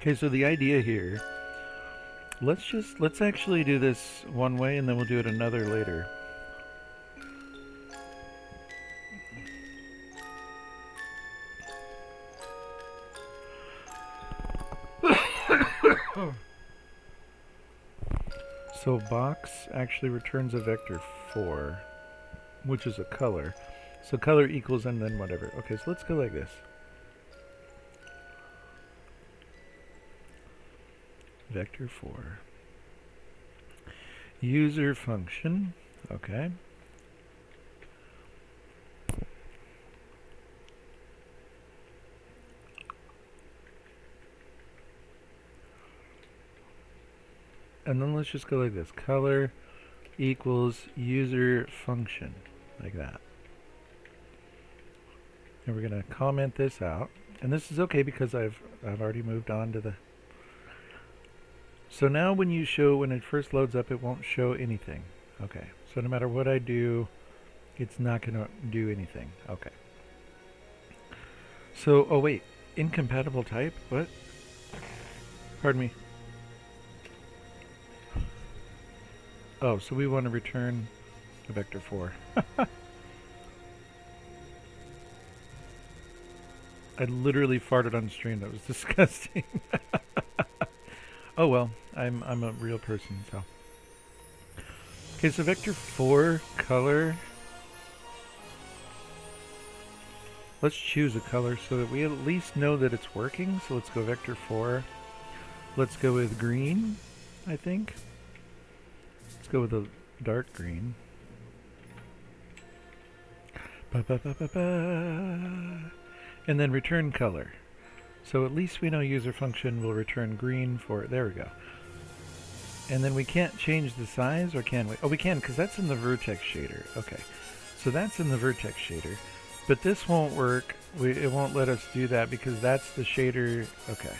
Okay, so the idea here, let's actually do this one way and then we'll do it another later. So box actually returns a vector 4, which is a color. So color equals and then whatever. Okay, so let's go like this. Vector 4. User function. Okay. And then let's just go like this. Color equals user function. Like that. And we're going to comment this out. And this is okay because I've already moved on to the... So now when it first loads up, it won't show anything. Okay. So no matter what I do, it's not going to do anything. Okay. So, oh wait. Incompatible type? What? Pardon me. Oh, so we want to return a vector 4. I literally farted on stream. That was disgusting. Oh well, I'm a real person, so. Okay, so vector 4 color. Let's choose a color so that we at least know that it's working. So let's go vector 4. Let's go with green, I think. Let's go with a dark green. Ba -ba -ba -ba -ba. And then return color. So at least we know user function will return green for it. There we go. And then we can't change the size, or can we? Oh, we can, because that's in the vertex shader. Okay. So that's in the vertex shader. But this won't work. It won't let us do that because that's the shader. Okay.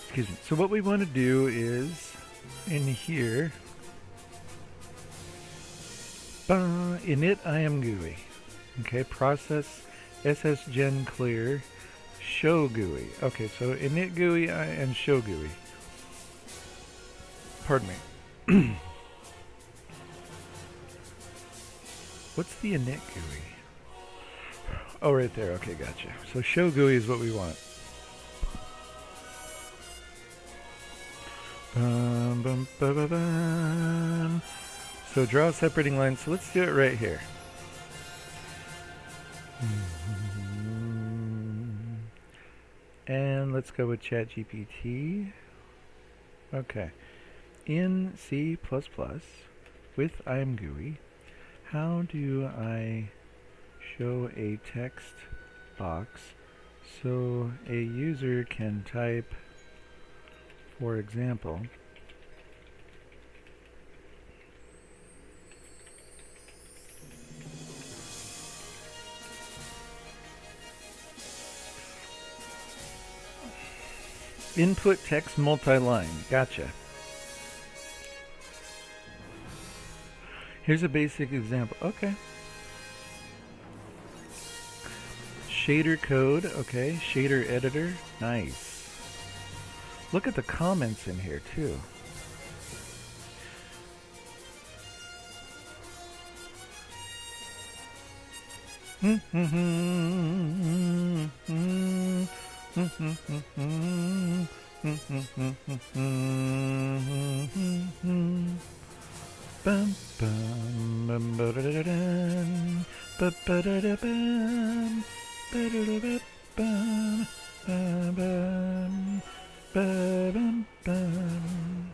Excuse me. So what we want to do is in here, init ImGUI. Okay, process ssgen clear show GUI. Okay, so init GUI and show GUI. Pardon me. What's the init GUI? Oh, right there. Okay, gotcha. So show GUI is what we want. Bum, ba, ba, bum. So draw a separating line. So let's do it right here. And let's go with ChatGPT. Okay. In C++ with ImGUI, how do I show a text box so a user can type, for example, input text multi-line. Gotcha. Here's a basic example. Okay. Shader code. Okay. Shader editor. Nice. Look at the comments in here too. Bum bum bum ba da da dum ba ba da da bum ba da da bum bum bum bum bum.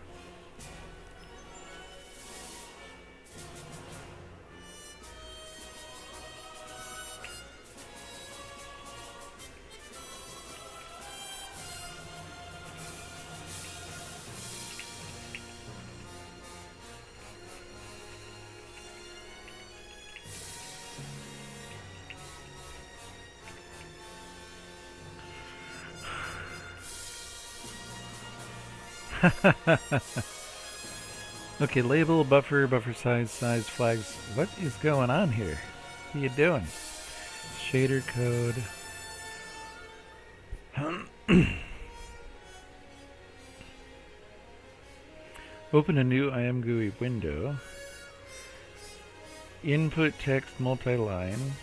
Okay, label, buffer, buffer size, size, flags. What is going on here? What are you doing? Shader code. Open a new ImGUI window. Input text multi-line.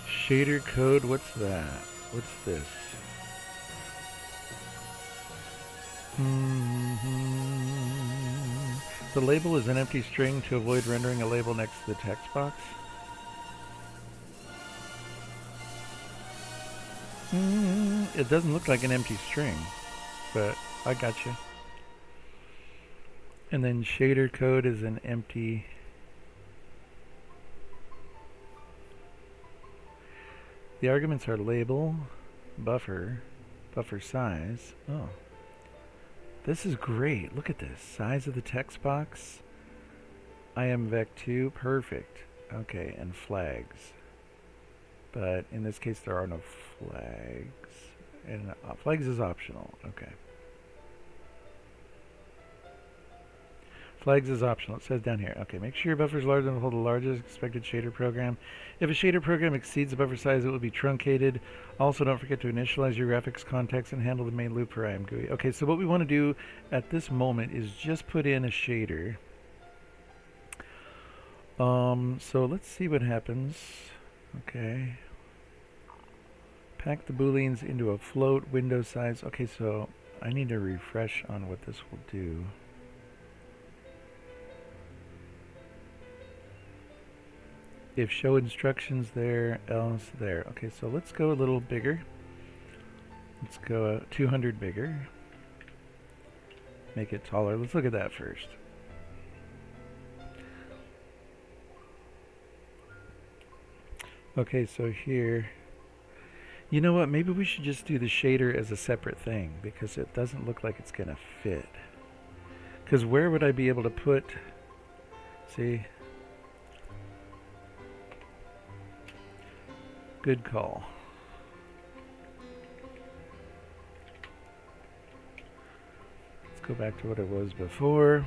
Shader code, what's that? What's this? The label is an empty string to avoid rendering a label next to the text box. It doesn't look like an empty string, but I got you. And then shader code is an empty. The arguments are label, buffer, buffer size. Oh. This is great. Look at this. Size of the text box. ImVec2. Perfect. Okay, and flags. But in this case, there are no flags. And flags is optional. Okay. Flags is optional. It says down here. Okay, make sure your buffer is large enough to hold the largest expected shader program. If a shader program exceeds the buffer size, it will be truncated. Also, don't forget to initialize your graphics context and handle the main loop for ImGUI. Okay, so what we want to do at this moment is just put in a shader. So let's see what happens. Okay. Pack the booleans into a float window size. Okay, so I need to refresh on what this will do. If show instructions there, else there. Okay, so let's go a little bigger. Let's go 200 bigger. Make it taller. Let's look at that first. Okay, so here, you know what, maybe we should just do the shader as a separate thing because it doesn't look like it's gonna fit. Because where would I be able to put, see? Good call. Let's go back to what it was before.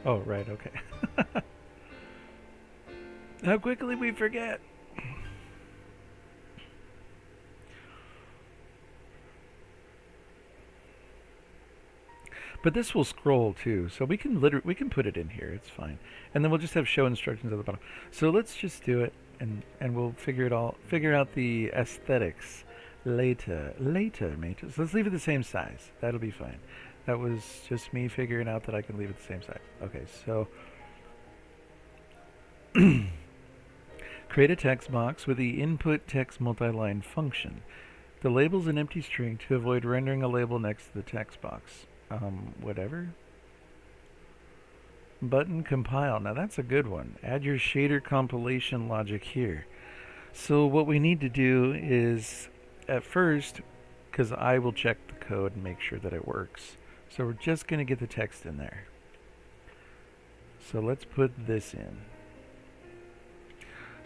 Oh, right, okay. How quickly we forget. But this will scroll too, so we can put it in here. It's fine, and then we'll just have show instructions at the bottom. So let's just do it, and we'll figure out the aesthetics later, mates. So let's leave it the same size. That'll be fine. That was just me figuring out that I can leave it the same size. Okay, so create a text box with the input text multi-line function. The label's an empty string to avoid rendering a label next to the text box. Whatever. Button compile. Now that's a good one. Add your shader compilation logic here. So what we need to do is, at first, because I will check the code and make sure that it works. So we're just going to get the text in there. So let's put this in.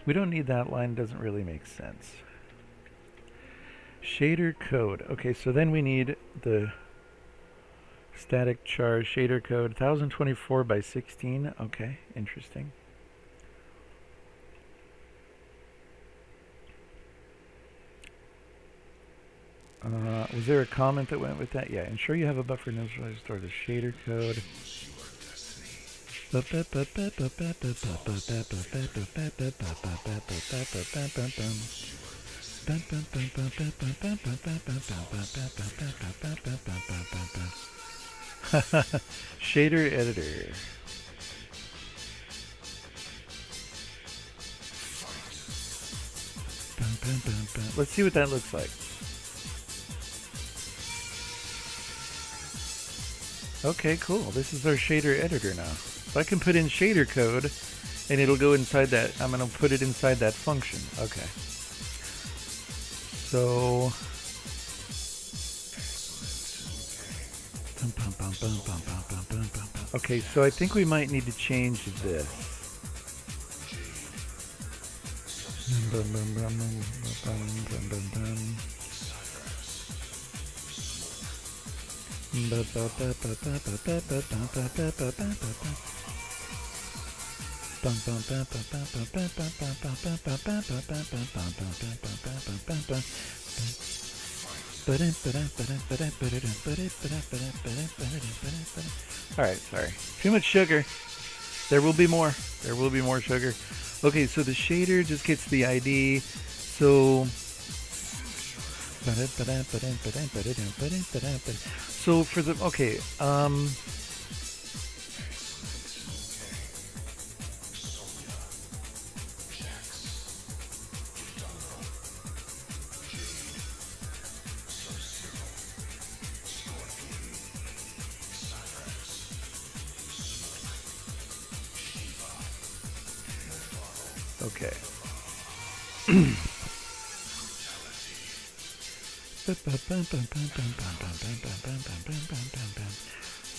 We don't need that line, doesn't really make sense. Shader code. Okay, so then we need the static char shader code 1024 by 16. Okay, interesting. Was there a comment that went with that? Yeah, ensure you have a buffer initialized store the shader code. Shader editor. Let's see what that looks like. Okay, cool. This is our shader editor now. So I can put in shader code and it'll go inside that. I'm going to put it inside that function. Okay. So okay, so I think we might need to change this. Alright, sorry. Too much sugar. There will be more. There will be more sugar. Okay, so the shader just gets the ID. So for the okay, okay.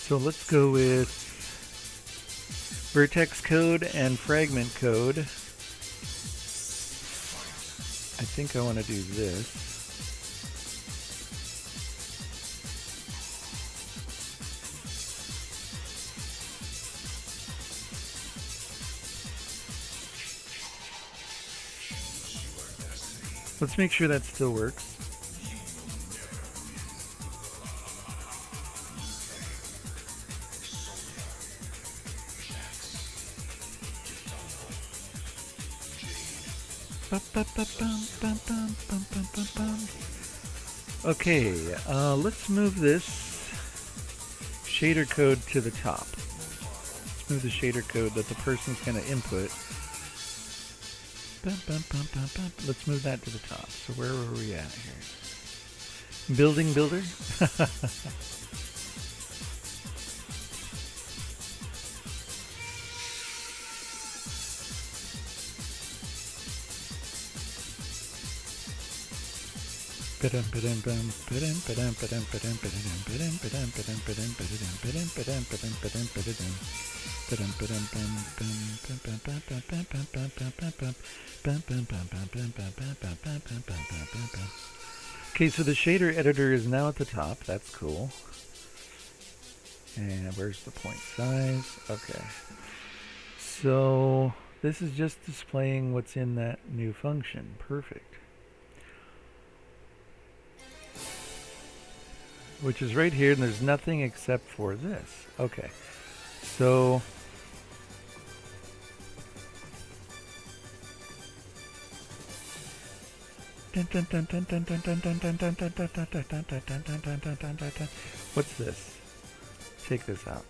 So let's go with vertex code and fragment code. I think I want to do this. Let's make sure that still works. Okay, let's move this shader code to the top. Let's move the shader code that the person's going to input. Let's move that to the top. So where were we at here? Building builder? Okay, so the shader editor is now at the top. That's cool. And where's the point size? Okay. So this is just displaying what's in that new function. Perfect. Which is right here, and there's nothing except for this. Okay. So what's this? Take this out.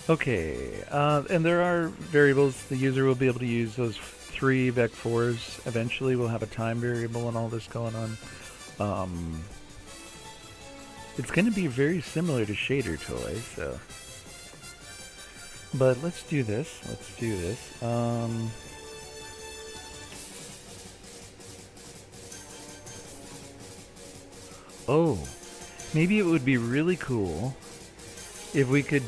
Okay, and there are variables. The user will be able to use those 3 vec4s. Eventually we'll have a time variable and all this going on. It's going to be very similar to Shader Toy, so. But let's do this. Let's do this. Oh, maybe it would be really cool if we could.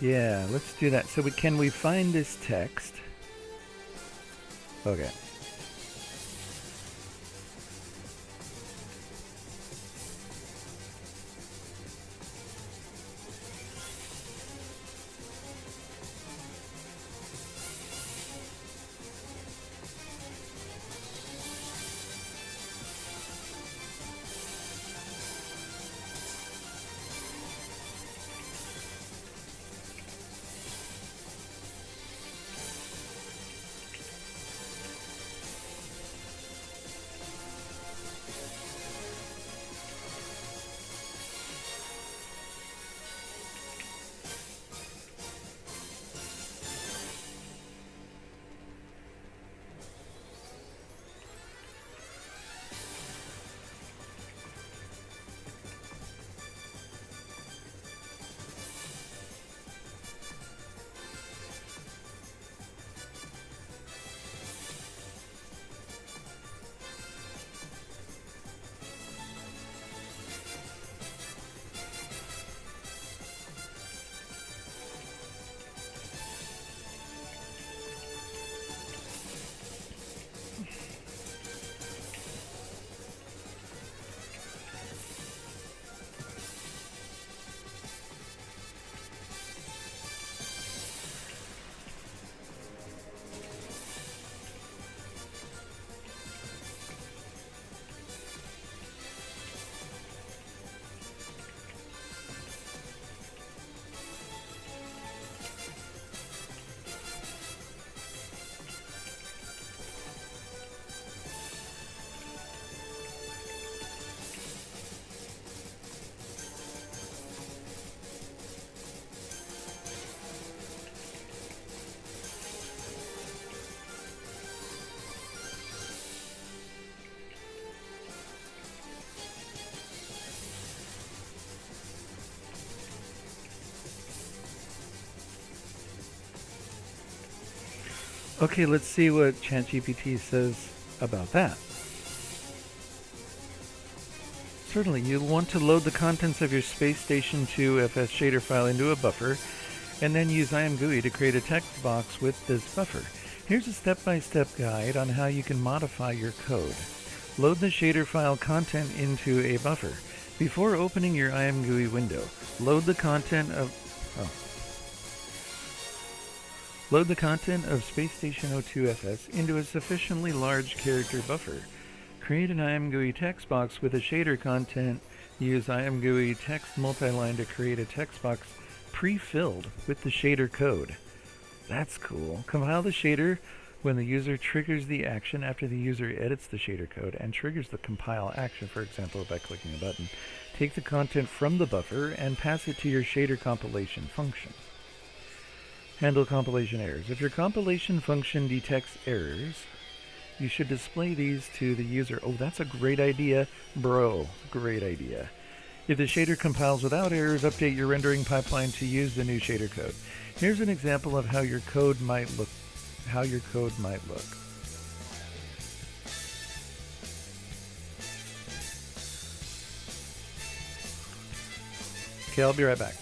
Yeah, let's do that. So can we find this text? Okay. Okay, let's see what ChatGPT says about that. Certainly, you'll want to load the contents of your Space Station 2 FS shader file into a buffer, and then use ImGUI to create a text box with this buffer. Here's a step-by-step guide on how you can modify your code. Load the shader file content into a buffer. Before opening your ImGUI window, load the content of Space Station 02 FS into a sufficiently large character buffer. Create an ImGUI text box with a shader content. Use ImGUI text multiline to create a text box pre-filled with the shader code. That's cool. Compile the shader when the user triggers the action after the user edits the shader code and triggers the compile action, for example, by clicking a button. Take the content from the buffer and pass it to your shader compilation function. Handle compilation errors. If your compilation function detects errors, you should display these to the user. Oh, that's a great idea, bro. Great idea. If the shader compiles without errors, update your rendering pipeline to use the new shader code. Here's an example of how your code might look. Okay, I'll be right back.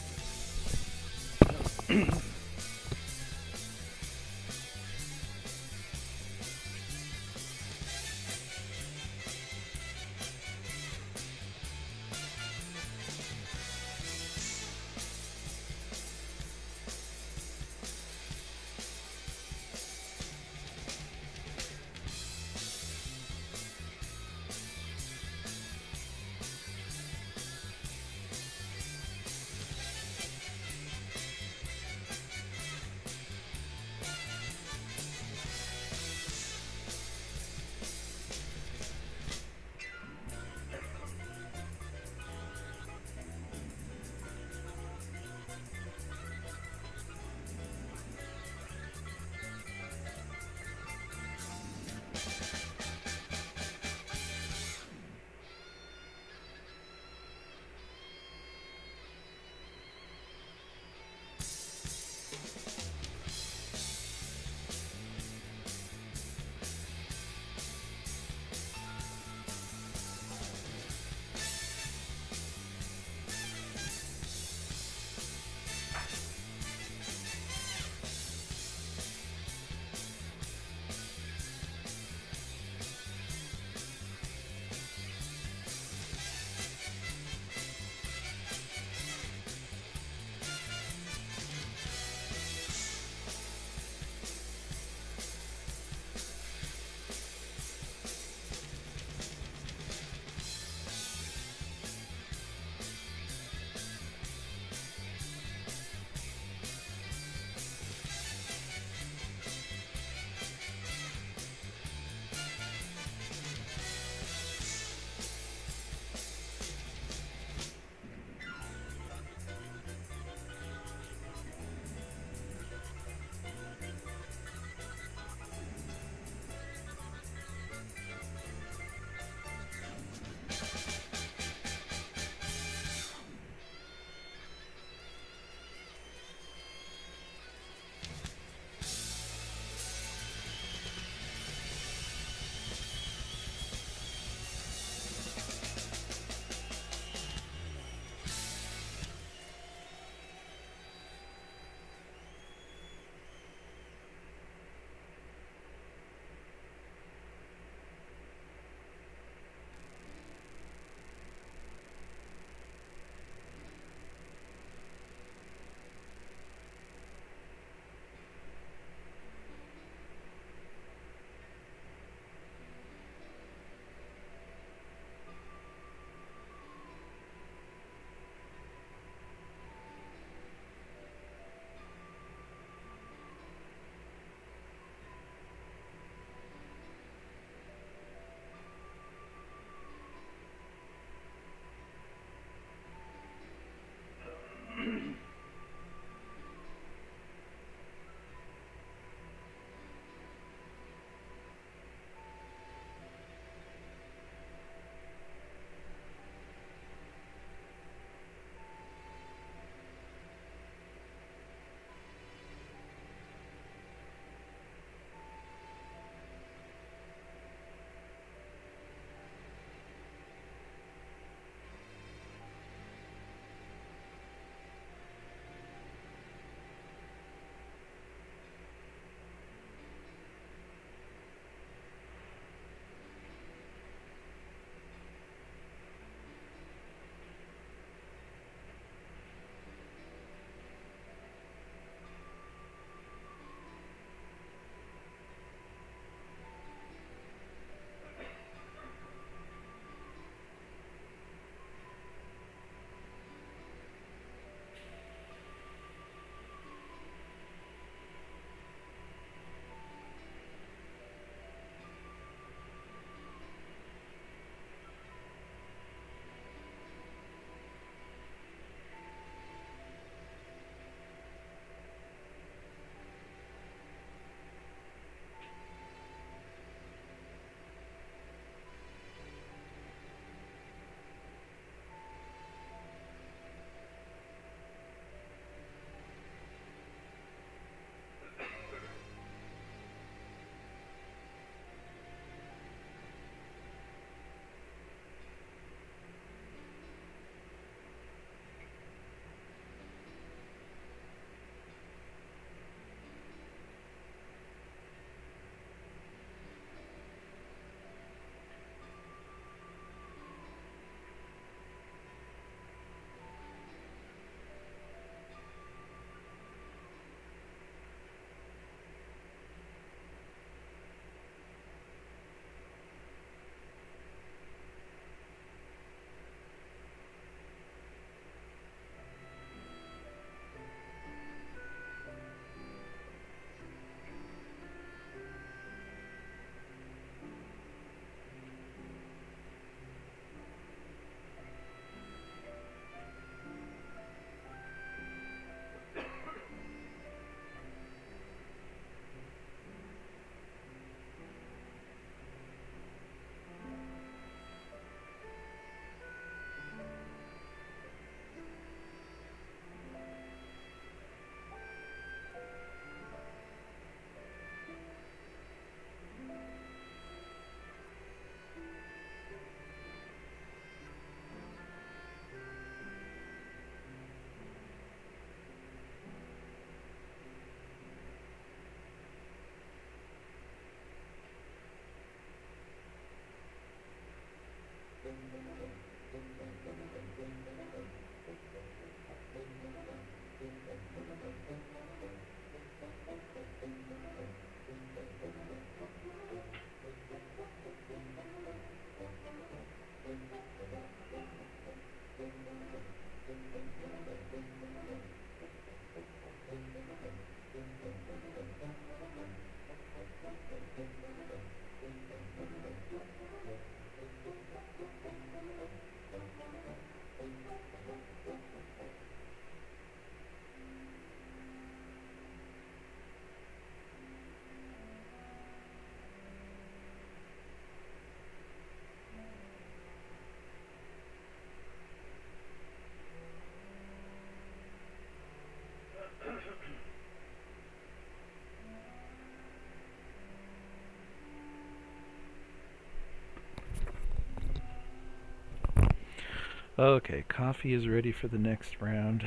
Okay, coffee is ready for the next round.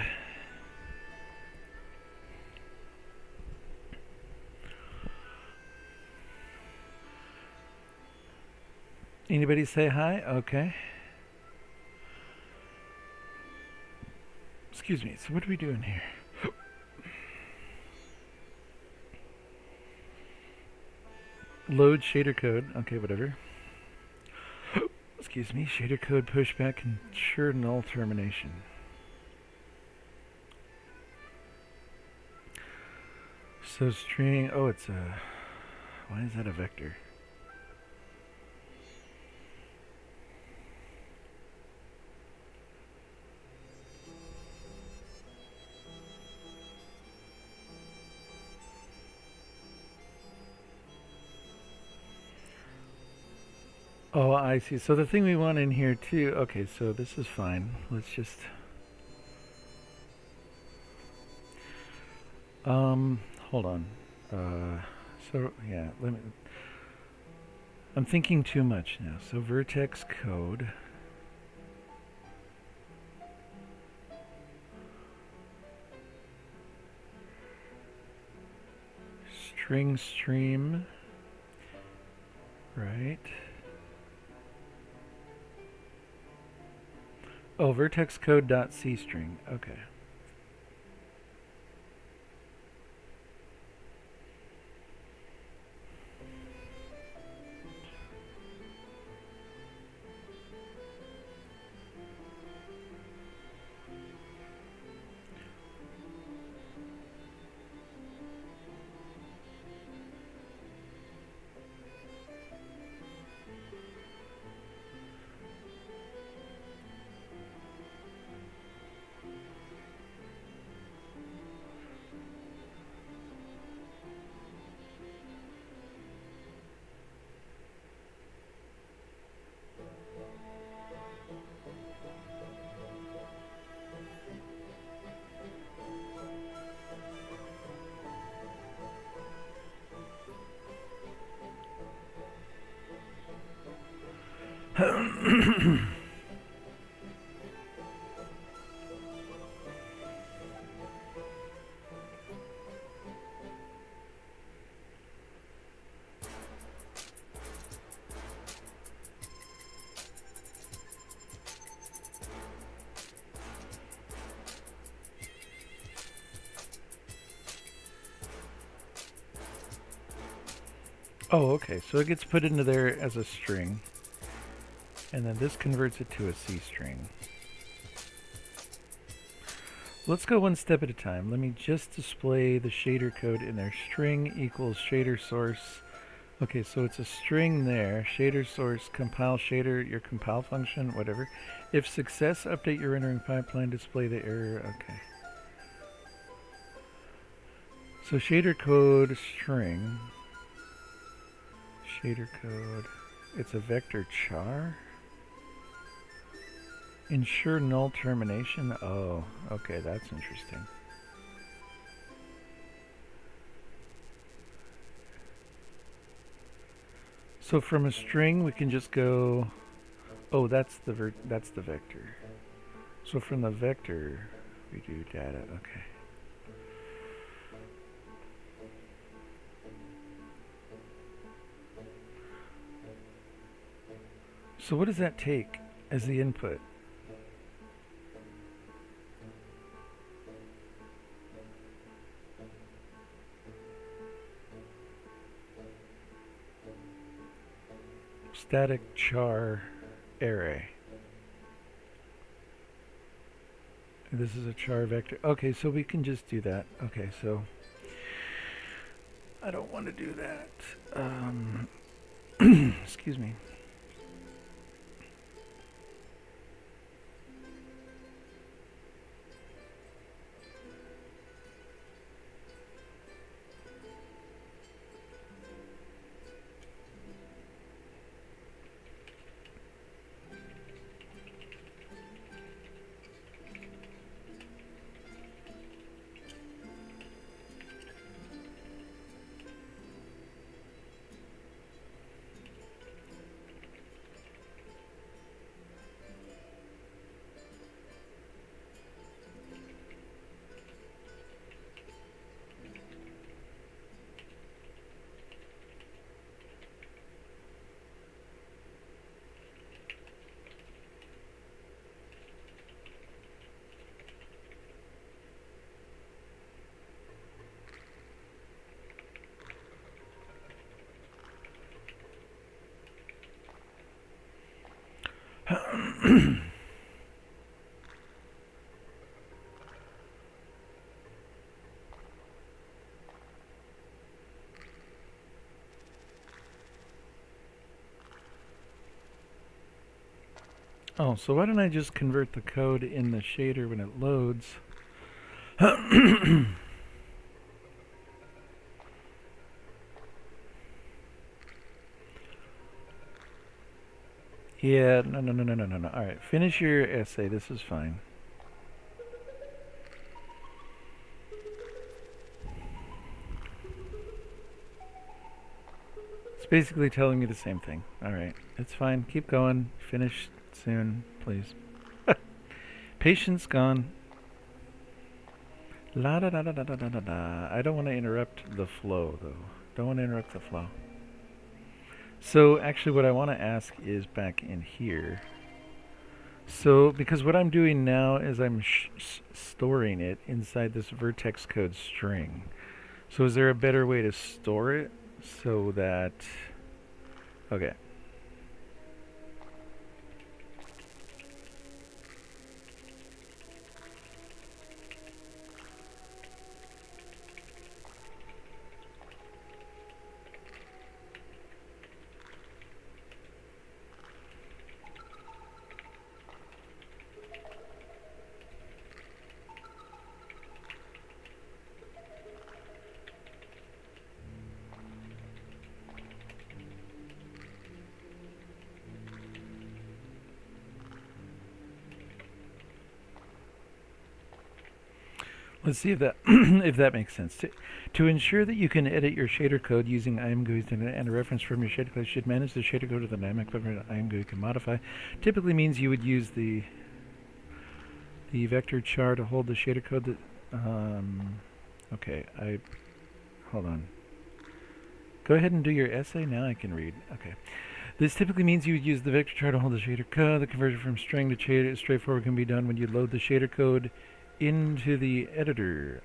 Anybody say hi? Okay. Excuse me, so what are we doing here? Load shader code. Okay, whatever. Excuse me, shader code pushback ensure null termination. So string, oh, it's a, why is that a vector? Oh, I see. So the thing we want in here too, okay, so this is fine. Let's just, hold on. So yeah, I'm thinking too much now. So vertex code. String stream. Right. Oh, vertex code dot C string. Okay. Oh, okay. So it gets put into there as a string. And then this converts it to a C string. Let's go one step at a time. Let me just display the shader code in there. String equals shader source. Okay, so it's a string there. Shader source, compile shader, your compile function, whatever. If success, update your rendering pipeline, display the error. Okay. So shader code string. Shader code. It's a vector char. Ensure null termination. Oh, okay, that's interesting. So from a string, we can just go. Oh, that's the vector. So from the vector, we do data. Okay. So what does that take as the input? Static char array. This is a char vector. Okay, so we can just do that. Okay, so I don't want to do that. Excuse me. Oh, so why don't I just convert the code in the shader when it loads? Yeah, no. Alright, finish your essay. This is fine. It's basically telling me the same thing. Alright, it's fine. Keep going. Finish soon, please. Patience gone. La da da da da da da da. I don't want to interrupt the flow, though. Don't want to interrupt the flow. So actually what I want to ask is back in here. So because what I'm doing now is I'm storing it inside this vertex code string. So is there a better way to store it so that... Okay. Let's see if that if that makes sense. To ensure that you can edit your shader code using ImGUI and a reference from your shader class should manage the shader code of the dynamic buffer that ImGUI can modify. Typically means you would use the vector char to hold the shader code that okay, hold on. Go ahead and do your essay. Now I can read. Okay. This typically means you would use the vector char to hold the shader code. The conversion from string to shader straightforward can be done when you load the shader code into the editor.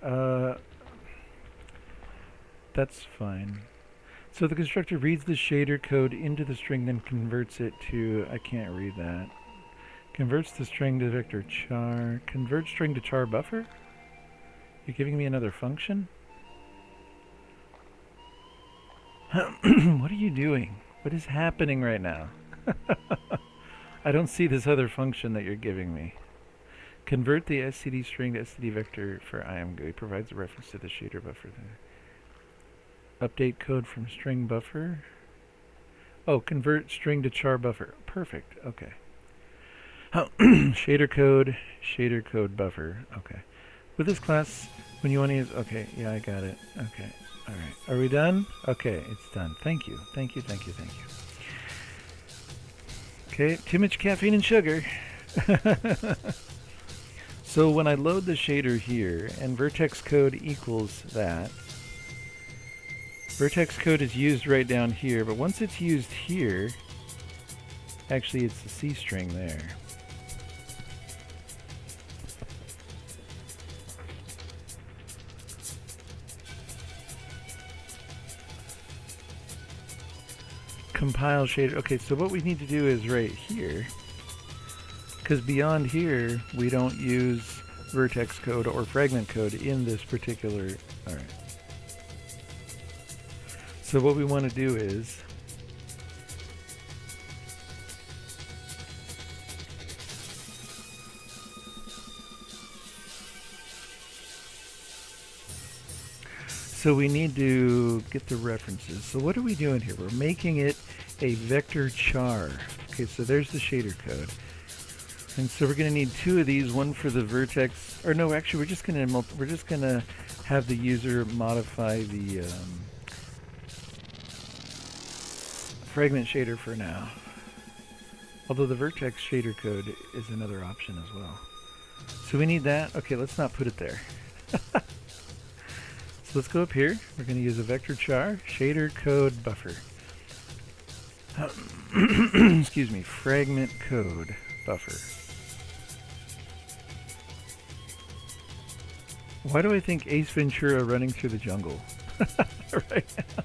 That's fine. So the constructor reads the shader code into the string, then converts it to... I can't read that. Converts the string to vector char. Convert string to char buffer? You're giving me another function? What are you doing? What is happening right now? I don't see this other function that you're giving me. Convert the std string to std vector for ImGUI. Provides a reference to the shader buffer there. Update code from string buffer. Oh, convert string to char buffer. Perfect. Okay. shader code buffer. Okay. With this class, when you want to use... Okay, yeah, I got it. Okay. All right. Are we done? Okay, it's done. Thank you. Thank you. Okay, too much caffeine and sugar. So when I load the shader here, and vertex code equals that, vertex code is used right down here, but once it's used here, actually it's the C string there. Compile shader. Okay, so what we need to do is right here, because beyond here, we don't use vertex code or fragment code in this particular... Alright. So what we want to do is... So we need to get the references. So what are we doing here? We're making it a vector char. Okay, so there's the shader code. And so we're going to need two of these, one for the vertex, or no, actually we're just going to have the user modify the fragment shader for now. Although the vertex shader code is another option as well. So we need that. Okay, let's not put it there. So let's go up here. We're going to use a vector char, shader code buffer. Excuse me, fragment code buffer. Why do I think Ace Ventura running through the jungle right now?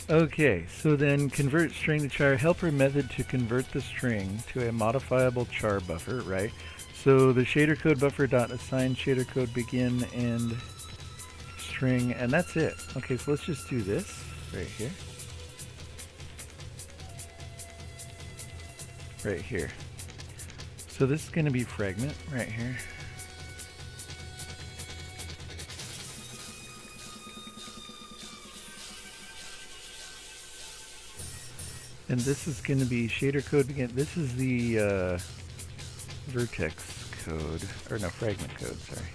Okay, so then convert string to char, helper method to convert the string to a modifiable char buffer, right? So the shader code buffer dot assign shader code begin and string, and that's it. Okay, so let's just do this right here. Right here. So this is going to be fragment right here. And this is going to be shader code begin. This is the vertex code, or no, fragment code, sorry.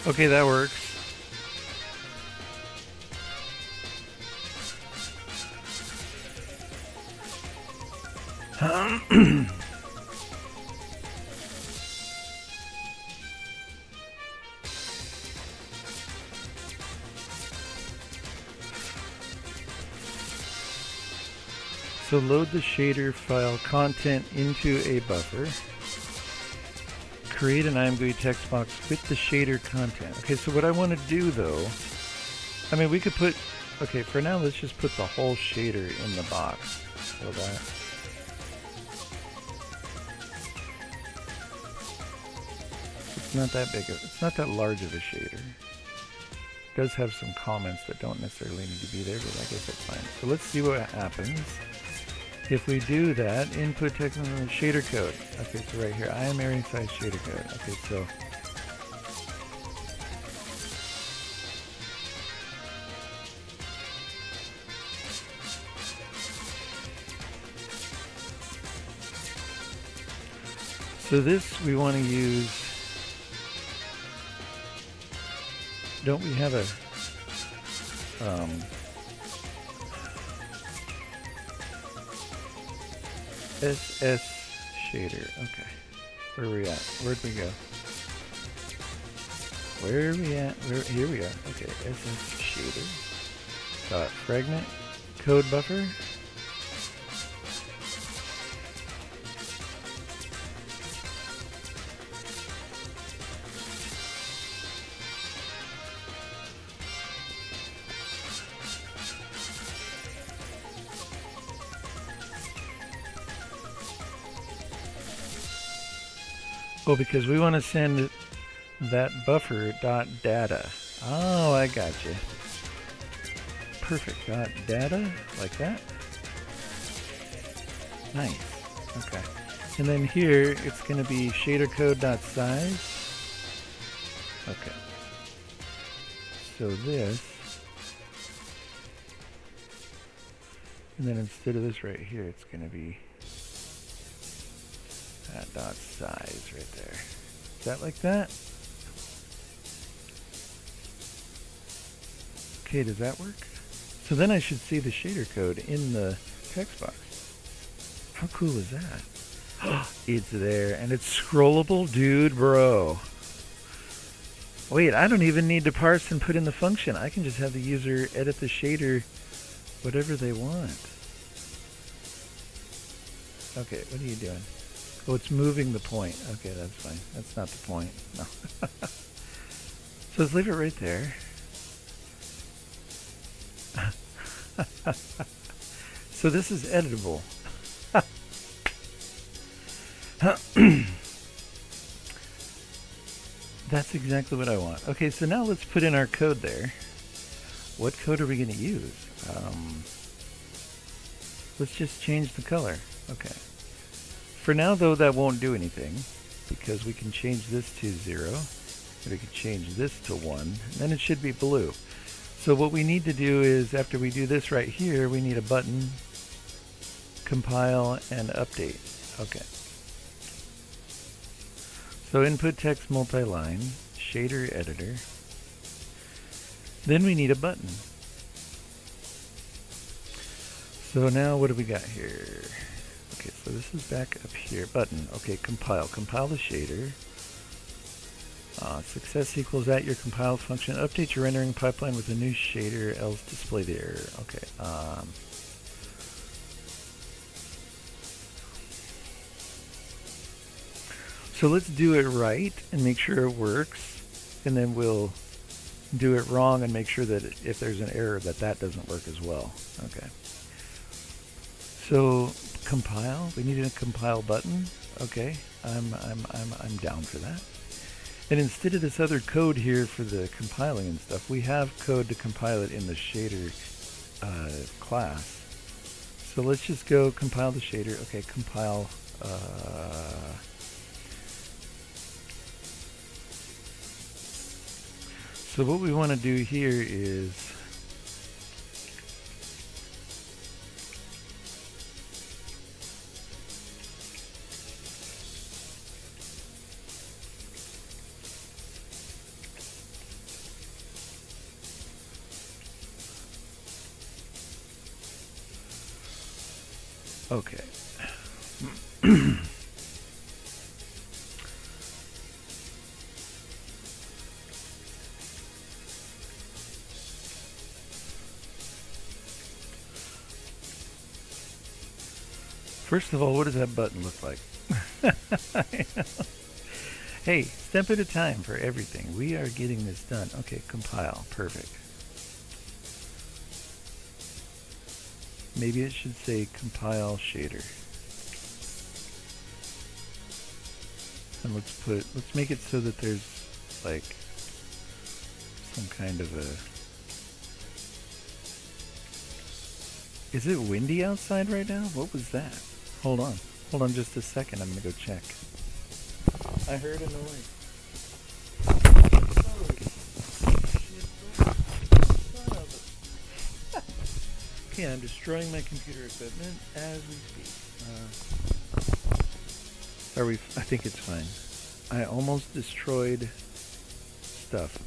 Okay, that works. So load the shader file content into a buffer. Create an ImGUI text box with the shader content. Okay, so what I want to do though, I mean we could put, okay, for now let's just put the whole shader in the box. So that. It's not that big of, it's not that large of a shader. It does have some comments that don't necessarily need to be there, but I guess that's fine. So let's see what happens. If we do that, input text on the shader code. Okay, so right here, I am area size shader code. Okay, so this we want to use. Don't we have a SS shader? Okay, where are we at? Where'd we go? Where are we at? Here we are. Okay, SS shader dot fragment code buffer. Oh, because we want to send that buffer dot data. Oh, I got you. Perfect. Dot data, like that. Nice. Okay. And then here it's going to be shader code dot size. Okay. So this, and then instead of this right here, it's going to be that dot size right there. Is that like that? Okay, does that work? So then I should see the shader code in the text box. How cool is that? It's there, and it's scrollable, dude, bro. Wait, I don't even need to parse and put in the function. I can just have the user edit the shader whatever they want. Okay, what are you doing? Oh, it's moving the point. Okay, that's fine. That's not the point. No. So let's leave it right there. So this is editable. That's exactly what I want. Okay, so now let's put in our code there. What code are we going to use? Let's just change the color. Okay. For now, though, that won't do anything because we can change this to 0. And we can change this to 1. And then it should be blue. So what we need to do is, after we do this right here, we need a button, compile, and update. Okay. So input text multi-line, shader editor. Then we need a button. So now what do we got here? Okay, so this is back up here. Button. Okay, compile. Compile the shader. Success equals at your compile function. Update your rendering pipeline with a new shader, else display the error. Okay. So let's do it right and make sure it works, and then we'll do it wrong and make sure that if there's an error that doesn't work as well. Okay. So compile. We need a compile button. Okay. I'm down for that. And instead of this other code here for the compiling and stuff, we have code to compile it in the shader class. So let's just go compile the shader. Okay, compile. So what we want to do here is okay. First of all, what does that button look like? Hey, step at a time for everything. We are getting this done. Okay, compile. Perfect. Maybe it should say compile shader. And let's make it so that there's like some kind of a... Is it windy outside right now? What was that? Hold on. Hold on just a second. I'm going to go check. I heard a noise. Okay, I'm destroying my computer equipment as we speak. I think it's fine. I almost destroyed stuff.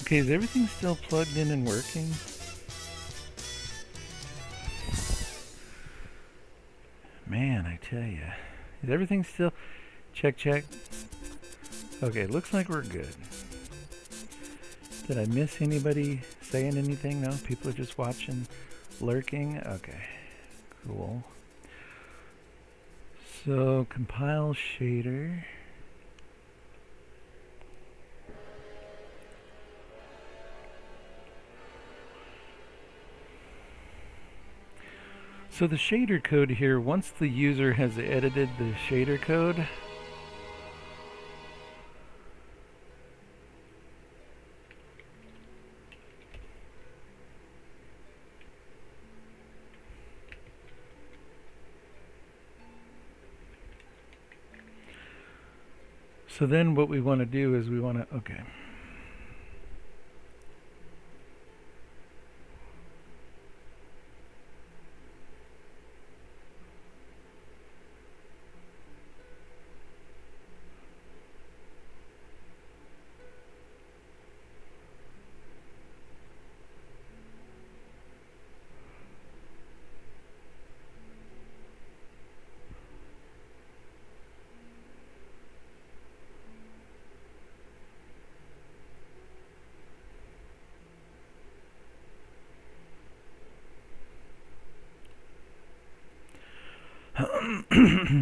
Okay, is everything still plugged in and working? Man, I tell you. Is everything still... Check, check. Okay, looks like we're good. Did I miss anybody saying anything? No? People are just watching, lurking? Okay, cool. So, compile shader. So the shader code here, once the user has edited the shader code, so then what we want to do is we want to, okay.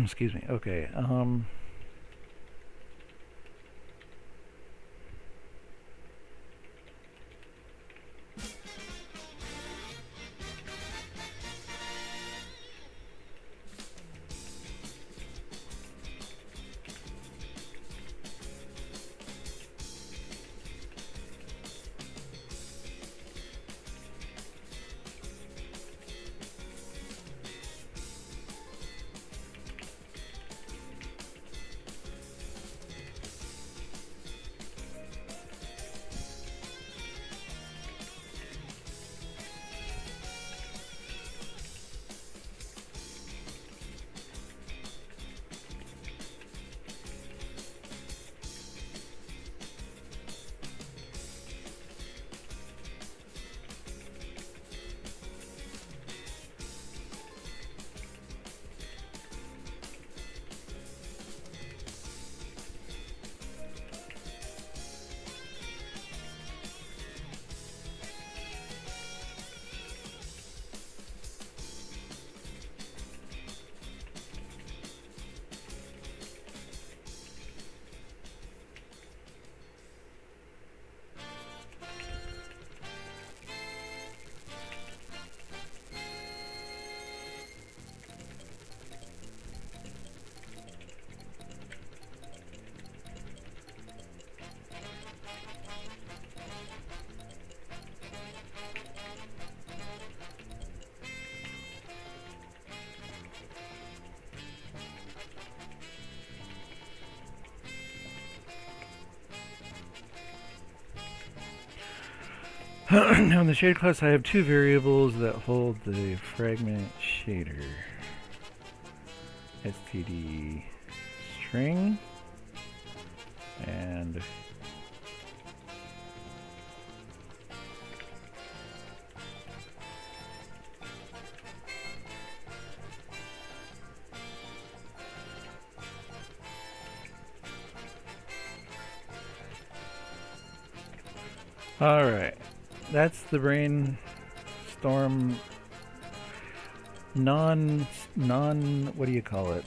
Excuse me. Okay. Now in the shader class I have two variables that hold the fragment shader. std string and alright. That's the brainstorm what do you call it?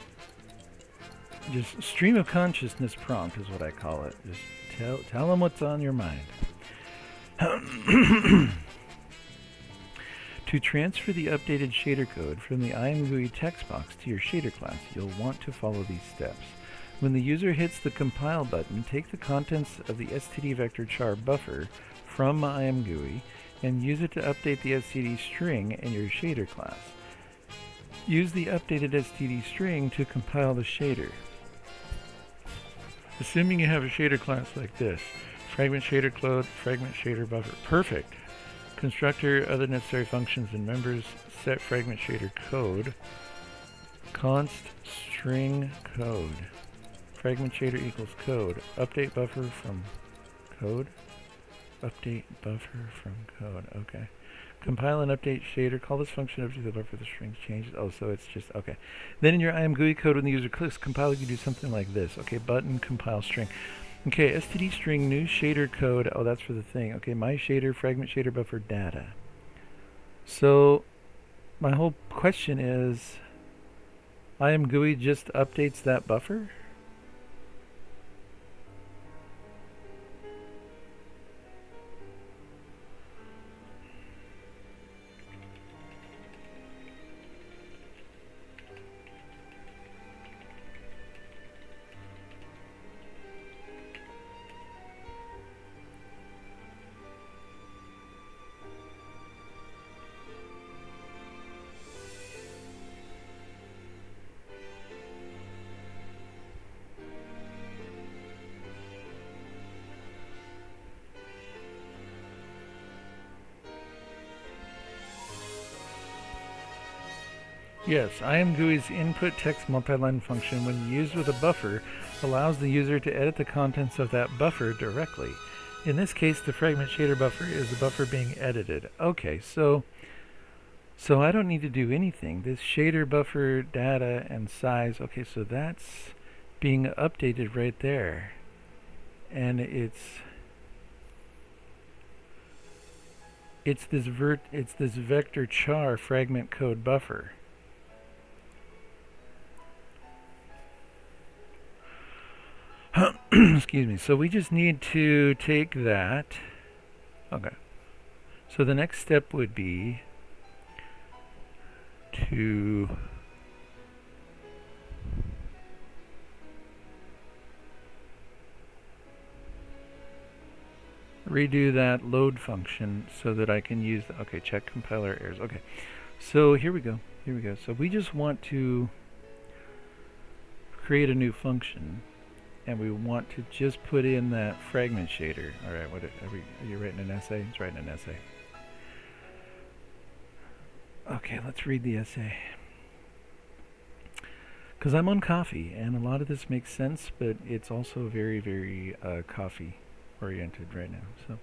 Just stream of consciousness prompt is what I call it. Just tell them what's on your mind. To transfer the updated shader code from the ImGUI text box to your shader class, you'll want to follow these steps. When the user hits the compile button, take the contents of the std vector char buffer from ImGUI and use it to update the std string in your shader class. Use the updated std string to compile the shader. Assuming you have a shader class like this, fragment shader code, fragment shader buffer, perfect. Constructor, other necessary functions and members, set fragment shader code, const string code, fragment shader equals code, update buffer from code, update buffer from code, okay. Compile and update shader, call this function update the buffer the string changes, oh so it's just, okay. Then in your ImGUI code when the user clicks compile you do something like this, okay, button compile string. Okay, std string new shader code, oh that's for the thing, okay, my shader, fragment shader buffer data. So, my whole question is, ImGUI just updates that buffer? Yes, ImGUI's input text multiline function, when used with a buffer, allows the user to edit the contents of that buffer directly. In this case, the fragment shader buffer is the buffer being edited. Okay, so I don't need to do anything. This shader buffer data and size, okay, so that's being updated right there. And it's this vector char fragment code buffer. excuse me. So we just need to take that. Okay. So the next step would be to redo that load function so that I can use the, okay, check compiler errors. Okay. So here we go. Here we go. So we just want to create a new function, and we want to just put in that fragment shader. All right, what are you writing an essay? It's writing an essay. Okay, let's read the essay. Because I'm on coffee, and a lot of this makes sense, but it's also very, very coffee oriented right now. So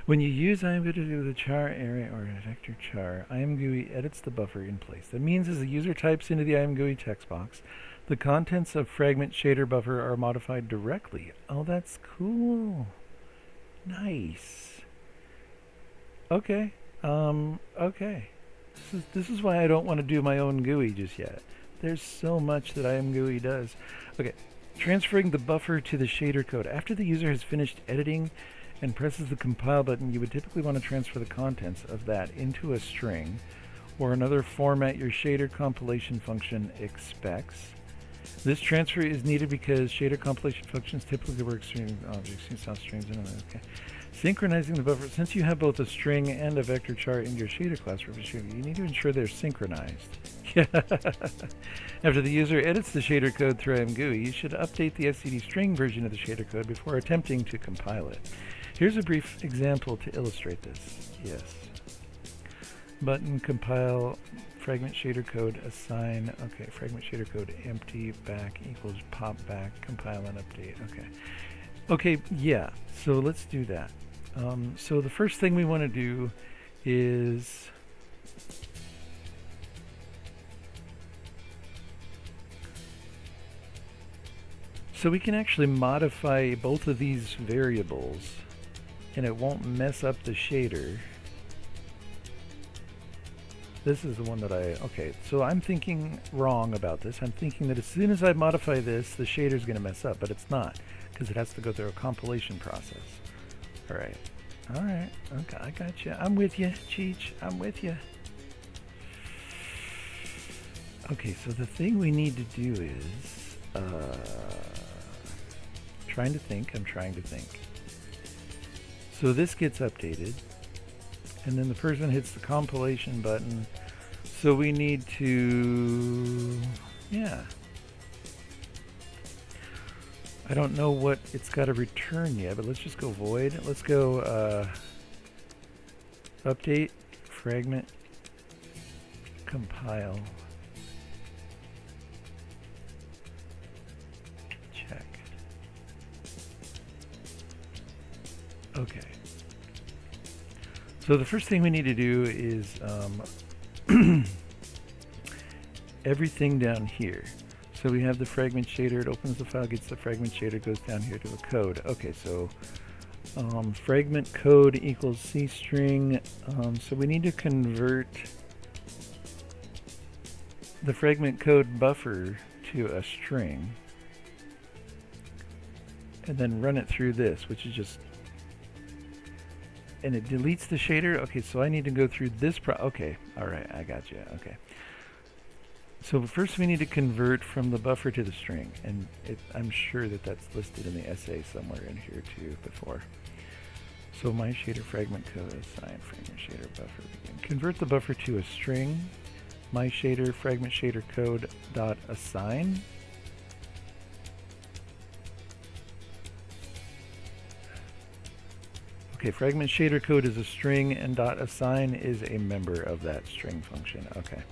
when you use ImGUI with a char array or a vector char, ImGUI edits the buffer in place. That means as the user types into the ImGUI text box, the contents of fragment shader buffer are modified directly. Oh, that's cool. Nice. Okay. Okay. This is why I don't want to do my own GUI just yet. There's so much that ImGUI does. Okay. Transferring the buffer to the shader code. After the user has finished editing and presses the compile button, you would typically want to transfer the contents of that into a string or another format your shader compilation function expects. This transfer is needed because shader compilation functions typically work string objects, sound strings, and okay. Synchronizing the buffer. Since you have both a string and a vector char in your shader class, you need to ensure they're synchronized. After the user edits the shader code through ImGUI, you should update the std string version of the shader code before attempting to compile it. Here's a brief example to illustrate this. Yes. Button compile fragment shader code assign. Okay, fragment shader code empty back equals pop back compile and update. Okay. Okay, yeah. So let's do that. So the first thing we want to do is so we can actually modify both of these variables and it won't mess up the shader. This is the one that okay, so I'm thinking wrong about this. I'm thinking that as soon as I modify this, the shader's going to mess up, but it's not, because it has to go through a compilation process. Alright. Alright. Okay, I got you. I'm with you, Cheech. I'm with you. Okay, so the thing we need to do is... trying to think. I'm trying to think. So this gets updated. And then the person hits the compilation button. So we need to... Yeah. I don't know what it's got to return yet, but let's just go void. Let's go update fragment compile. Check. Okay. So the first thing we need to do is everything down here. So we have the fragment shader, it opens the file, gets the fragment shader, goes down here to a code. Okay, so fragment code equals C string. So we need to convert the fragment code buffer to a string and then run it through this, which is just, and it deletes the shader. Okay, so I need to go through this okay, alright, I got you, okay. So first we need to convert from the buffer to the string, and I'm sure that that's listed in the essay somewhere in here too before. So my shader fragment code assign fragment shader buffer begin. Convert the buffer to a string. My shader fragment shader code dot assign. Okay, fragment shader code is a string and dot assign is a member of that string function. Okay.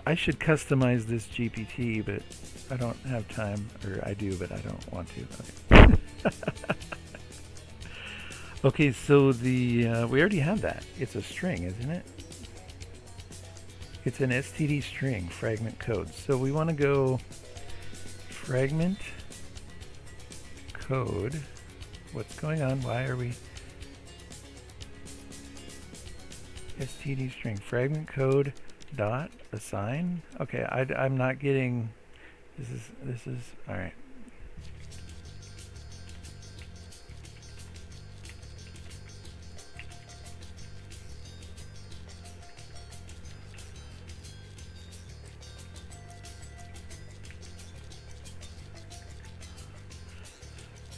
I should customize this GPT, but I don't have time, or I do, but I don't want to. Okay. Okay, so the we already have that. It's a string, isn't it? It's an std string, fragment code. So we want to go fragment code. What's going on? Why are we std string fragment code dot assign? Okay, I'm not getting this is all right.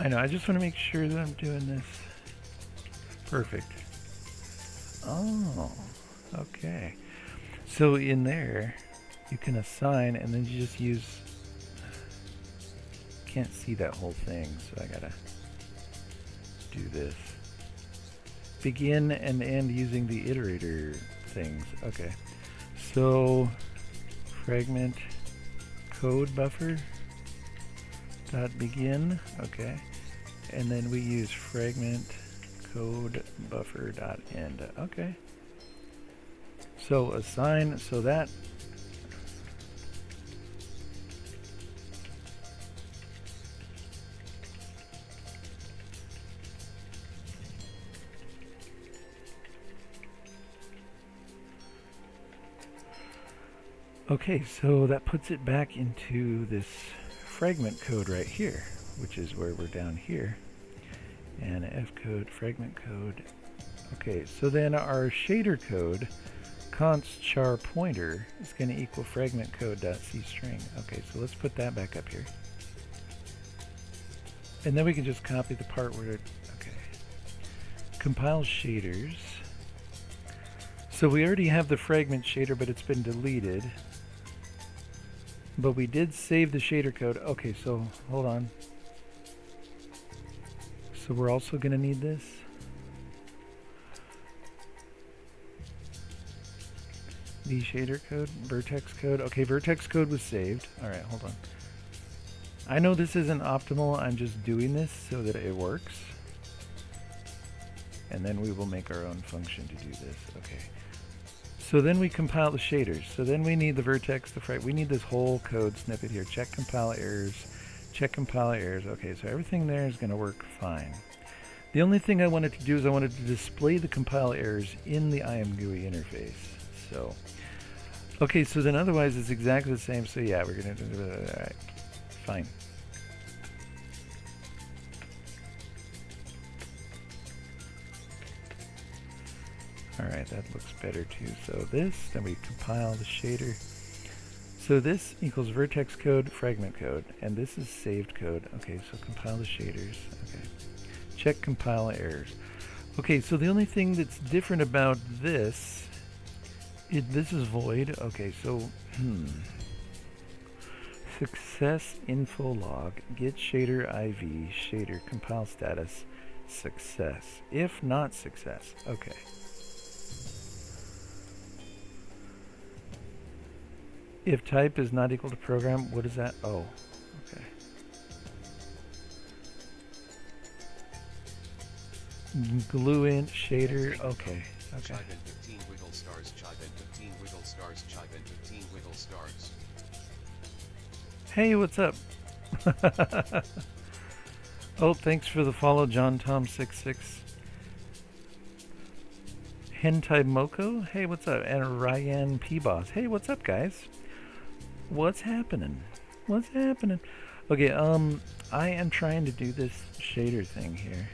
I know, I just want to make sure that I'm doing this perfect. Oh, okay. So in there, you can assign, and then you just use, can't see that whole thing, so I gotta do this. Begin and end using the iterator things. Okay. So, fragment code buffer dot begin. Okay. And then we use fragment code buffer dot end. Okay. So assign, so that okay, so that puts it back into this fragment code right here, which is where we're down here. And F code, fragment code. Okay, so then our shader code, const char pointer, is going to equal fragment code dot c string. Okay, so let's put that back up here. And then we can just copy the part where it, okay. Compile shaders. So we already have the fragment shader, but it's been deleted. But we did save the shader code. Okay, so hold on. So we're also going to need this. The shader code, vertex code. Okay, vertex code was saved. All right, hold on. I know this isn't optimal. I'm just doing this so that it works. And then we will make our own function to do this. Okay. So then we compile the shaders. So then we need the vertex, the fragment. We need this whole code snippet here. Check compile errors. Check compile errors. Okay, so everything there is going to work fine. The only thing I wanted to do is I wanted to display the compile errors in the ImGUI interface. So, okay, so then otherwise it's exactly the same. So yeah, we're going to do that. All right, fine. Alright, that looks better too. So this, then we compile the shader. So this equals vertex code, fragment code, and this is saved code. Okay, so compile the shaders. Okay. Check compile errors. Okay, so the only thing that's different about this, this is void. Okay, so, success info log, get shader IV, shader compile status, success. If not success, okay. If type is not equal to program, what is that? Oh, okay. Glue in shader, okay, okay. Chive and 15 wiggle stars, chive and 15 wiggle stars, chive and 15 wiggle stars. Hey, what's up? Oh, thanks for the follow, John Tom 66. Hentai Moko, hey, what's up? And Ryan P Boss, hey, what's up, guys? What's happening? What's happening? Okay, I am trying to do this shader thing here.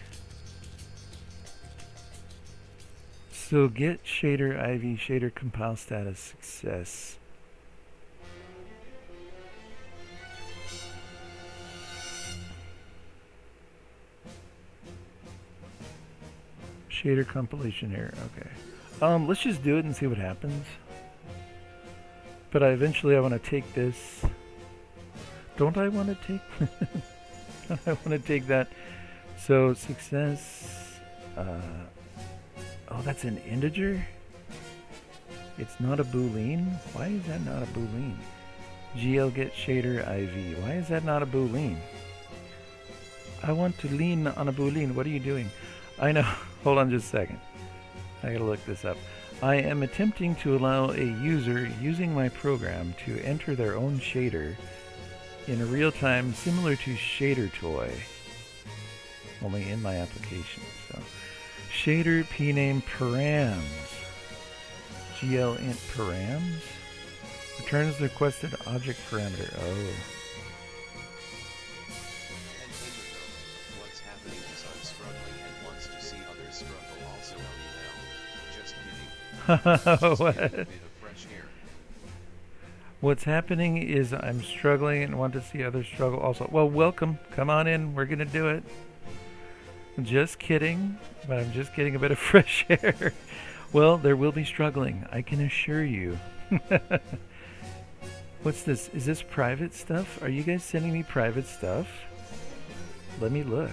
So get shader IV, shader compile status, success. Shader compilation error, okay. Let's just do it and see what happens. But eventually I want to take this. Don't I want to take? Don't I want to take that? So success. Oh, that's an integer? It's not a boolean? Why is that not a boolean? GL get shader IV. Why is that not a boolean? I want to lean on a boolean. What are you doing? I know. Hold on just a second. I gotta look this up. I am attempting to allow a user using my program to enter their own shader in real time, similar to Shader Toy, only in my application. So, shader pname params, GL int params, returns the requested object parameter. Oh. What's happening is I'm struggling and wants to see others struggle also on email. Just kidding. What? A bit of fresh air. What's happening is I'm struggling and want to see others struggle also. Well, welcome. Come on in. We're going to do it. Just kidding, but I'm just getting a bit of fresh air. Well, there will be struggling, I can assure you. What's this? Is this private stuff? Are you guys sending me private stuff? Let me look.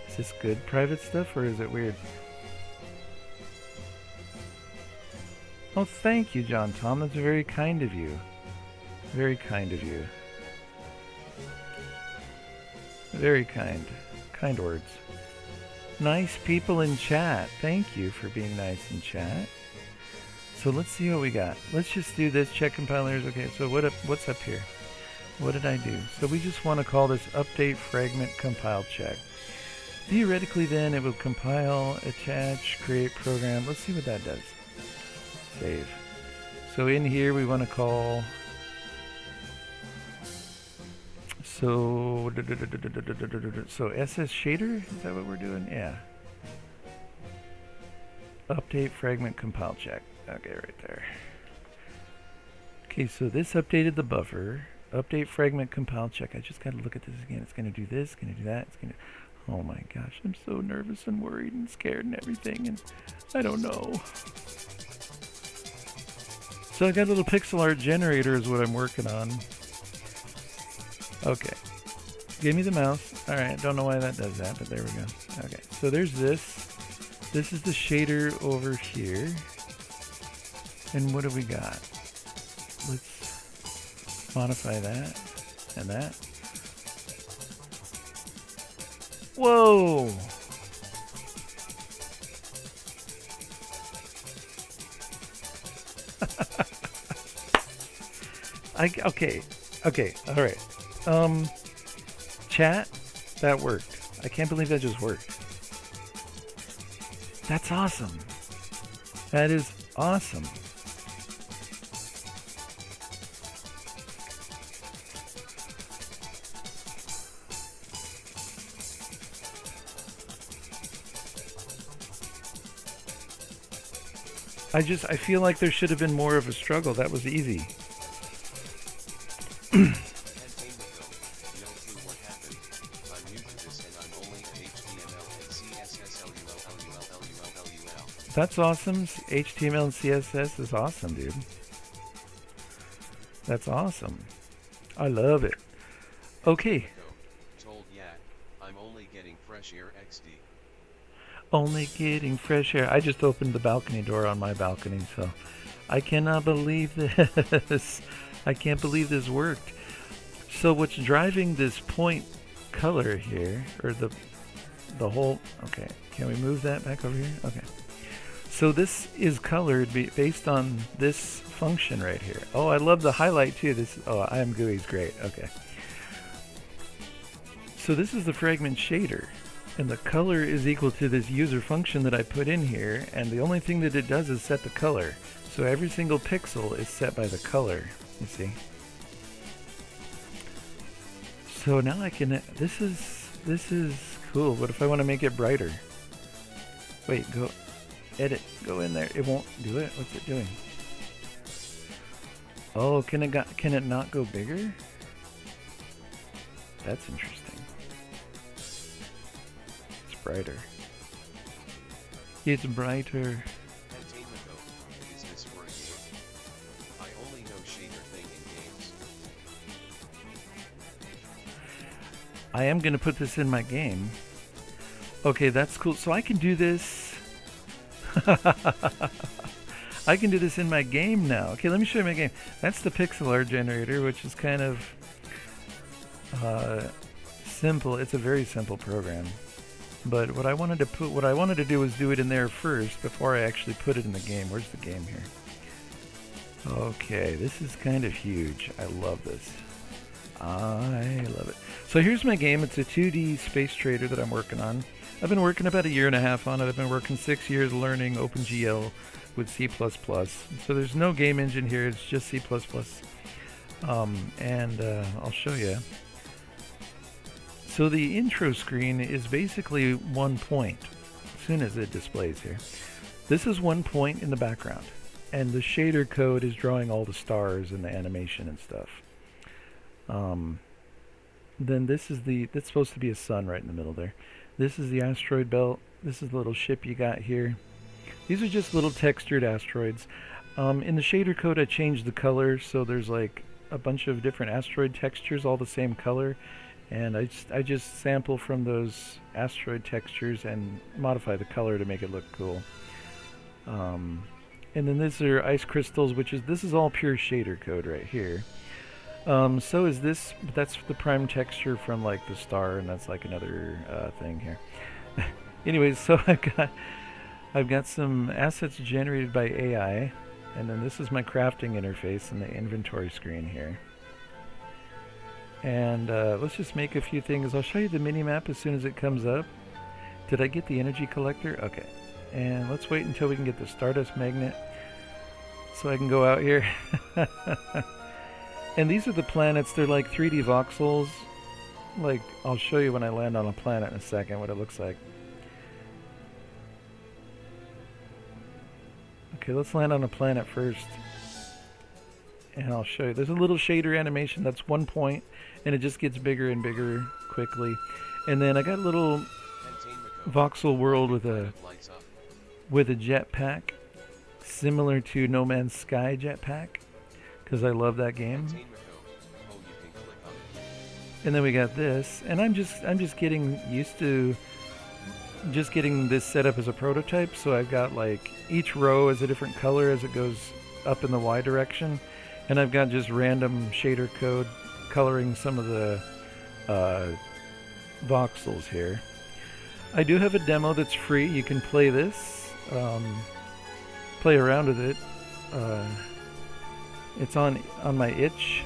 Is this good private stuff or is it weird? Oh, thank you, John Tom. That's very kind of you. Very kind of you. Very kind. Kind words. Nice people in chat. Thank you for being nice in chat. So let's see what we got. Let's just do this. Check compilers. Okay, so what's up here? What did I do? So we just want to call this update fragment compile check. Theoretically then it will compile, attach, create program. Let's see what that does. Save. So in here we want to call so SS shader, is that what we're doing? Yeah. Update fragment compile check. Okay, right there. Okay, so this updated the buffer. Update fragment compile check. I just got to look at this again. It's going to do this, going to do that. It's going to. Oh my gosh, I'm so nervous and worried and scared and everything, and I don't know. So I got a little pixel art generator is what I'm working on. Okay. Give me the mouse. Alright, don't know why that does that, but there we go. Okay, so there's this. This is the shader over here. And what do we got? Let's modify that and that. Whoa! Okay, alright. Chat, that worked. I can't believe that just worked. That's awesome. That is awesome. I feel like there should have been more of a struggle. That was easy. That's awesome. HTML and CSS is awesome, dude. That's awesome. I love it. Okay. Told Yak, I'm only getting fresh air XD. Only getting fresh air. I just opened the balcony door on my balcony, so I cannot believe this. I can't believe this worked. So what's driving this point color here, or the whole, okay, can we move that back over here? Okay. So this is colored based on this function right here. Oh, I love the highlight too. This, oh, ImGUI is great. Okay. So this is the fragment shader, and the color is equal to this user function that I put in here, and the only thing that it does is set the color. So every single pixel is set by the color, you see. So now I can, this is cool. What if I want to make it brighter? Wait, go edit, go in there. It won't do it. What's it doing? Oh, can it not go bigger? That's interesting. It's brighter. It's brighter. Is this for a game? I only know shader thing in games. I am going to put this in my game. Okay, that's cool. So I can do this. I can do this in my game now. Okay, let me show you my game. That's the pixel art generator, which is kind of simple. It's a very simple program. But what I wanted to do was do it in there first before I actually put it in the game. Where's the game here? Okay, this is kind of huge. I love this. I love it. So here's my game. It's a 2D space trader that I'm working on. I've been working about 1.5 years on it. I've been working 6 years learning OpenGL with C++. So there's no game engine here. It's just C++. I'll show you. So the intro screen is basically 1 point, as soon as it displays here. This is 1 point in the background. and the shader code is drawing all the stars and the animation and stuff. Then this is that's supposed to be a sun right in the middle there. This is the asteroid belt. This is the little ship you got here. These are just little textured asteroids. In the shader code I changed the color, so there's like a bunch of different asteroid textures all the same color, and I just sample from those asteroid textures and modify the color to make it look cool. And then these are ice crystals, this is all pure shader code right here. So is this, but that's the prime texture from like the star, and that's like another thing here. Anyways, so I've got some assets generated by AI, and then this is my crafting interface and the inventory screen here. And let's just make a few things. I'll show you the mini-map as soon as it comes up. Did I get the energy collector? Okay. And let's wait until we can get the Stardust Magnet so I can go out here. And these are the planets. They're like 3D voxels. Like, I'll show you when I land on a planet in a second what it looks like. Okay, let's land on a planet first. And I'll show you. There's a little shader animation. That's 1 point. And it just gets bigger and bigger quickly. And then I got a little voxel world with a jetpack, similar to No Man's Sky jetpack, because I love that game. And then we got this, and I'm just getting used to just getting this set up as a prototype. So I've got like each row is a different color as it goes up in the Y direction, and I've got just random shader code coloring some of the voxels here. I do have a demo that's free. You can play this, play around with it. It's on my itch.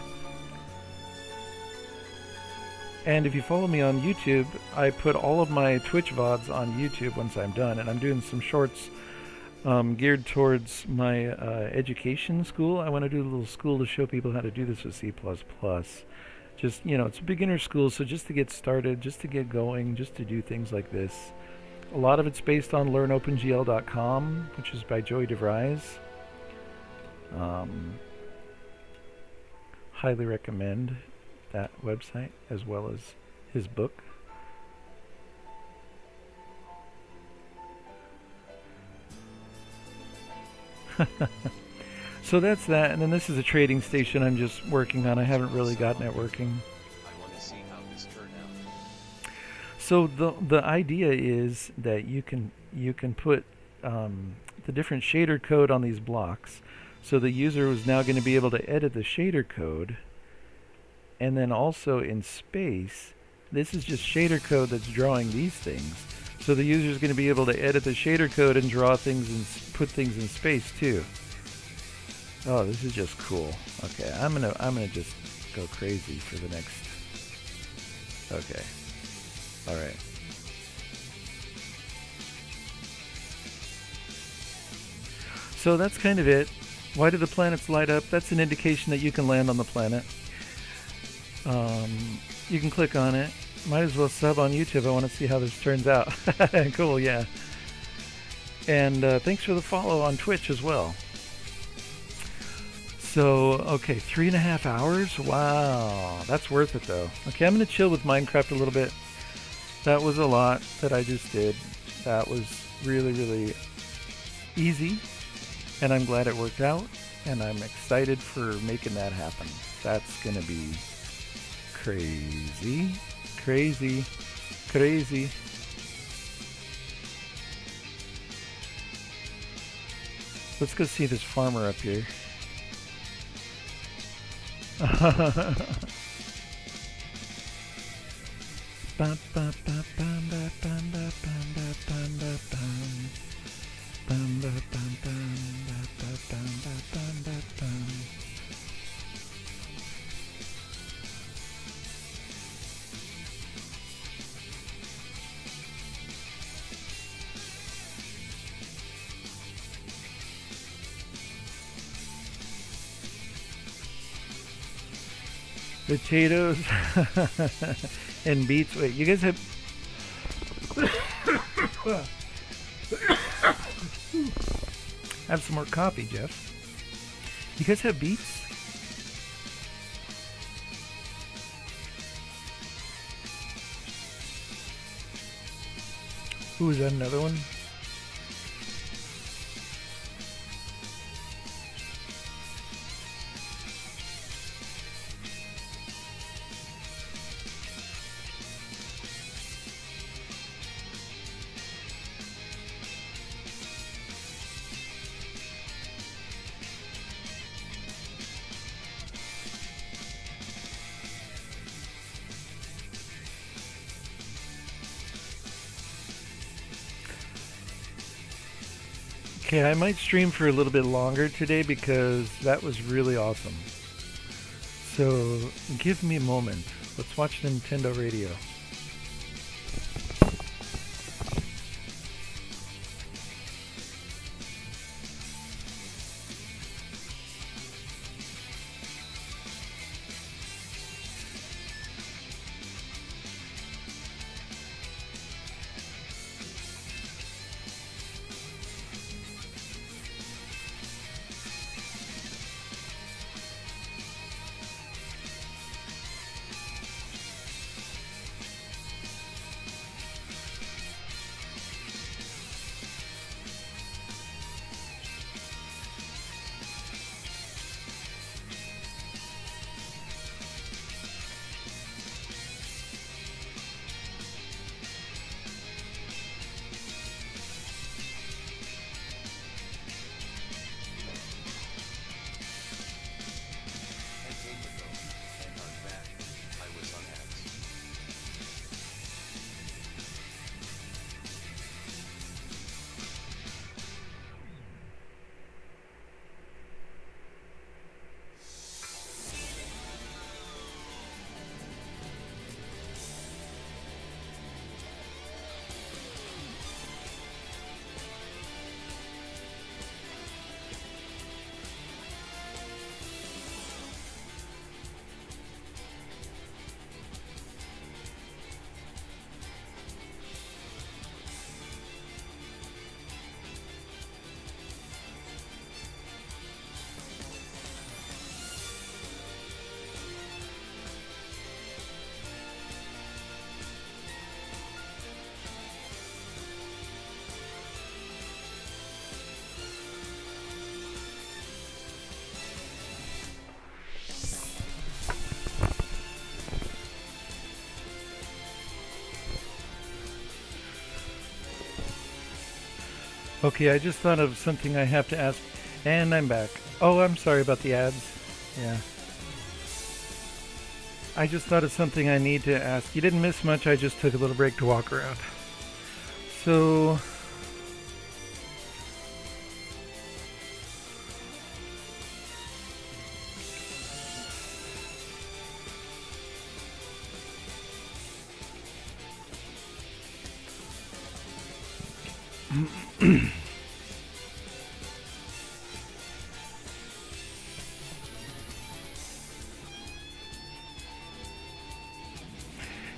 And if you follow me on YouTube, I put all of my Twitch VODs on YouTube once I'm done, and I'm doing some shorts geared towards my education school. I want to do a little school to show people how to do this with C++. Just, you know, it's a beginner school, so just to get started, just to get going, just to do things like this. A lot of it's based on learnopengl.com, which is by Joey DeVries. Highly recommend that website as well as his book. So that's that, and then this is a trading station I'm just working on. I haven't really gotten it working. I want to see how this turned out. So the idea is that you can put the different shader code on these blocks. So the user is now going to be able to edit the shader code, and then also in space, this is just shader code that's drawing these things. So the user is going to be able to edit the shader code and draw things and put things in space too. Oh, this is just cool. Okay, I'm gonna just go crazy for the next. Okay. All right. So that's kind of it. Why do the planets light up? That's an indication that you can land on the planet. You can click on it. Might as well sub on YouTube. I want to see how this turns out. Cool, yeah. And thanks for the follow on Twitch as well. So, okay, 3.5 hours? Wow, that's worth it though. Okay, I'm going to chill with Minecraft a little bit. That was a lot that I just did. That was really, really easy, and I'm glad it worked out, and I'm excited for making that happen. That's going to be crazy, crazy, crazy. Let's go see this farmer up here. Potatoes and beets. Wait, you guys have have some more coffee, Jeff. You guys have beats? Ooh, is that another one? Okay, I might stream for a little bit longer today because that was really awesome. So, give me a moment. Let's watch Nintendo Radio. Okay, I just thought of something I have to ask, and I'm back. Oh, I'm sorry about the ads. Yeah. I just thought of something I need to ask. You didn't miss much, I just took a little break to walk around. So...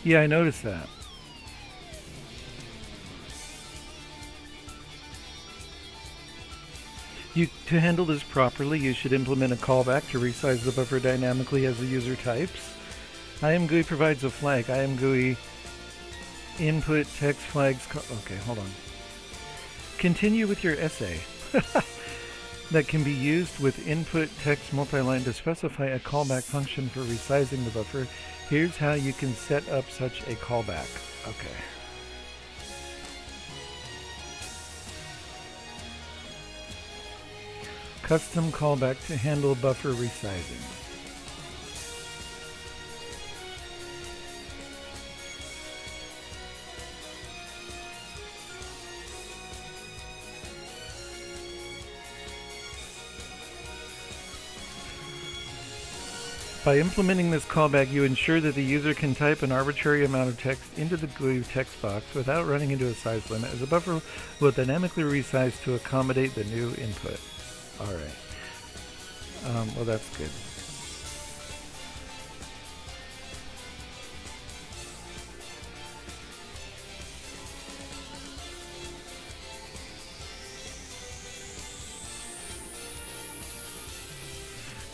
Yeah, I noticed that. To handle this properly, you should implement a callback to resize the buffer dynamically as the user types. ImGUI provides a flag. ImGUI input text flags. Okay, hold on. Continue with your essay. That can be used with input text multiline to specify a callback function for resizing the buffer. Here's how you can set up such a callback. Okay. Custom callback to handle buffer resizing. By implementing this callback, you ensure that the user can type an arbitrary amount of text into the GUI text box without running into a size limit, as the buffer will dynamically resize to accommodate the new input. Alright. Well, that's good.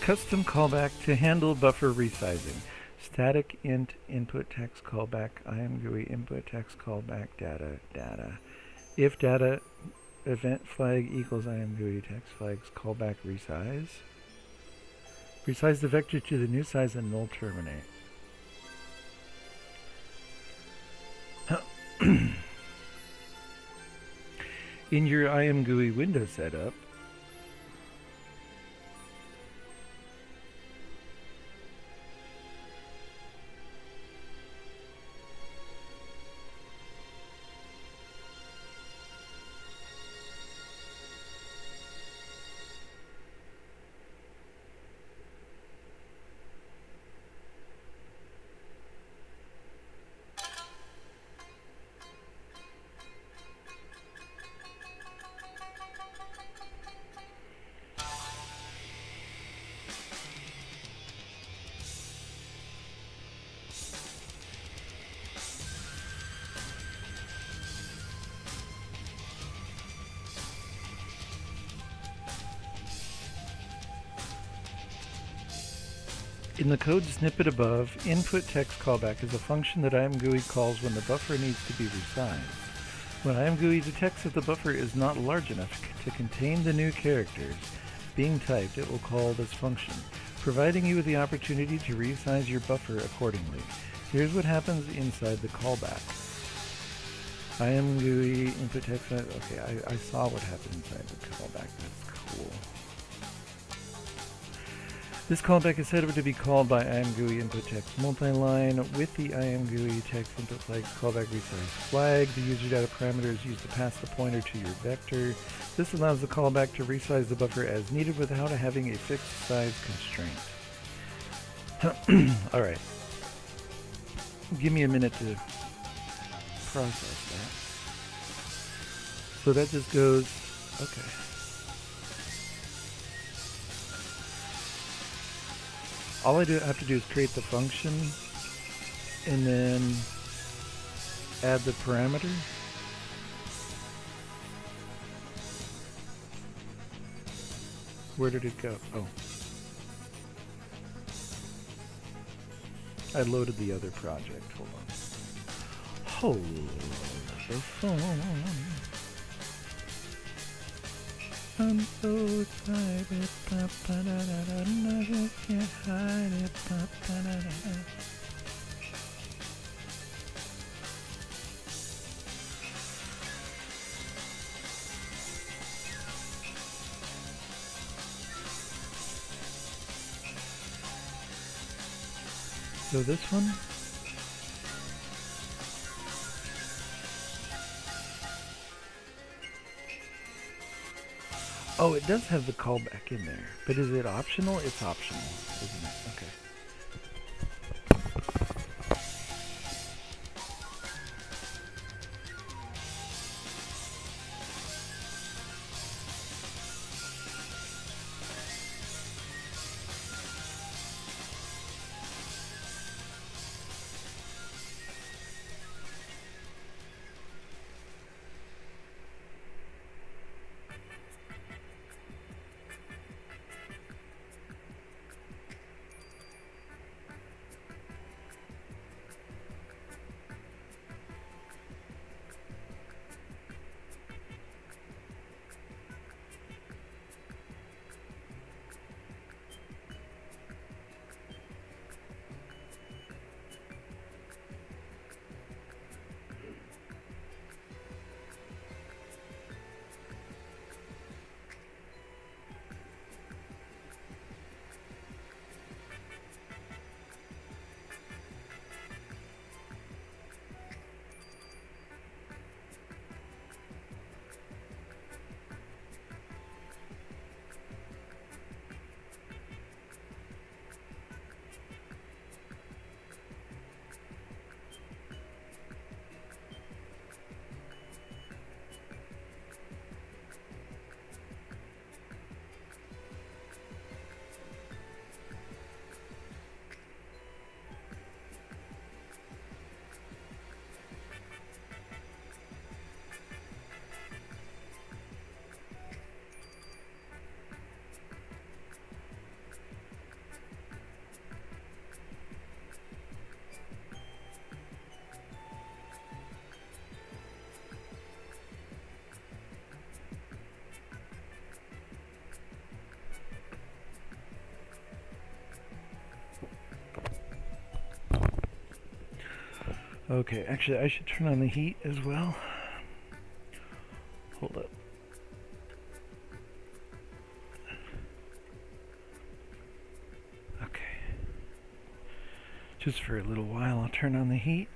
Custom callback to handle buffer resizing. Static int input text callback ImGUI input text callback data. If data event flag equals ImGUI text flags callback resize. Resize the vector to the new size and null terminate. In your ImGUI window setup, in the code snippet above, input text callback is a function that ImGUI calls when the buffer needs to be resized. When ImGUI detects that the buffer is not large enough to contain the new characters being typed, it will call this function, providing you with the opportunity to resize your buffer accordingly. Here's what happens inside the callback. ImGUI input text. Okay, I saw what happened inside the callback. That's cool. This callback is set up to be called by ImGUI input text multiline with the ImGUI text input flags callback resize flag. The user data parameter is used to pass the pointer to your vector. This allows the callback to resize the buffer as needed without having a fixed size constraint. Alright. Give me a minute to process that. So that just goes, okay. All I have to do is create the function and then add the parameter. Where did it go? Oh. I loaded the other project. Hold on. Hold the phone. I'm so excited. I just can't hide it. So this one. Oh, it does have the callback in there, but is it optional? It's optional, isn't it? Okay. Okay, actually I should turn on the heat as well. Hold up. Okay. Just for a little while I'll turn on the heat.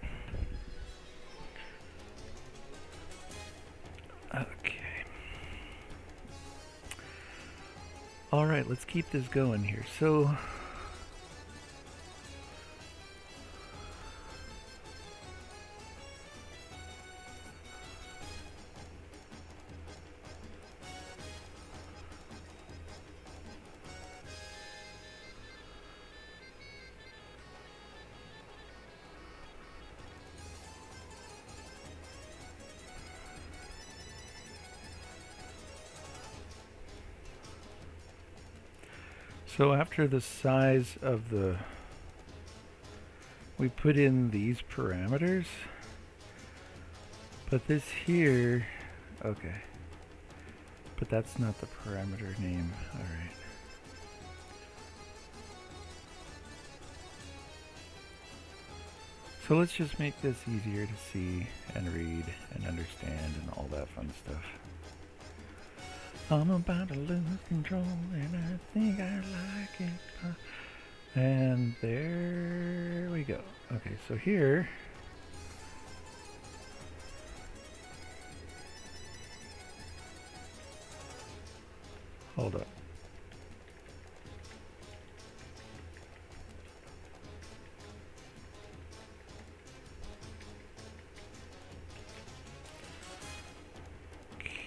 Okay. Alright, let's keep this going here. So after the size of we put in these parameters, but this here, okay, but that's not the parameter name. All right. So let's just make this easier to see and read and understand and all that fun stuff. I'm about to lose control and I think I like it. And there we go. Okay, so here, hold up.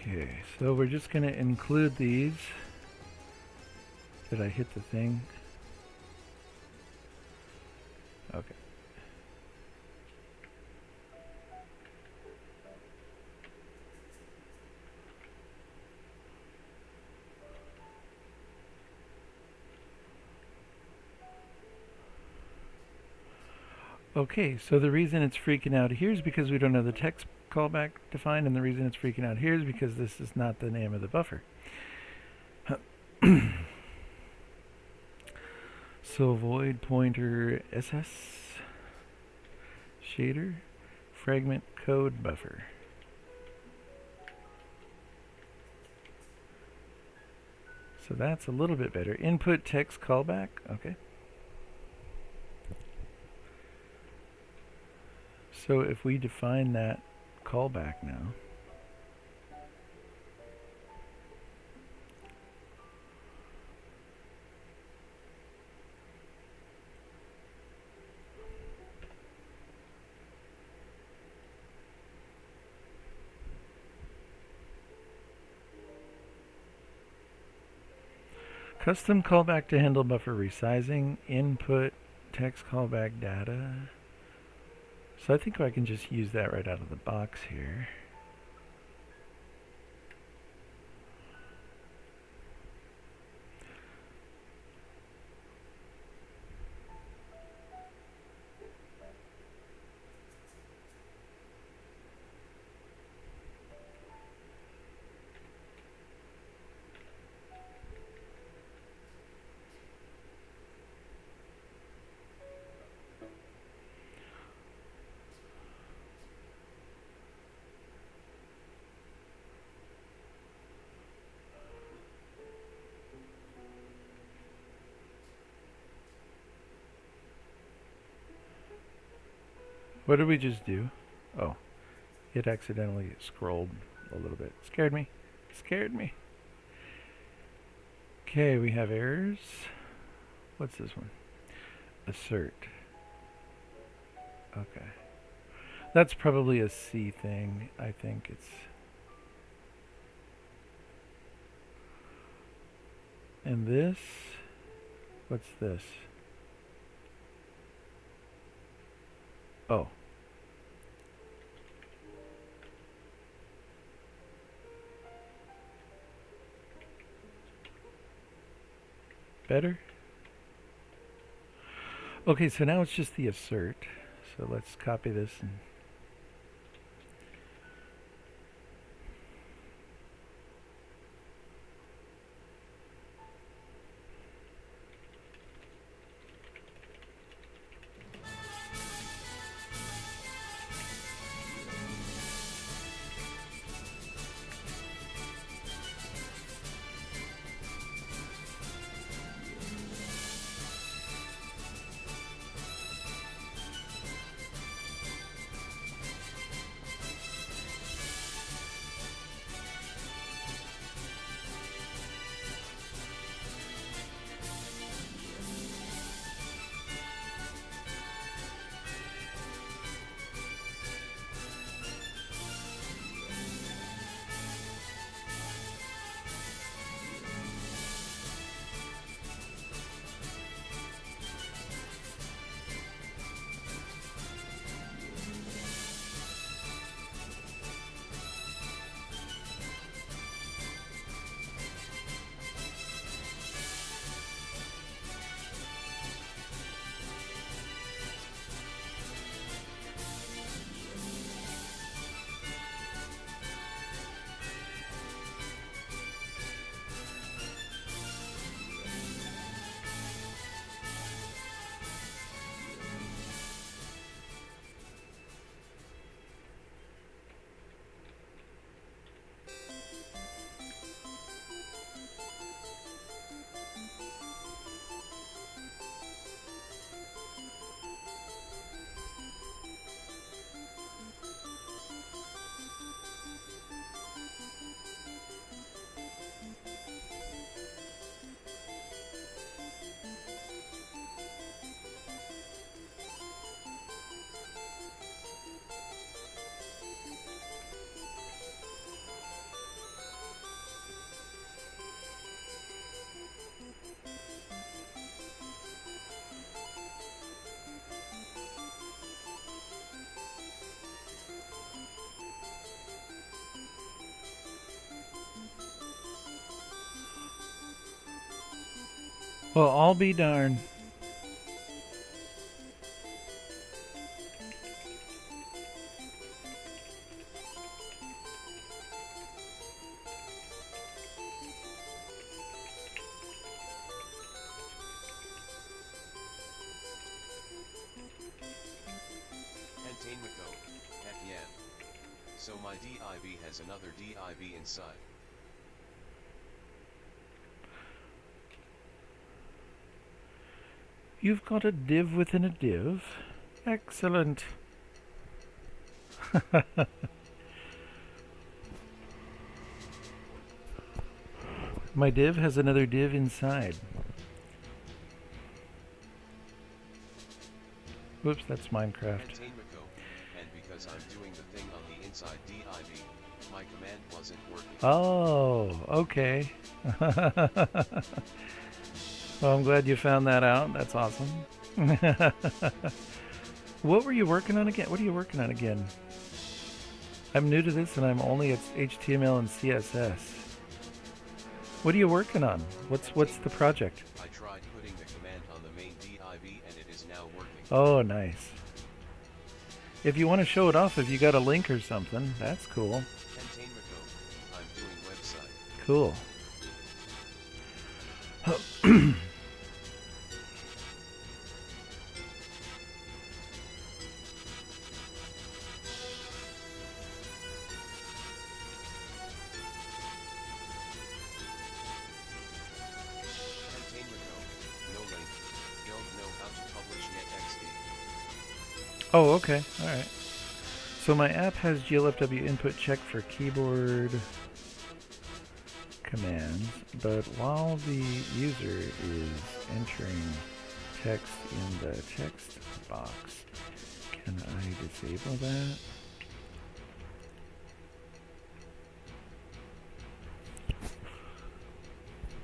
Okay, so we're just going to include these. Did I hit the thing? Okay. Okay, so the reason it's freaking out here is because we don't have the text callback defined, and the reason it's freaking out here is because this is not the name of the buffer. So void pointer SS shader fragment code buffer. So that's a little bit better. Input text callback, okay. So if we define that callback now, custom callback to handle buffer resizing, input text callback data. So I think I can just use that right out of the box here. What did we just do? Oh, it accidentally scrolled a little bit. Scared me. Scared me. Okay, we have errors. What's this one? Assert. Okay. That's probably a C thing. I think it's... And this? What's this? Oh. Better? Okay, so now it's just the assert. So let's copy this and... Well, I'll be darned. Entainmako, at the end. So my div has another div inside. You've got a div within a div. Excellent. My div has another div inside. Whoops, that's Minecraft. Entainmako, and because I'm doing the thing on the inside div, my command wasn't working. Oh, okay. Well, I'm glad you found that out. That's awesome. What were you working on again? What are you working on again? I'm new to this and I'm only at HTML and CSS. What are you working on? What's the project? I tried putting the command on the main div and it is now working. Oh, nice. If you want to show it off, if you got a link or something, that's cool. Entainmako, I'm doing website. Cool. Oh, okay. Alright. So my app has GLFW input check for keyboard commands, but while the user is entering text in the text box, can I disable that?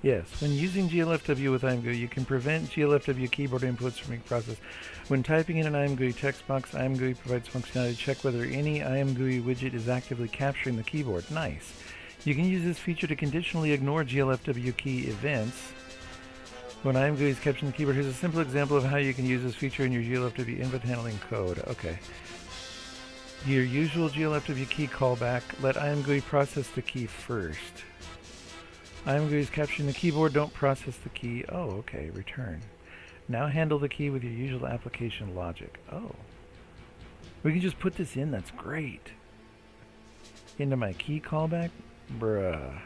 Yes, when using GLFW with ImGUI, you can prevent GLFW keyboard inputs from being processed. When typing in an ImGUI text box, ImGUI provides functionality to check whether any ImGUI widget is actively capturing the keyboard. Nice. You can use this feature to conditionally ignore GLFW key events when ImGUI is capturing the keyboard. Here's a simple example of how you can use this feature in your GLFW input handling code. Okay. Your usual GLFW key callback, let ImGUI process the key first. ImGUI is capturing the keyboard, don't process the key. Oh, okay, return. Now handle the key with your usual application logic. Oh. We can just put this in, that's great. Into my key callback? Bruh.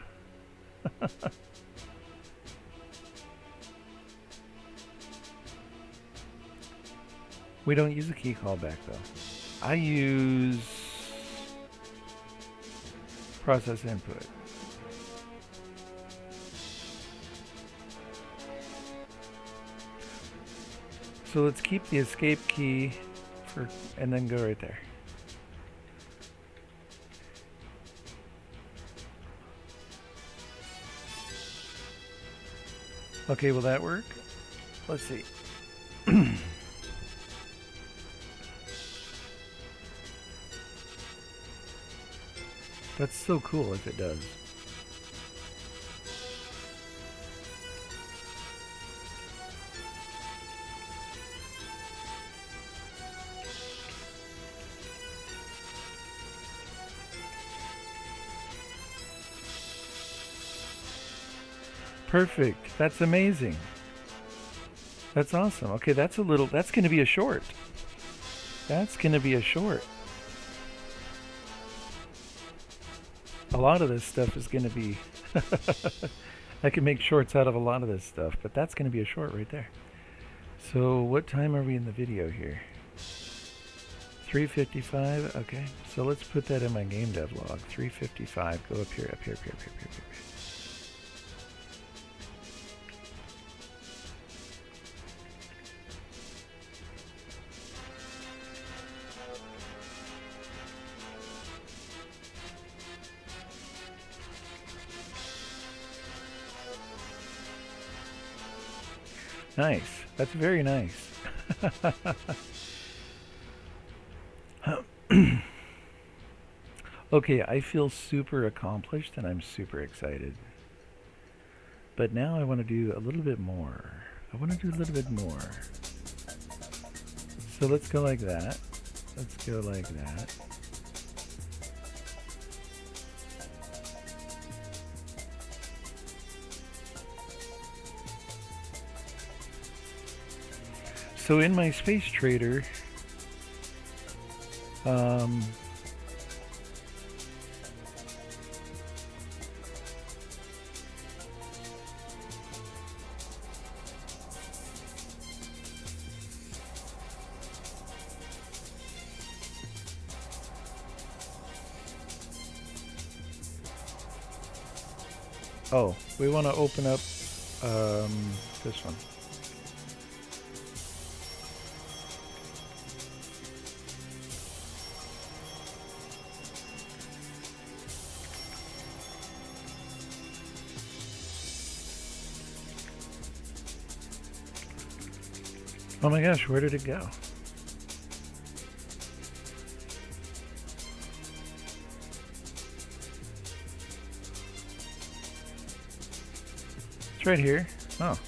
We don't use a key callback though. I use process input. So let's keep the escape key for, and then go right there. Okay, will that work? Let's see. That's so cool if it does. Perfect. That's amazing. That's awesome. Okay, that's going to be a short. That's going to be a short. A lot of this stuff is going to be... I can make shorts out of a lot of this stuff, but that's going to be a short right there. So what time are we in the video here? 3:55. Okay, so let's put that in my game dev log. 3:55. Go up here, up here, up here, up here, up here. Nice. That's very nice. Okay, I feel super accomplished and I'm super excited. But now I want to do a little bit more. I want to do a little bit more. So let's go like that. Let's go like that. So in my space trader, oh, we want to open up this one. Oh my gosh, where did it go? It's right here. Oh.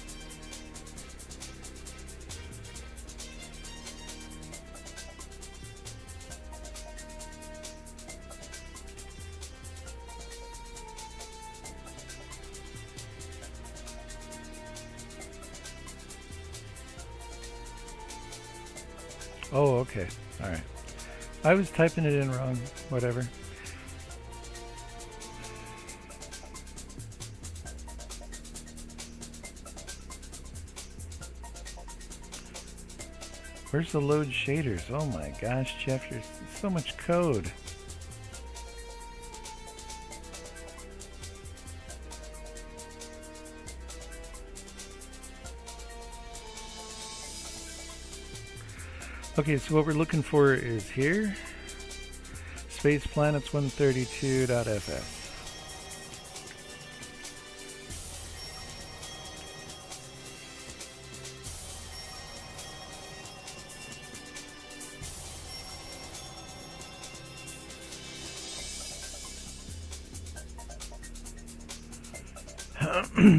Oh, okay. All right. I was typing it in wrong. Whatever. Where's the load shaders? Oh my gosh, Jeff, there's so much code. Okay, so what we're looking for is here. Space Planets 132.fs.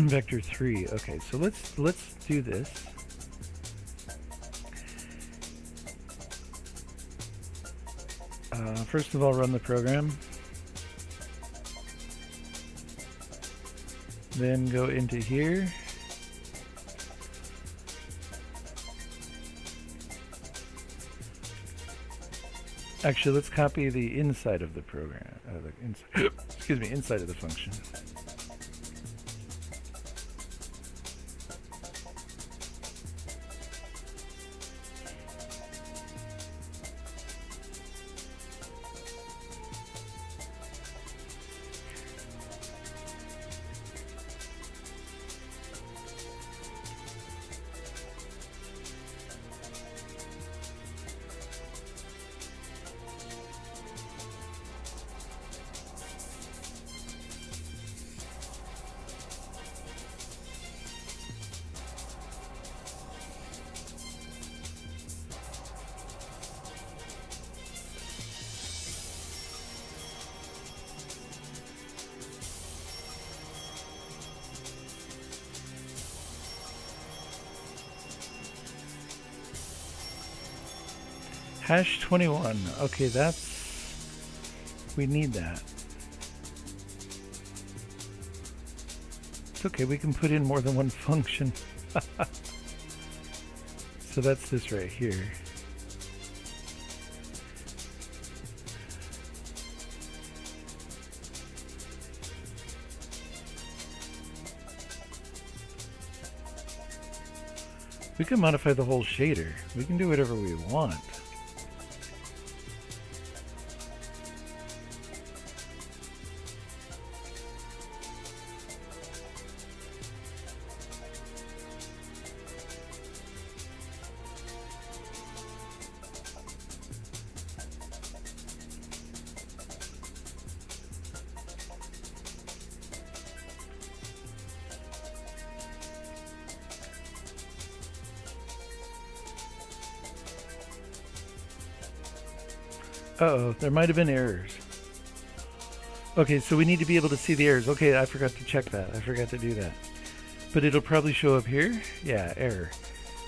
Vector 3. Okay, so let's do this. First of all, run the program. Then go into here. Actually, let's copy the inside of the program. Excuse me, inside of the function. Hash 21. Okay, we need that. It's okay, we can put in more than one function. So that's this right here. We can modify the whole shader. We can do whatever we want. Uh-oh, there might have been errors. Okay, so we need to be able to see the errors. Okay, I forgot to check that. I forgot to do that. But it'll probably show up here. Yeah, error.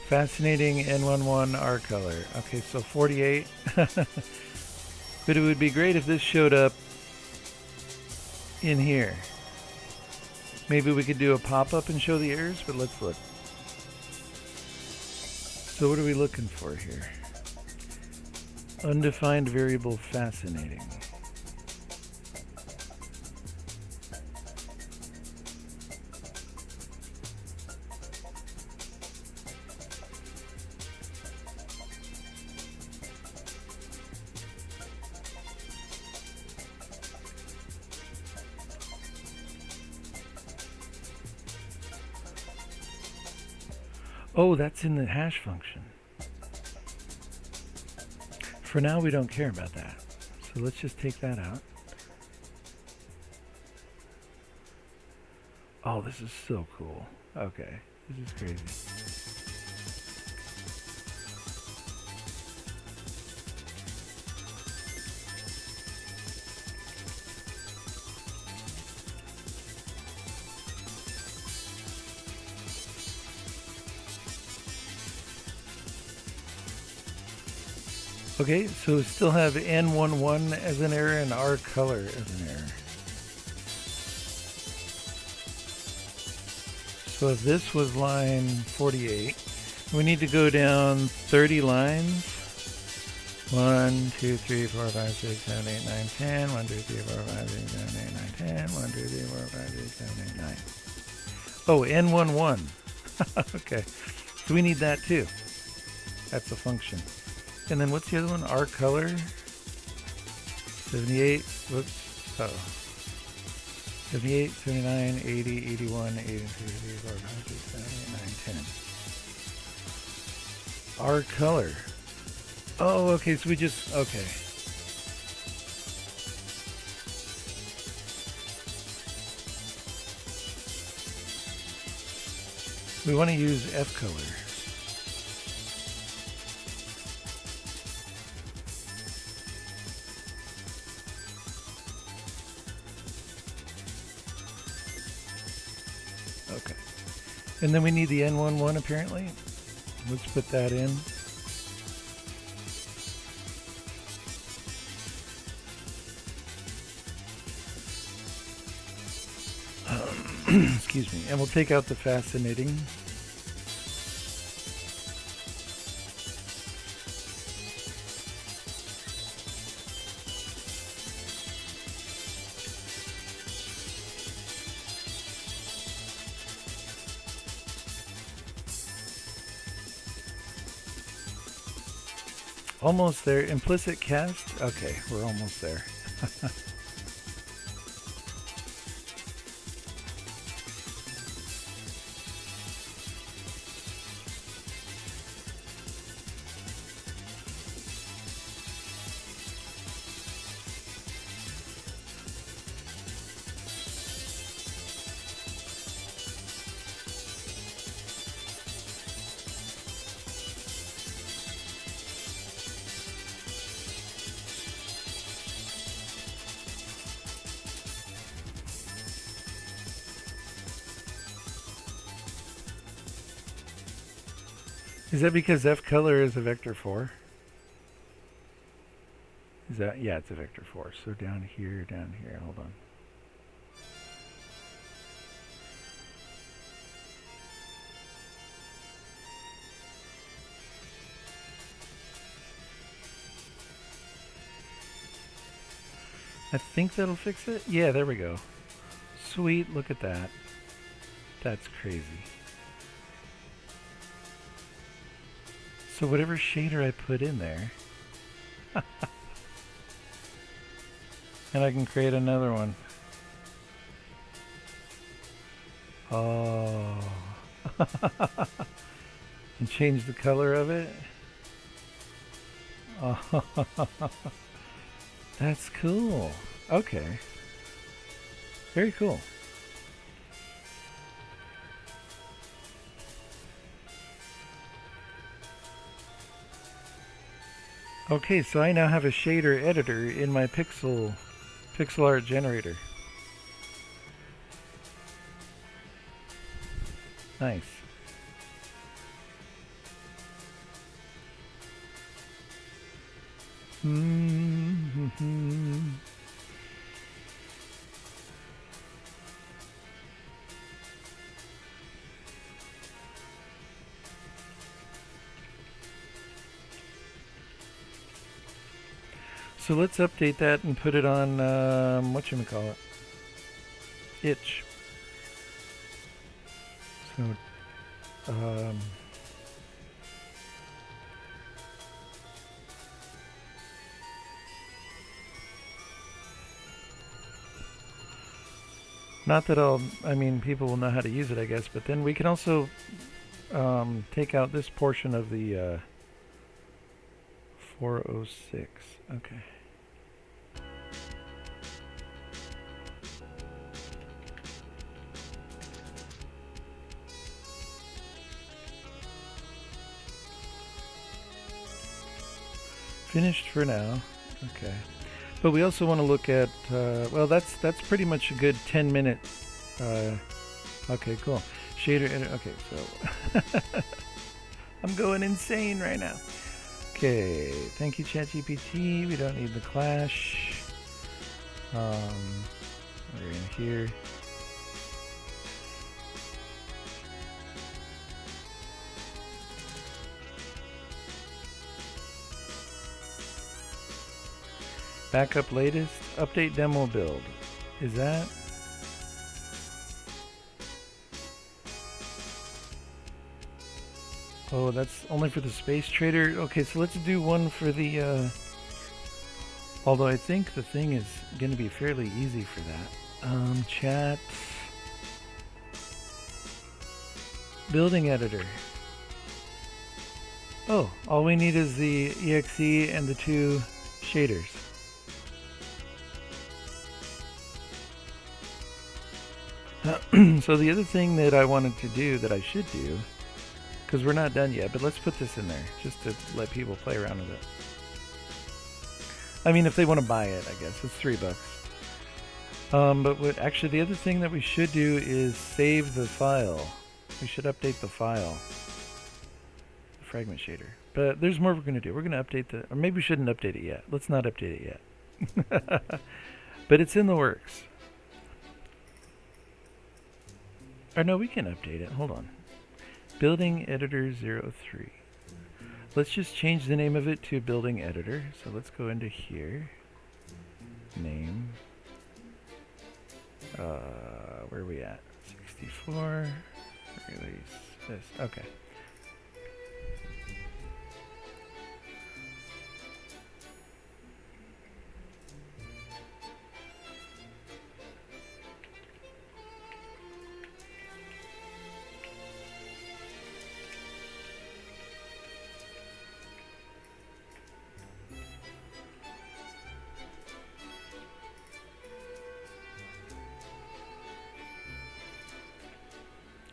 Fascinating N11 R color. Okay, so 48. But it would be great if this showed up in here. Maybe we could do a pop-up and show the errors, but let's look. So what are we looking for here? Undefined variable fascinating. Oh, that's in the hash function. For now, we don't care about that. So let's just take that out. Oh, this is so cool. Okay, this is crazy. Okay, so we still have N11 as an error and R color as an error. So if this was line 48, we need to go down 30 lines. 1, 2, 3, 4, 5, 6, 7, 8, 9, 10. 1, 2, 3, 4, 5, 6, 7, 8, 9, 10. 1, 2, 3, 4, 5, 6, 7, 8, 9. Oh, N11. Okay, so we need that too. That's a function. And then what's the other one? R color. 78. Whoops. Uh-oh. 78, 79, 80, 81, 82, 84, 5, 6, 7, 8, 9, 10. R color. Oh, okay, so we just, okay. We want to use F color. Okay. And then we need the N11 apparently. Let's put that in. Excuse me. And we'll take out the fascinating. Almost there. Implicit cast. Okay, we're almost there. Is that because F color is a vector 4? Is that, yeah, it's a vector 4. So down here, hold on. I think that'll fix it. Yeah, there we go. Sweet, look at that. That's crazy. So whatever shader I put in there, and I can create another one. Oh. And change the color of it. Oh. That's cool. Okay. Very cool. Okay, so I now have a shader editor in my pixel art generator. Nice. Mm-hmm. So let's update that and put it on whatchamacallit? Itch. So not that I mean, people will know how to use it, I guess, but then we can also take out this portion of the 406. Okay. Finished for now. Okay. But we also want to look at, well, that's pretty much a good 10-minute. Okay, cool. Shader edit. Okay, so I'm going insane right now. Okay, thank you, ChatGPT. We don't need the clash. We're in here. Backup latest, update demo build. Is that? Oh, that's only for the space trader. Okay, so let's do one for the, although I think the thing is going to be fairly easy for that. Chat. Building editor. Oh, all we need is the exe and the 2 shaders. So the other thing that I wanted to do, that I should do, because we're not done yet, but let's put this in there just to let people play around with it. I mean, if they want to buy it, I guess it's $3. But actually, the other thing that we should do is save the file. We should update the file, the fragment shader. But there's more we're going to do. We're going to update or maybe we shouldn't update it yet. Let's not update it yet. But it's in the works. Or no, we can update it. Hold on. Building Editor 03. Let's just change the name of it to Building Editor. So let's go into here. Name. Where are we at? 64. Release this. Okay.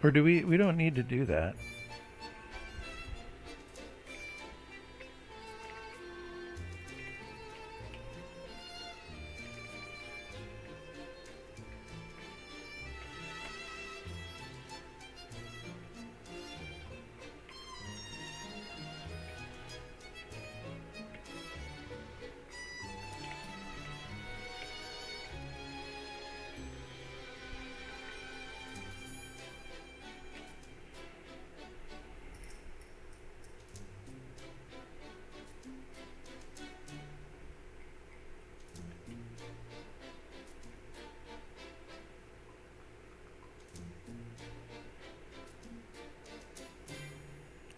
Or do we don't need to do that.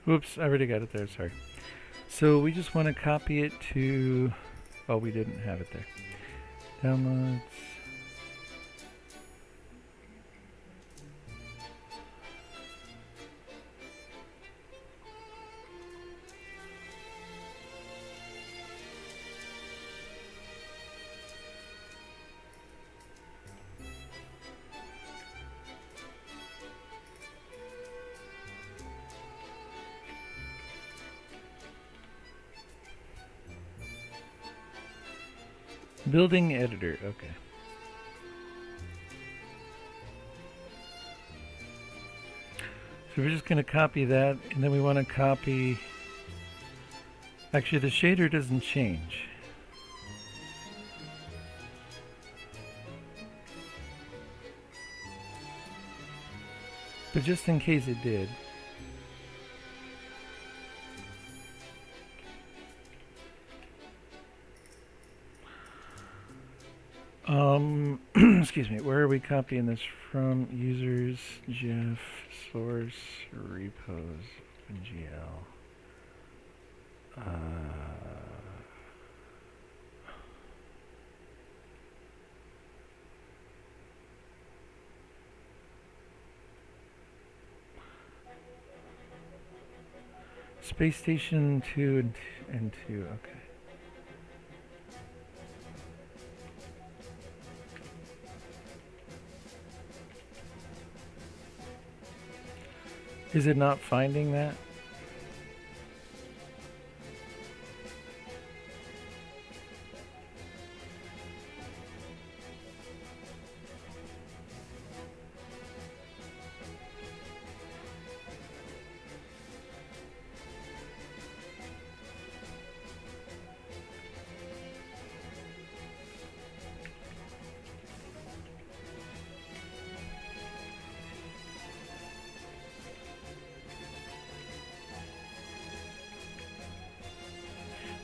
Whoops, I already got it there, sorry. So we just want to copy it to, oh, we didn't have it there. Downloads. Building editor, okay. So we're just going to copy that, and then we want to copy... Actually, the shader doesn't change. But just in case it did. Excuse me, where are we copying this from? Users, Jeff, source, repos, OpenGL. Space Station 2 and 2, okay. Is it not finding that?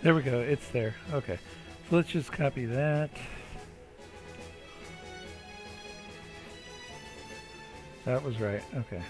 There we go, it's there. Okay. So let's just copy that. That was right. Okay.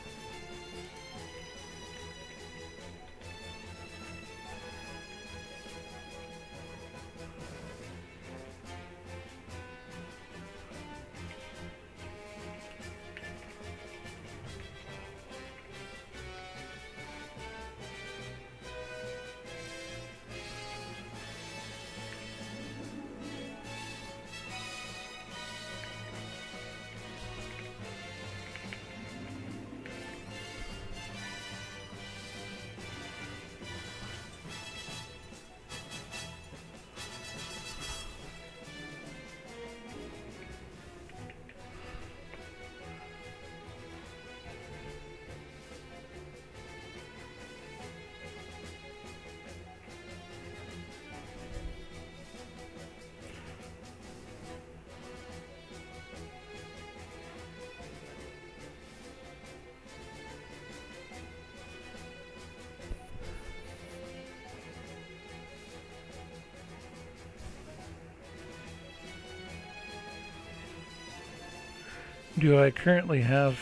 Do I currently have...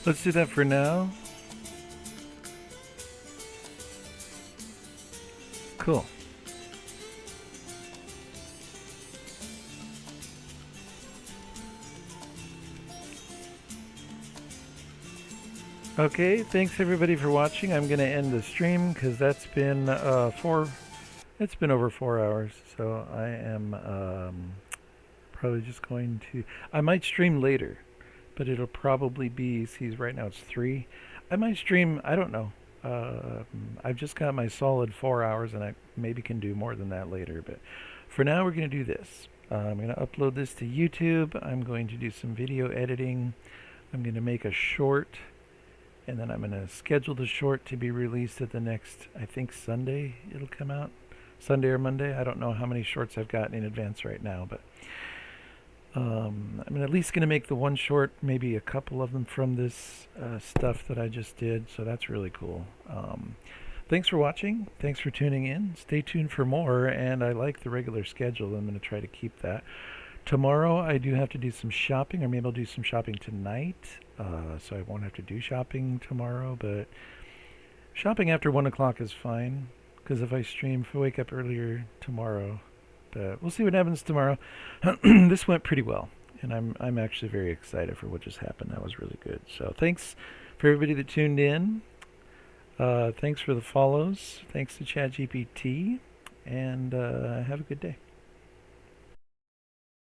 Let's do that for now. Cool. Okay, thanks everybody for watching. I'm going to end the stream because that's been it's been over 4 hours. So I am probably just going to, I might stream later, but it'll probably be, see right now it's 3. I might stream, I don't know. I've just got my solid 4 hours and I maybe can do more than that later. But for now we're going to do this. I'm going to upload this to YouTube. I'm going to do some video editing. I'm going to make a short. And then I'm going to schedule the short to be released at the next, I think Sunday it'll come out. Sunday or Monday. I don't know how many shorts I've got in advance right now, but I'm at least going to make the one short, maybe a couple of them from this stuff that I just did. So that's really cool. Thanks for watching. Thanks for tuning in. Stay tuned for more. And I like the regular schedule. I'm going to try to keep that. Tomorrow I do have to do some shopping, or maybe I'll do some shopping tonight. So I won't have to do shopping tomorrow, but shopping after 1 o'clock is fine, because if I wake up earlier tomorrow, but we'll see what happens tomorrow. This went pretty well, and I'm actually very excited for what just happened. That was really good. So thanks for everybody that tuned in. Thanks for the follows. Thanks to ChatGPT, and have a good day.